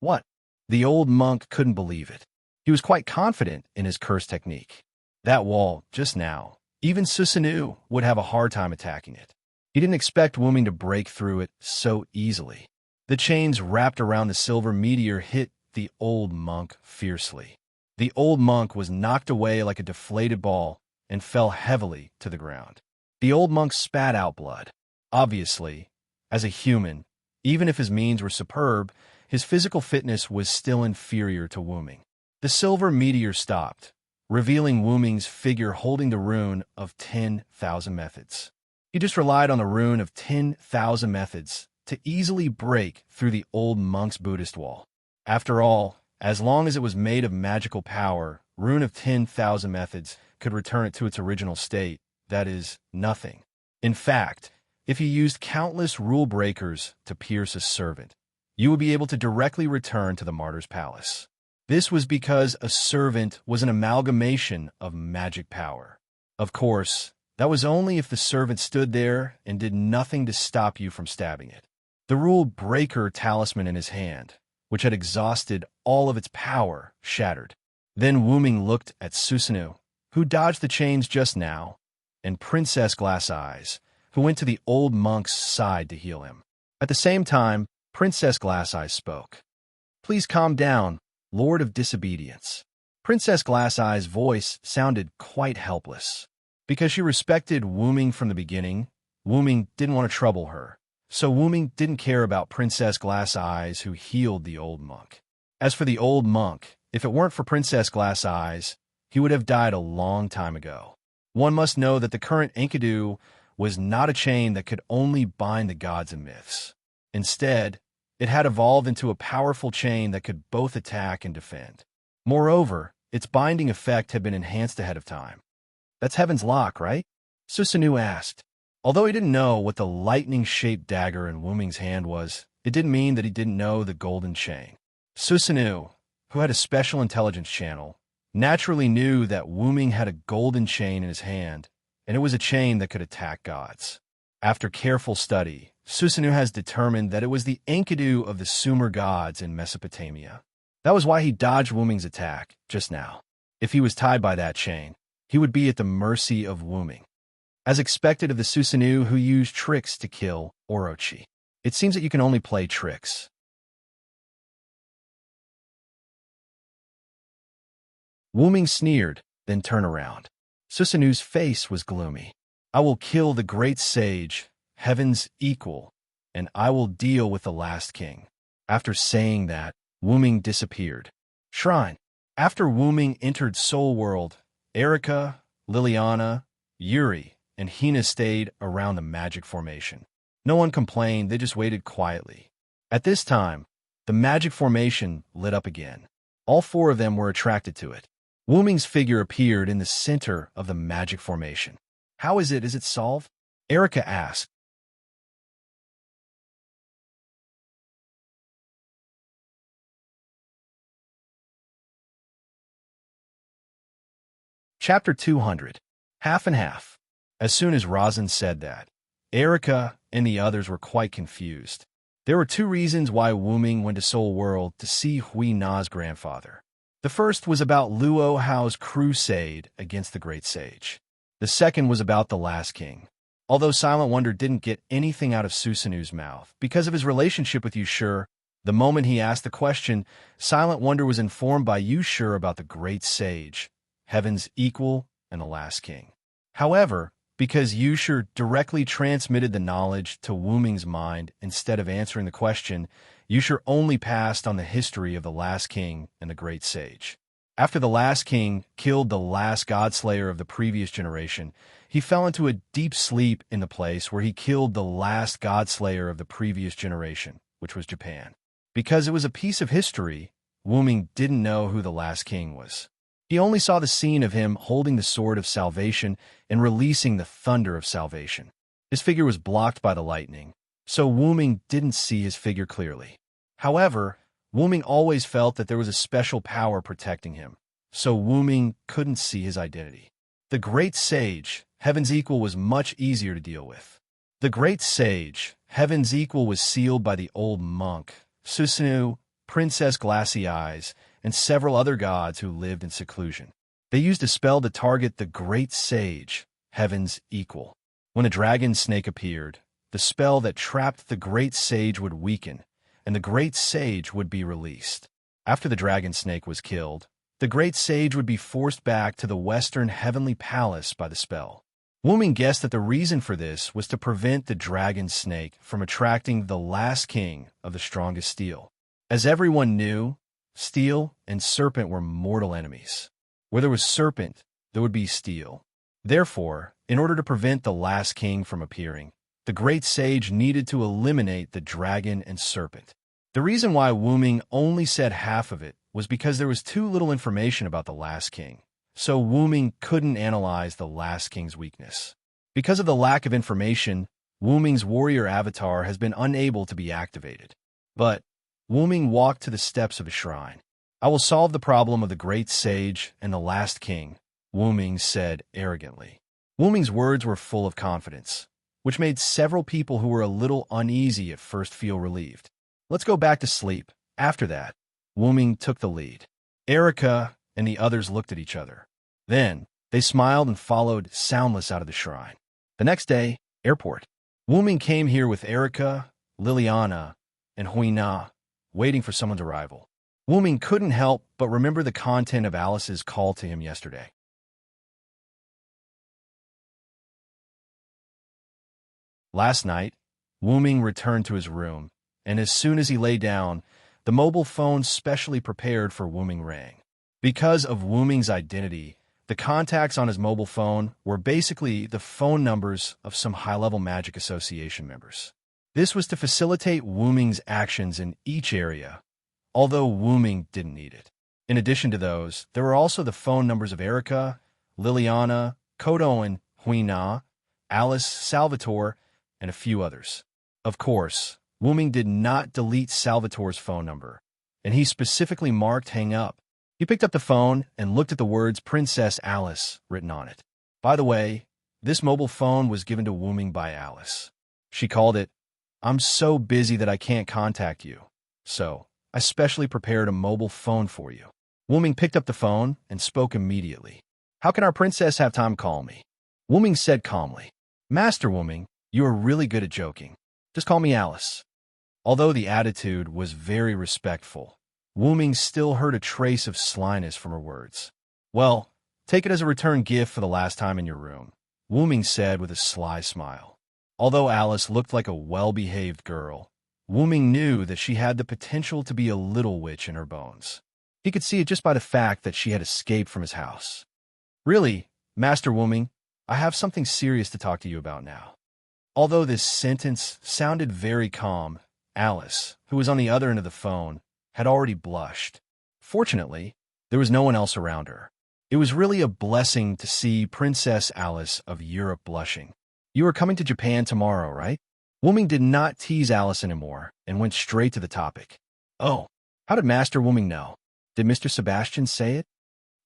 What? The old monk couldn't believe it. He was quite confident in his curse technique. That wall, just now, even Susanoo would have a hard time attacking it. He didn't expect Wuming to break through it so easily. The chains wrapped around the silver meteor hit the old monk fiercely. The old monk was knocked away like a deflated ball and fell heavily to the ground. The old monk spat out blood. Obviously, as a human, even if his means were superb, his physical fitness was still inferior to Wuming. The silver meteor stopped, revealing Wuming's figure holding the rune of 10,000 methods. He just relied on the rune of 10,000 methods to easily break through the old monk's Buddhist wall. After all, as long as it was made of magical power, rune of 10,000 methods could return it to its original state, that is, nothing. In fact, if you used countless rule breakers to pierce a servant, you would be able to directly return to the martyr's palace. This was because a servant was an amalgamation of magic power. Of course, that was only if the servant stood there and did nothing to stop you from stabbing it. The rule breaker talisman in his hand, which had exhausted all of its power, shattered. Then Wuming looked at Susanoo, who dodged the chains just now, and Princess Glass Eyes, who went to the old monk's side to heal him. At the same time, Princess Glass Eyes spoke. Please calm down, Lord of Disobedience. Princess Glass Eyes' voice sounded quite helpless. Because she respected Wuming from the beginning, Wuming didn't want to trouble her. So Wuming didn't care about Princess Glass Eyes, who healed the old monk. As for the old monk, if it weren't for Princess Glass Eyes, he would have died a long time ago. One must know that the current Enkidu was not a chain that could only bind the gods and myths. Instead, it had evolved into a powerful chain that could both attack and defend. Moreover, its binding effect had been enhanced ahead of time. That's Heaven's Lock, right? Susanoo asked. Although he didn't know what the lightning-shaped dagger in Wuming's hand was, it didn't mean that he didn't know the golden chain. Susanoo, who had a special intelligence channel, naturally knew that Wuming had a golden chain in his hand, and it was a chain that could attack gods. After careful study, Susanoo has determined that it was the Enkidu of the Sumer gods in Mesopotamia. That was why he dodged Wuming's attack just now. If he was tied by that chain, he would be at the mercy of Wuming. As expected of the Susanoo who used tricks to kill Orochi. It seems that you can only play tricks. Wuming sneered, then turned around. Susanoo's face was gloomy. I will kill the great sage, heaven's equal, and I will deal with the last king. After saying that, Wuming disappeared. Shrine. After Wuming entered Soul World, Erika, Liliana, Yuri, and Hina stayed around the magic formation. No one complained, they just waited quietly. At this time, the magic formation lit up again. All four of them were attracted to it. Wu Ming's figure appeared in the center of the magic formation. How is it? Is it solved? Erica asked. Chapter 200. Half and Half. As soon as Rosin said that, Erica and the others were quite confused. There were two reasons why Wu Ming went to Soul World to see Hui Na's grandfather. The first was about Luo Hao's crusade against the Great Sage. The second was about the Last King. Although Silent Wonder didn't get anything out of Susanu's mouth because of his relationship with Yushur, the moment he asked the question, Silent Wonder was informed by Yushur about the Great Sage, Heaven's equal, and the Last King. However, because Yushur directly transmitted the knowledge to Wu Ming's mind instead of answering the question, Yushur only passed on the history of the Last King and the Great Sage. After the Last King killed the last Godslayer of the previous generation, he fell into a deep sleep in the place where he killed the last Godslayer of the previous generation, which was Japan. Because it was a piece of history, Wu Ming didn't know who the Last King was. He only saw the scene of him holding the sword of salvation and releasing the thunder of salvation. His figure was blocked by the lightning, so Wu Ming didn't see his figure clearly. However, Wu Ming always felt that there was a special power protecting him, so Wu Ming couldn't see his identity. The Great Sage, Heaven's Equal, was much easier to deal with. The Great Sage, Heaven's Equal, was sealed by the old monk, Susanu, Princess Glassy Eyes, and several other gods who lived in seclusion. They used a spell to target the Great Sage, Heaven's Equal. When a dragon snake appeared, the spell that trapped the Great Sage would weaken, and the Great Sage would be released. After the dragon snake was killed, the Great Sage would be forced back to the Western Heavenly Palace by the spell. Wu Ming guessed that the reason for this was to prevent the dragon snake from attracting the Last King of the strongest steel. As everyone knew, steel and serpent were mortal enemies. Where there was serpent, there would be steel. Therefore, in order to prevent the Last King from appearing, the Great Sage needed to eliminate the dragon and serpent. The reason why Wu Ming only said half of it was because there was too little information about the Last King, so Wu Ming couldn't analyze the Last King's weakness. Because of the lack of information, Wu Ming's warrior avatar has been unable to be activated. But Wu Ming walked to the steps of a shrine. I will solve the problem of the Great Sage and the Last King, Wu Ming said arrogantly. Wu Ming's words were full of confidence, which made several people who were a little uneasy at first feel relieved. Let's go back to sleep. After that, Wu Ming took the lead. Erica and the others looked at each other. Then, they smiled and followed soundless out of the shrine. The next day, airport. Wu Ming came here with Erica, Liliana, and Hui Na, waiting for someone's arrival. Wu Ming couldn't help but remember the content of Alice's call to him yesterday. Last night, Wu Ming returned to his room, and as soon as he lay down, the mobile phone specially prepared for Wu Ming rang. Because of Wu Ming's identity, the contacts on his mobile phone were basically the phone numbers of some high-level Magic Association members. This was to facilitate Wu Ming's actions in each area, although Wu Ming didn't need it. In addition to those, there were also the phone numbers of Erica, Liliana, Kodo and Hui Na, Alice, Salvatore, and a few others. Of course, Wu Ming did not delete Salvatore's phone number, and he specifically marked hang up. He picked up the phone and looked at the words Princess Alice written on it. By the way, this mobile phone was given to Wu Ming by Alice. She called it, "I'm so busy that I can't contact you, so I specially prepared a mobile phone for you." Wu Ming picked up the phone and spoke immediately. "How can our princess have time to call me?" Wu Ming said calmly. "Master Wu Ming, you are really good at joking. Just call me Alice." Although the attitude was very respectful, Wu Ming still heard a trace of slyness from her words. "Well, take it as a return gift for the last time in your room," Wu Ming said with a sly smile. Although Alice looked like a well-behaved girl, Wu Ming knew that she had the potential to be a little witch in her bones. He could see it just by the fact that she had escaped from his house. "Really, Master Wu Ming, I have something serious to talk to you about now." Although this sentence sounded very calm, Alice, who was on the other end of the phone, had already blushed. Fortunately, there was no one else around her. It was really a blessing to see Princess Alice of Europe blushing. "You are coming to Japan tomorrow, right?" Wuming did not tease Alice anymore and went straight to the topic. "Oh, how did Master Wuming know? Did Mr. Sebastian say it?"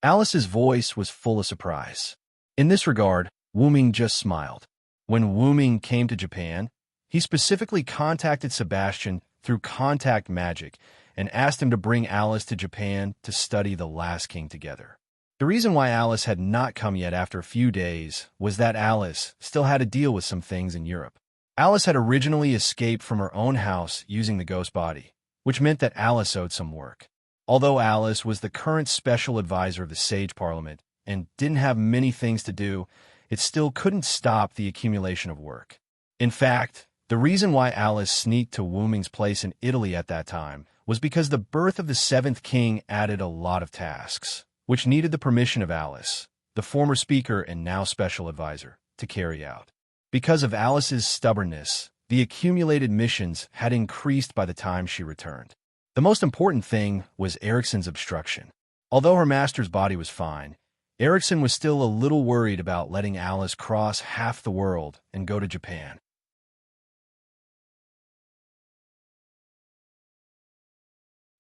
Alice's voice was full of surprise. In this regard, Wuming just smiled. When Wuming came to Japan, he specifically contacted Sebastian through contact magic and asked him to bring Alice to Japan to study The Last King together. The reason why Alice had not come yet after a few days was that Alice still had to deal with some things in Europe. Alice had originally escaped from her own house using the ghost body, which meant that Alice owed some work. Although Alice was the current special advisor of the Sage Parliament and didn't have many things to do, it still couldn't stop the accumulation of work. In fact, the reason why Alice sneaked to Wuming's place in Italy at that time was because the birth of the seventh king added a lot of tasks, which needed the permission of Alice, the former speaker and now special advisor, to carry out. Because of Alice's stubbornness, the accumulated missions had increased by the time she returned. The most important thing was Ericsson's obstruction. Although her master's body was fine, Ericsson was still a little worried about letting Alice cross half the world and go to Japan.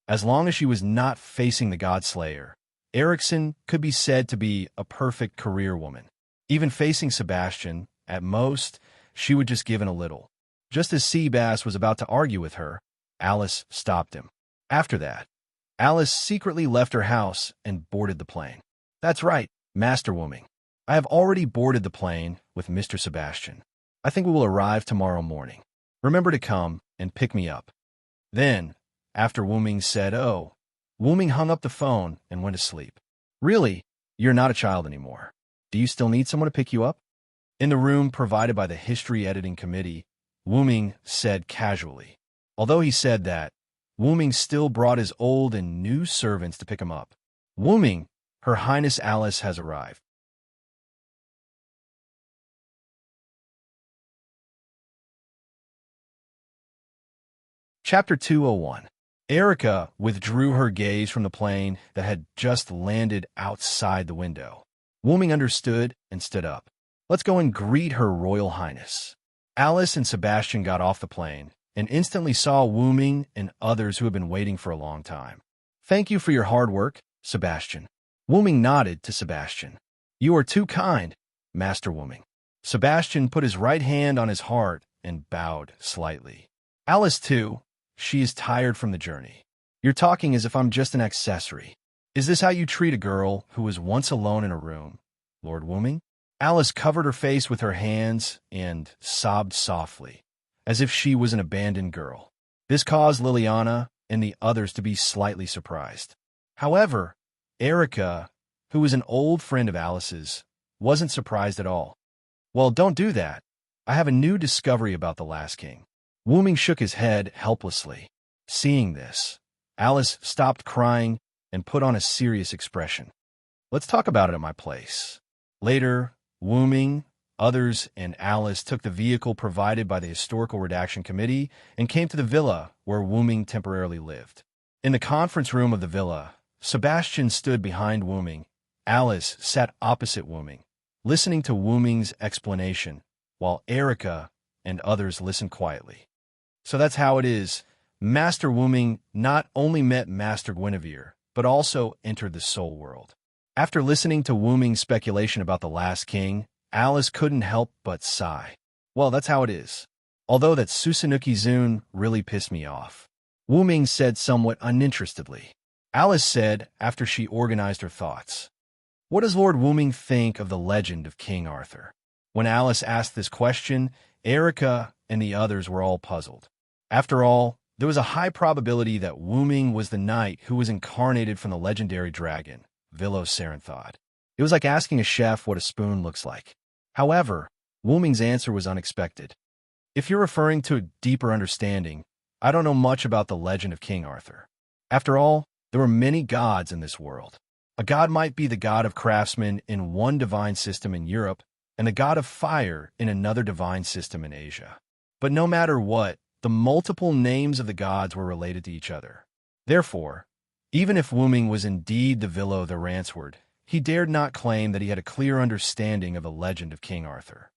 As long as she was not facing the Godslayer, Ericsson could be said to be a perfect career woman. Even facing Sebastian, at most, she would just give in a little. Just as Seabass was about to argue with her, Alice stopped him. After that, Alice secretly left her house and boarded the plane. "That's right, Master Wuming. I have already boarded the plane with Mr. Sebastian. I think we will arrive tomorrow morning. Remember to come and pick me up." Then, after Wuming said, "Oh," Wuming hung up the phone and went to sleep. "Really, you're not a child anymore. Do you still need someone to pick you up?" In the room provided by the History Editing Committee, Wuming said casually. Although he said that, Wuming still brought his old and new servants to pick him up. "Wuming, Her Highness Alice has arrived." Chapter 201. Erica withdrew her gaze from the plane that had just landed outside the window. Wuming understood and stood up. "Let's go and greet Her Royal Highness." Alice and Sebastian got off the plane and instantly saw Wuming and others who had been waiting for a long time. "Thank you for your hard work, Sebastian." Wuming nodded to Sebastian. "You are too kind, Master Wuming." Sebastian put his right hand on his heart and bowed slightly. "Alice, too. She is tired from the journey. You're talking as if I'm just an accessory. Is this how you treat a girl who was once alone in a room, Lord Wuming?" Alice covered her face with her hands and sobbed softly, as if she was an abandoned girl. This caused Liliana and the others to be slightly surprised. However, Erica, who was an old friend of Alice's, wasn't surprised at all. "Well, don't do that. I have a new discovery about the Last King." Wuming shook his head helplessly. Seeing this, Alice stopped crying and put on a serious expression. "Let's talk about it at my place." Later, Wuming, others, and Alice took the vehicle provided by the Historical Redaction Committee and came to the villa where Wuming temporarily lived. In the conference room of the villa, Sebastian stood behind Wuming. Alice sat opposite Wuming, listening to Wuming's explanation, while Erica and others listened quietly. So that's how it is. Master Wuming not only met Master Guinevere, but also entered the soul world. After listening to Wuming's speculation about the Last King, Alice couldn't help but sigh. "Well, that's how it is. Although that Susanuki-zun really pissed me off," Wuming said somewhat uninterestedly. Alice said after she organized her thoughts, "What does Lord Wuming think of the legend of King Arthur?" When Alice asked this question, Erica and the others were all puzzled. After all, there was a high probability that Wuming was the knight who was incarnated from the legendary dragon, Vilo Sarenthod. It was like asking a chef what a spoon looks like. However, Wuming's answer was unexpected. "If you're referring to a deeper understanding, I don't know much about the legend of King Arthur. After all, there were many gods in this world. A god might be the god of craftsmen in one divine system in Europe, and the god of fire in another divine system in Asia. But no matter what, the multiple names of the gods were related to each other. Therefore, Even if Wooming was indeed the Villo the Ransword, he dared not claim that he had a clear understanding of the legend of King Arthur.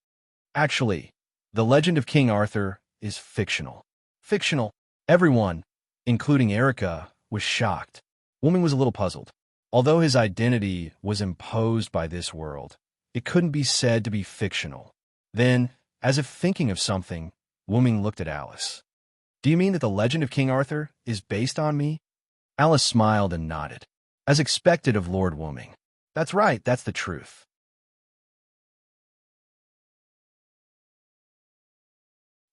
Actually, the legend of King Arthur is fictional. Fictional. Everyone, including Erica, was shocked. Wooming was a little puzzled. Although his identity was imposed by this world, it couldn't be said to be fictional. Then, as if thinking of something, Wooming looked at Alice. "Do you mean that the legend of King Arthur is based on me?" Alice smiled and nodded, as expected of Lord Wooming. "That's right, that's the truth."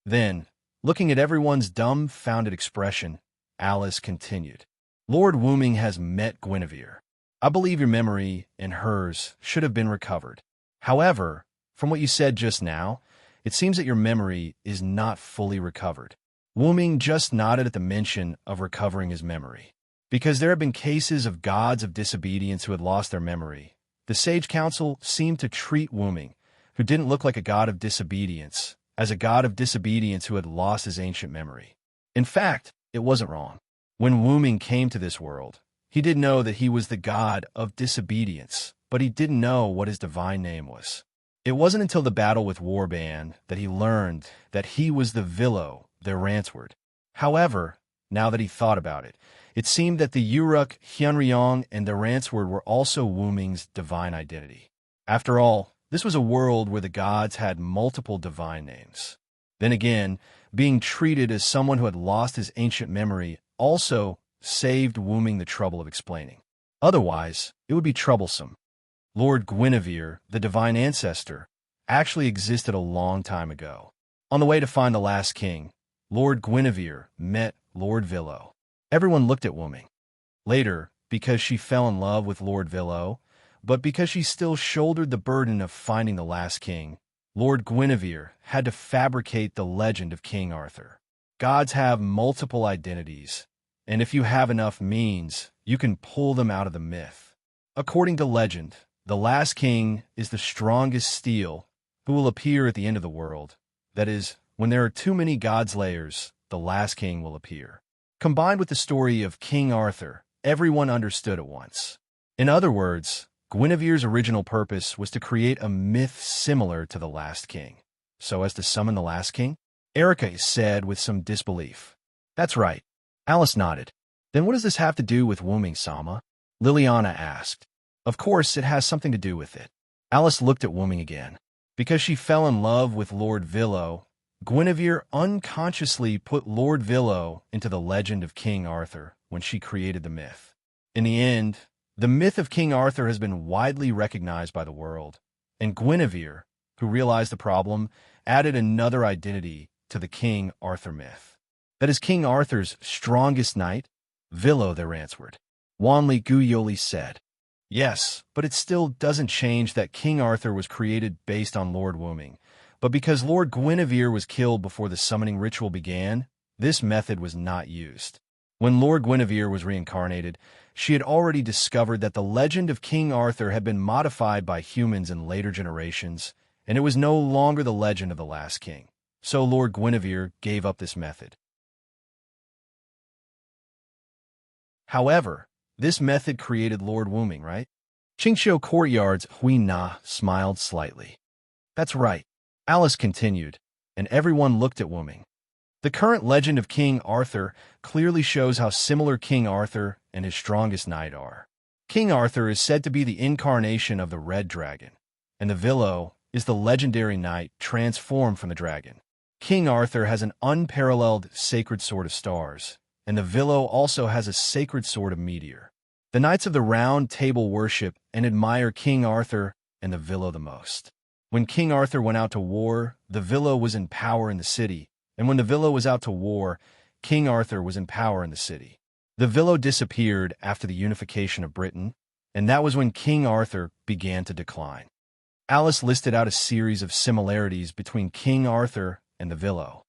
Then, looking at everyone's dumbfounded expression, Alice continued. "Lord Wooming has met Guinevere. I believe your memory and hers should have been recovered. However, from what you said just now, it seems that your memory is not fully recovered." Wooming just nodded at the mention of recovering his memory. Because there had been cases of gods of disobedience who had lost their memory, the Sage Council seemed to treat Wooming, who didn't look like a god of disobedience, as a god of disobedience who had lost his ancient memory. In fact, it wasn't wrong. When Wooming came to this world, he did know that he was the god of disobedience, but he didn't know what his divine name was. It wasn't until the battle with Warband that he learned that he was the Villo, their Ransword. However, now that he thought about it, it seemed that the Uruk, Hyunryong, and the Ransword were also Wooming's divine identity. After all, this was a world where the gods had multiple divine names. Then again, being treated as someone who had lost his ancient memory also saved Wooming the trouble of explaining. Otherwise, it would be troublesome. Lord Guinevere, the divine ancestor, actually existed a long time ago. On the way to find the last king, Lord Guinevere met Lord Villo. Everyone looked at Wooming. Later, because she fell in love with Lord Villo, but because she still shouldered the burden of finding the last king, Lord Guinevere had to fabricate the legend of King Arthur. Gods have multiple identities, and if you have enough means, you can pull them out of the myth. According to legend, the last king is the strongest steel who will appear at the end of the world. That is, when there are too many gods' layers, the last king will appear. Combined with the story of King Arthur, everyone understood at once. In other words, Guinevere's original purpose was to create a myth similar to the last king, so as to summon the last king? Erica said with some disbelief. "That's right." Alice nodded. "Then what does this have to do with Wooming, Sama?" Liliana asked. "Of course, it has something to do with it." Alice looked at Wooming again. Because she fell in love with Lord Villo, Guinevere unconsciously put Lord Villo into the legend of King Arthur when she created the myth. In the end, the myth of King Arthur has been widely recognized by the world, and Guinevere, who realized the problem, added another identity to the King Arthur myth. That is King Arthur's strongest knight, Villo the Ransword. Wanli Guyoli said. Yes, but it still doesn't change that King Arthur was created based on Lord Wooming. But because Lord Guinevere was killed before the summoning ritual began, this method was not used. When Lord Guinevere was reincarnated, she had already discovered that the legend of King Arthur had been modified by humans in later generations, and it was no longer the legend of the last king. So Lord Guinevere gave up this method. However, this method created Lord Wooming, right? Qingqiu Courtyard's Hui Na smiled slightly. That's right. Alice continued, and everyone looked at Wooming. The current legend of King Arthur clearly shows how similar King Arthur and his strongest knight are. King Arthur is said to be the incarnation of the Red Dragon, and the Villo is the legendary knight transformed from the dragon. King Arthur has an unparalleled sacred sword of stars, and the Villo also has a sacred sword of meteor. The Knights of the Round Table worship and admire King Arthur and the Villo the most. When King Arthur went out to war, the Villo was in power in the city, and when the Villo was out to war, King Arthur was in power in the city. The Villo disappeared after the unification of Britain, and that was when King Arthur began to decline. Alice listed out a series of similarities between King Arthur and the Villo.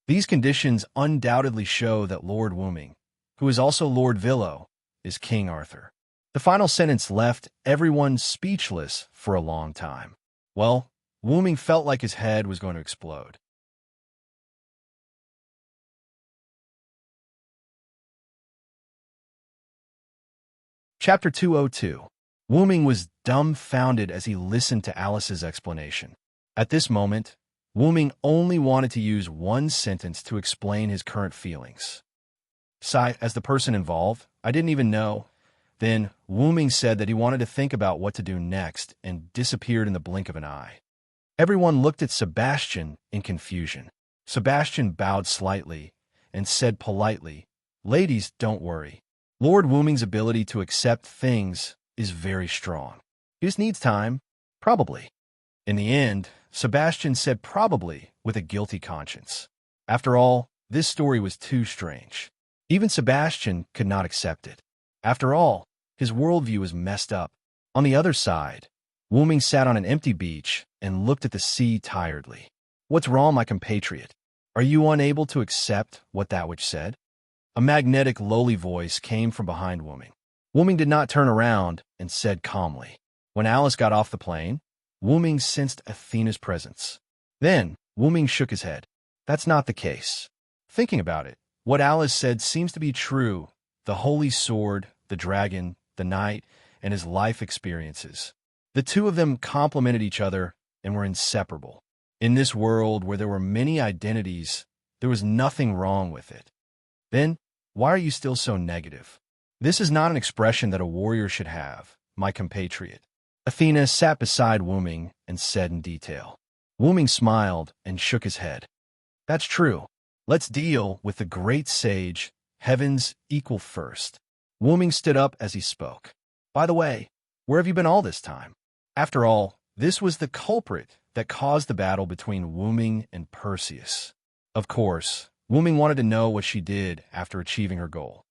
These conditions undoubtedly show that Lord Wooming, who is also Lord Villo, is King Arthur. The final sentence left everyone speechless for a long time. Well, Wooming felt like his head was going to explode. Chapter 202. Wuming was dumbfounded as he listened to Alice's explanation. At this moment, Wuming only wanted to use one sentence to explain his current feelings. Sigh, as the person involved, I didn't even know. Then Wuming said that he wanted to think about what to do next and disappeared in the blink of an eye. Everyone looked at Sebastian in confusion. Sebastian bowed slightly and said politely, "Ladies, don't worry. Lord Wuming's ability to accept things is very strong. He just needs time, probably." In the end, Sebastian said probably with a guilty conscience. After all, this story was too strange. Even Sebastian could not accept it. After all, his worldview was messed up. On the other side, Wuming sat on an empty beach and looked at the sea tiredly. "What's wrong, my compatriot? Are you unable to accept what that witch said?" A magnetic, lowly voice came from behind Wuming. Wuming did not turn around and said calmly. When Alice got off the plane, Wuming sensed Athena's presence. Then, Wuming shook his head. That's not the case. Thinking about it, what Alice said seems to be true. The holy sword, the dragon, the knight, and his life experiences. The two of them complemented each other and were inseparable. In this world where there were many identities, there was nothing wrong with it. Then, why are you still so negative? This is not an expression that a warrior should have, my compatriot. Athena sat beside Wuming and said in detail. Wuming smiled and shook his head. That's true. Let's deal with the great sage, heaven's equal first. Wuming stood up as he spoke. By the way, where have you been all this time? After all, this was the culprit that caused the battle between Wuming and Perseus. Of course, Wuming wanted to know what she did after achieving her goal.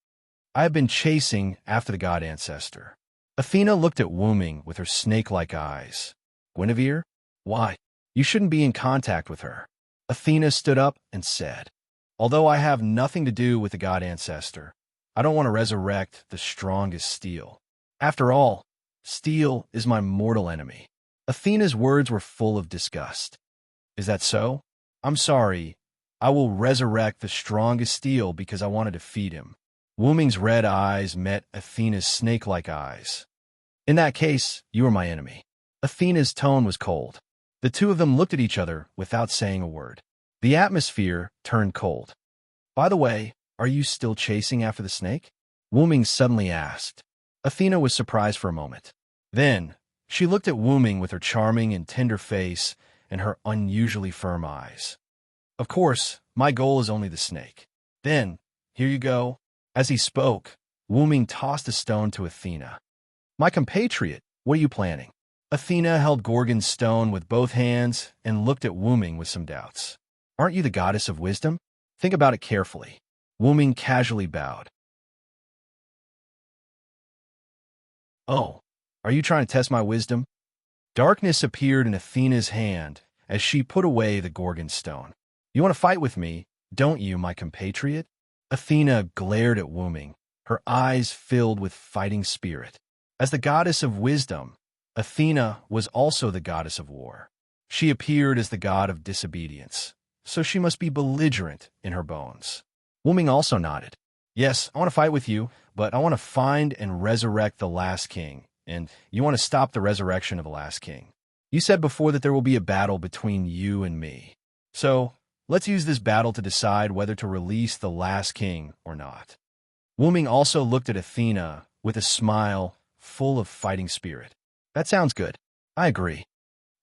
I have been chasing after the god ancestor. Athena looked at Wuming with her snake-like eyes. Guinevere? Why? You shouldn't be in contact with her. Athena stood up and said, although I have nothing to do with the god ancestor, I don't want to resurrect the strongest steel. After all, steel is my mortal enemy. Athena's words were full of disgust. Is that so? I'm sorry. I will resurrect the strongest steel because I want to defeat him. Wuming's red eyes met Athena's snake-like eyes. In that case, you are my enemy. Athena's tone was cold. The two of them looked at each other without saying a word. The atmosphere turned cold. By the way, are you still chasing after the snake? Wuming suddenly asked. Athena was surprised for a moment. Then, she looked at Wuming with her charming and tender face and her unusually firm eyes. Of course, my goal is only the snake. Then, here you go. As he spoke, Wuming tossed a stone to Athena. My compatriot, what are you planning? Athena held Gorgon's stone with both hands and looked at Wuming with some doubts. Aren't you the goddess of wisdom? Think about it carefully. Wuming casually bowed. Oh, are you trying to test my wisdom? Darkness appeared in Athena's hand as she put away the Gorgon stone. You want to fight with me, don't you, my compatriot? Athena glared at Wuming, her eyes filled with fighting spirit. As the goddess of wisdom, Athena was also the goddess of war. She appeared as the god of disobedience, so she must be belligerent in her bones. Wuming also nodded. Yes, I want to fight with you, but I want to find and resurrect the last king, and you want to stop the resurrection of the last king. You said before that there will be a battle between you and me. So, let's use this battle to decide whether to release the last king or not. Wuming also looked at Athena with a smile full of fighting spirit. That sounds good. I agree.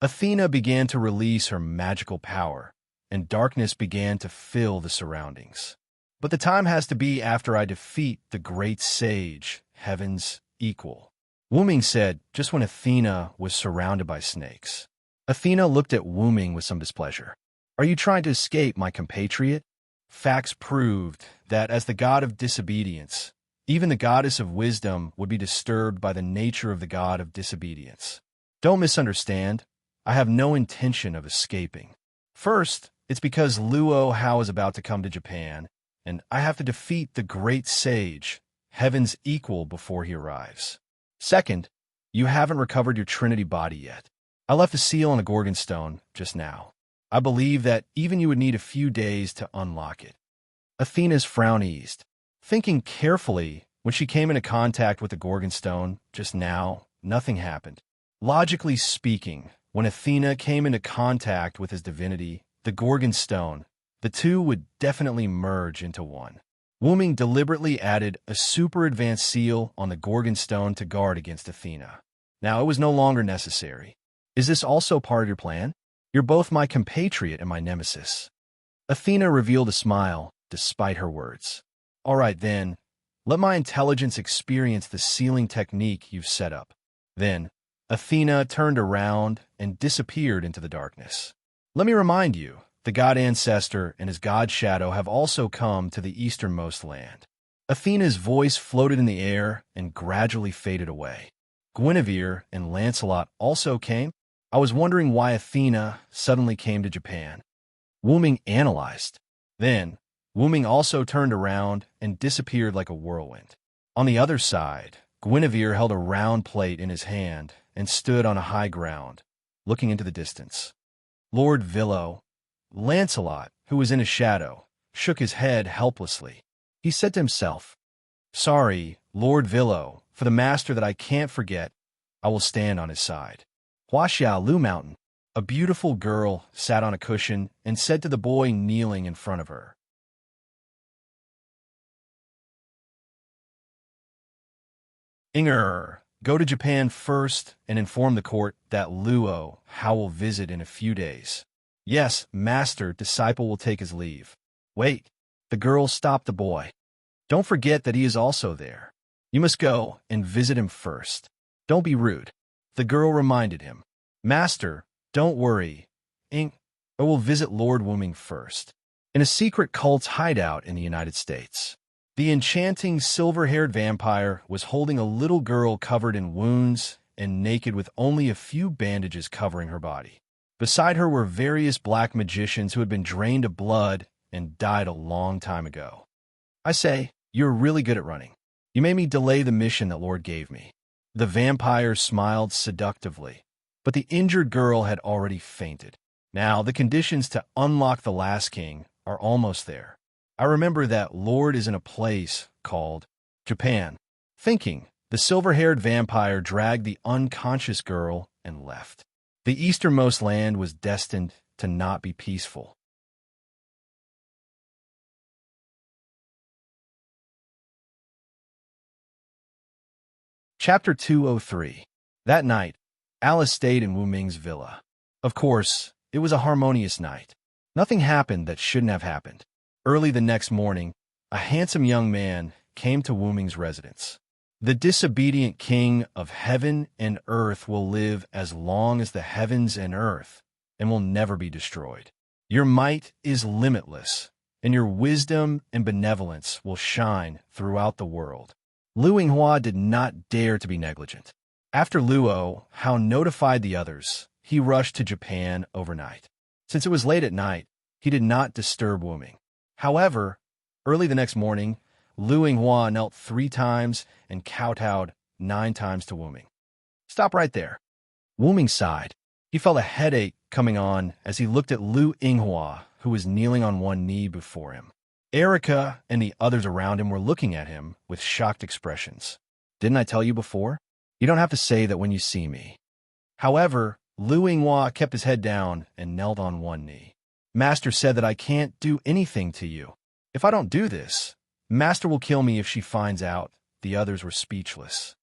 Athena began to release her magical power, and darkness began to fill the surroundings. But the time has to be after I defeat the great sage, heaven's equal. Wuming said just when Athena was surrounded by snakes. Athena looked at Wuming with some displeasure. Are you trying to escape, my compatriot? Facts proved that as the god of disobedience, even the goddess of wisdom would be disturbed by the nature of the god of disobedience. Don't misunderstand. I have no intention of escaping. First, it's because Luo Hao is about to come to Japan, and I have to defeat the great sage, heaven's equal, before he arrives. Second, you haven't recovered your Trinity body yet. I left a seal on a Gorgon stone just now. I believe that even you would need a few days to unlock it. Athena's frown eased. Thinking carefully, When she came into contact with the Gorgon stone just now, nothing happened. Logically speaking, when Athena came into contact with his divinity, the Gorgon stone, the two would definitely merge into one. Wu Ming deliberately added a super advanced seal on the Gorgon stone to guard against Athena. Now it was no longer necessary. Is this also part of your plan? You're both my compatriot and my nemesis. Athena revealed a smile, despite her words. All right then, let my intelligence experience the sealing technique you've set up. Then, Athena turned around and disappeared into the darkness. Let me remind you, the god ancestor and his god shadow have also come to the easternmost land. Athena's voice floated in the air and gradually faded away. Guinevere and Lancelot also came. I was wondering why Athena suddenly came to Japan. Wu Ming analyzed. Then, Wu Ming also turned around and disappeared like a whirlwind. On the other side, Guinevere held a round plate in his hand and stood on a high ground, looking into the distance. Lord Villo, Lancelot, who was in his shadow, shook his head helplessly. He said to himself, Sorry, Lord Villo, for the master that I can't forget, I will stand on his side. Huaxia Lu Mountain, a beautiful girl, sat on a cushion and said to the boy kneeling in front of her, Inger, go to Japan first and inform the court that Luo Hao will visit in a few days. Yes, master, disciple will take his leave. Wait, the girl stopped the boy. Don't forget that he is also there. You must go and visit him first. Don't be rude. The girl reminded him. Master, don't worry. I will visit Lord Wu Ming first. In a secret cult's hideout in the United States. The enchanting silver-haired vampire was holding a little girl covered in wounds and naked with only a few bandages covering her body. Beside her were various black magicians who had been drained of blood and died a long time ago. I say, you're really good at running. You made me delay the mission that Lord gave me. The vampire smiled seductively, but the injured girl had already fainted. Now, the conditions to unlock the last king are almost there. I remember that Lord is in a place called Japan. Thinking, the silver-haired vampire dragged the unconscious girl and left. The easternmost land was destined to not be peaceful. Chapter 203. That night, Alice stayed in Wu Ming's villa. Of course, it was a harmonious night. Nothing happened that shouldn't have happened. Early the next morning, a handsome young man came to Wu Ming's residence. The disobedient king of heaven and earth will live as long as the heavens and earth, and will never be destroyed. Your might is limitless, and your wisdom and benevolence will shine throughout the world. Lu Yinghua did not dare to be negligent. After Luo Hao notified the others, he rushed to Japan overnight. Since it was late at night, he did not disturb Wu Ming. However, early the next morning, Lu Yinghua knelt 3 times and kowtowed 9 times to Wu Ming. Stop right there. Wu Ming sighed. He felt a headache coming on as he looked at Lu Yinghua, who was kneeling on one knee before him. Erica and the others around him were looking at him with shocked expressions. Didn't I tell you before? You don't have to say that when you see me. However, Lu Yinghua kept his head down and knelt on one knee. Master said that I can't do anything to you. If I don't do this, Master will kill me if she finds out. The others were speechless.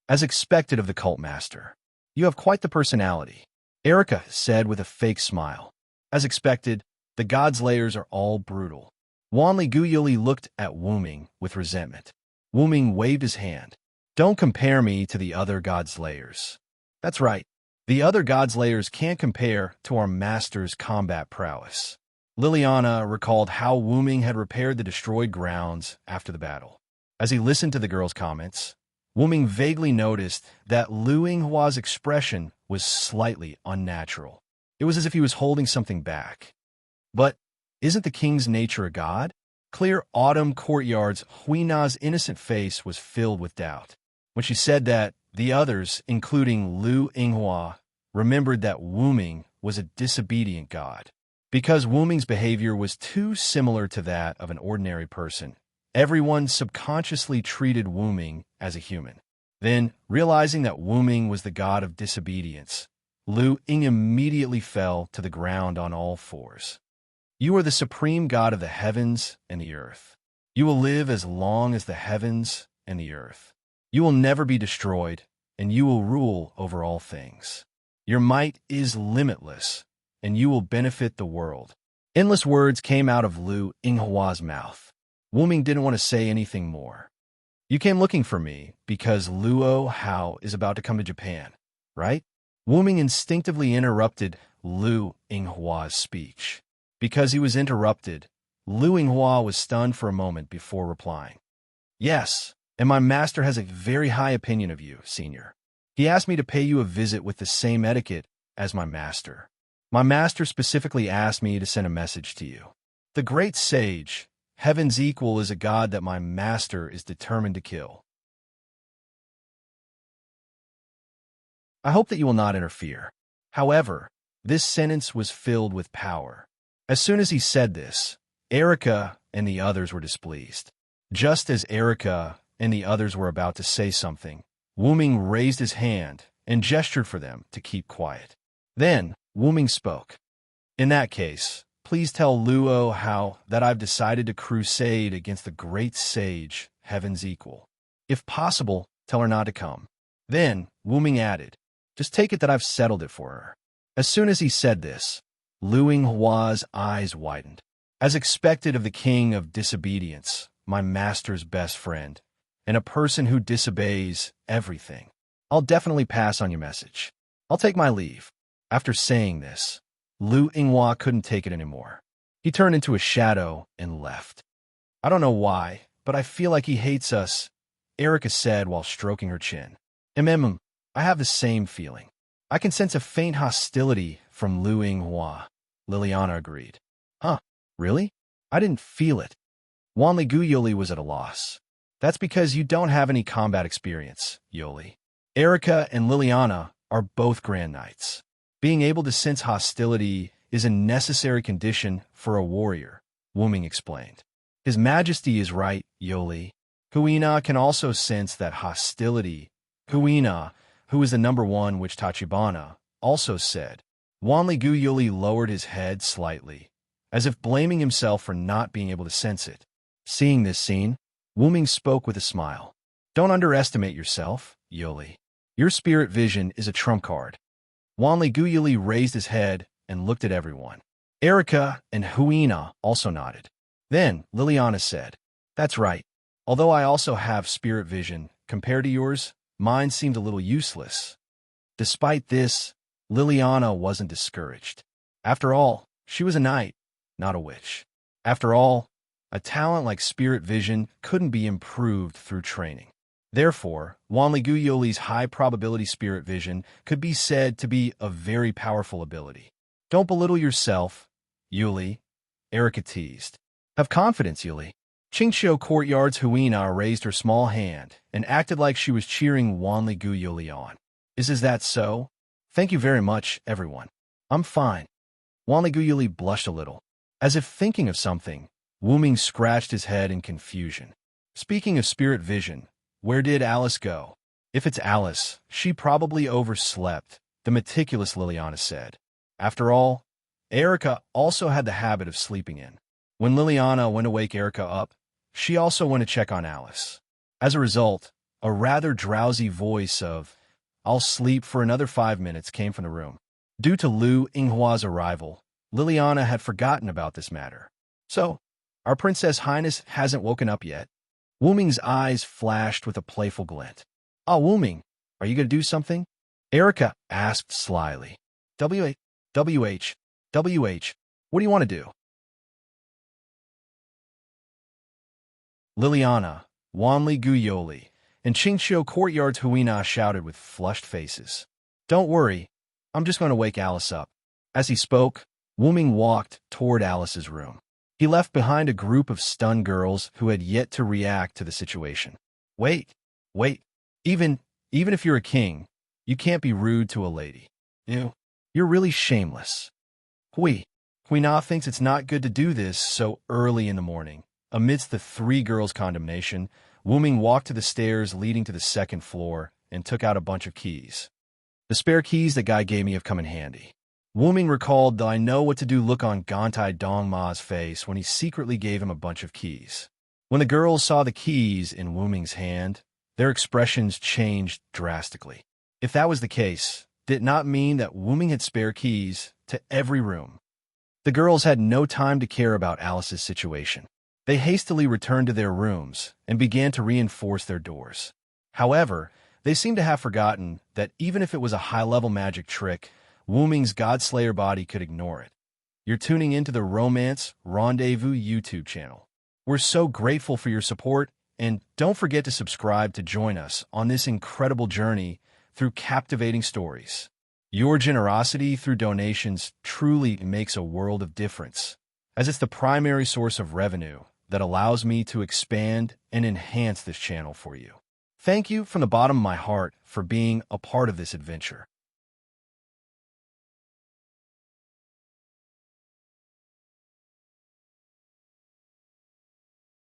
As expected of the cult master, you have quite the personality, Erica said with a fake smile. As expected, the god's layers are all brutal. Wanli Guyuli looked at Wu Ming with resentment. Wu Ming waved his hand. Don't compare me to the other god's layers. That's right. The other god's layers can't compare to our master's combat prowess. Liliana recalled how Wu Ming had repaired the destroyed grounds after the battle. As he listened to the girl's comments, Wu Ming vaguely noticed that Lu Yinghua's expression was slightly unnatural. It was as if he was holding something back. But isn't the king's nature a god? Clear autumn courtyard's Huina's innocent face was filled with doubt. When she said that, the others, including Lu Yinghua, remembered that Wu Ming was a disobedient god. Because Wu Ming's behavior was too similar to that of an ordinary person, Everyone subconsciously treated Wu Ming as a human. Then, realizing that Wu Ming was the god of disobedience, Lu Ying immediately fell to the ground on all fours. You are the supreme god of the heavens and the earth. You will live as long as the heavens and the earth. You will never be destroyed, and you will rule over all things. Your might is limitless, and you will benefit the world. Endless words came out of Lu Yinghua's mouth. Wu Ming didn't want to say anything more. You came looking for me because Luo Hao is about to come to Japan, right? Wu Ming instinctively interrupted Lu Yinghua's speech. Because he was interrupted, Lu Yinghua was stunned for a moment before replying. Yes, and my master has a very high opinion of you, senior. He asked me to pay you a visit with the same etiquette as my master. My master specifically asked me to send a message to you. The great sage, Heaven's equal, is a god that my master is determined to kill. I hope that you will not interfere. However, this sentence was filled with power. As soon as he said this, Erica and the others were displeased. Just as Erica and the others were about to say something, Wu Ming raised his hand and gestured for them to keep quiet. Then, Wu Ming spoke. In that case, please tell Luo Hao that I've decided to crusade against the great sage, Heaven's equal. If possible, tell her not to come. Then, Wu Ming added, just take it that I've settled it for her. As soon as he said this, Lu Yinghua's eyes widened. As expected of the king of disobedience, my master's best friend, and a person who disobeys everything, I'll definitely pass on your message. I'll take my leave. After saying this, Lu Yinghua couldn't take it anymore. He turned into a shadow and left. I don't know why, but I feel like he hates us, Erica said while stroking her chin. I have the same feeling. I can sense a faint hostility from Lu Yinghua, Liliana agreed. Huh, really? I didn't feel it. Wanli Gu Yoli was at a loss. That's because you don't have any combat experience, Yoli. Erica and Liliana are both Grand Knights. Being able to sense hostility is a necessary condition for a warrior, Wu Ming explained. His Majesty is right, Yoli. Huina can also sense that hostility. Huina, who is the #1 witch Tachibana, also said. Wanli Gu Yoli lowered his head slightly, as if blaming himself for not being able to sense it. Seeing this scene, Wu Ming spoke with a smile. Don't underestimate yourself, Yoli. Your spirit vision is a trump card. Wanli Gu Yoli raised his head and looked at everyone. Erica and Huina also nodded. Then Liliana said, that's right. Although I also have spirit vision, compared to yours, mine seemed a little useless. Despite this, Liliana wasn't discouraged. After all, she was a knight, not a witch. After all, a talent like spirit vision couldn't be improved through training. Therefore, Wanli Gu Yoli's high-probability spirit vision could be said to be a very powerful ability. Don't belittle yourself, Yuli, Erica teased. Have confidence, Yuli. Qingqiu Courtyard's Huina raised her small hand and acted like she was cheering Wanli Gu Yoli on. Is that so? Thank you very much, everyone. I'm fine. Wanli Gu Yoli blushed a little. As if thinking of something, Wu Ming scratched his head in confusion. Speaking of spirit vision, where did Alice go? If it's Alice, she probably overslept, the meticulous Liliana said. After all, Erica also had the habit of sleeping in. When Liliana went to wake Erica up, she also went to check on Alice. As a result, a rather drowsy voice of, I'll sleep for another 5 minutes came from the room. Due to Lu Yinghua's arrival, Liliana had forgotten about this matter. So, our Princess Highness hasn't woken up yet. Wu Ming's eyes flashed with a playful glint. Ah, Wu Ming, are you going to do something? Erica asked slyly. WH, what do you want to do? Liliana, Wanli Gu Yoli, and Qingqiu Courtyard's Huina shouted with flushed faces. Don't worry, I'm just going to wake Alice up. As he spoke, Wu Ming walked toward Alice's room. He left behind a group of stunned girls who had yet to react to the situation. Wait. Even if you're a king, you can't be rude to a lady. You're really shameless. Huina thinks it's not good to do this so early in the morning, Amidst the three girls' condemnation, Wuming walked to the stairs leading to the second floor and took out a bunch of keys. The spare keys the guy gave me have come in handy. Wuming recalled the I know what to do look on Gantai Dongma's face when he secretly gave him a bunch of keys. When the girls saw the keys in Wuming's hand, their expressions changed drastically. If that was the case, did it not mean that Wuming had spare keys to every room? The girls had no time to care about Alice's situation. They hastily returned to their rooms and began to reinforce their doors. However, they seemed to have forgotten that even if it was a high-level magic trick, Wuming's Godslayer body could ignore it. You're tuning into the Romance Rendezvous YouTube channel. We're so grateful for your support, and don't forget to subscribe to join us on this incredible journey through captivating stories. Your generosity through donations truly makes a world of difference, as it's the primary source of revenue that allows me to expand and enhance this channel for you. Thank you from the bottom of my heart for being a part of this adventure.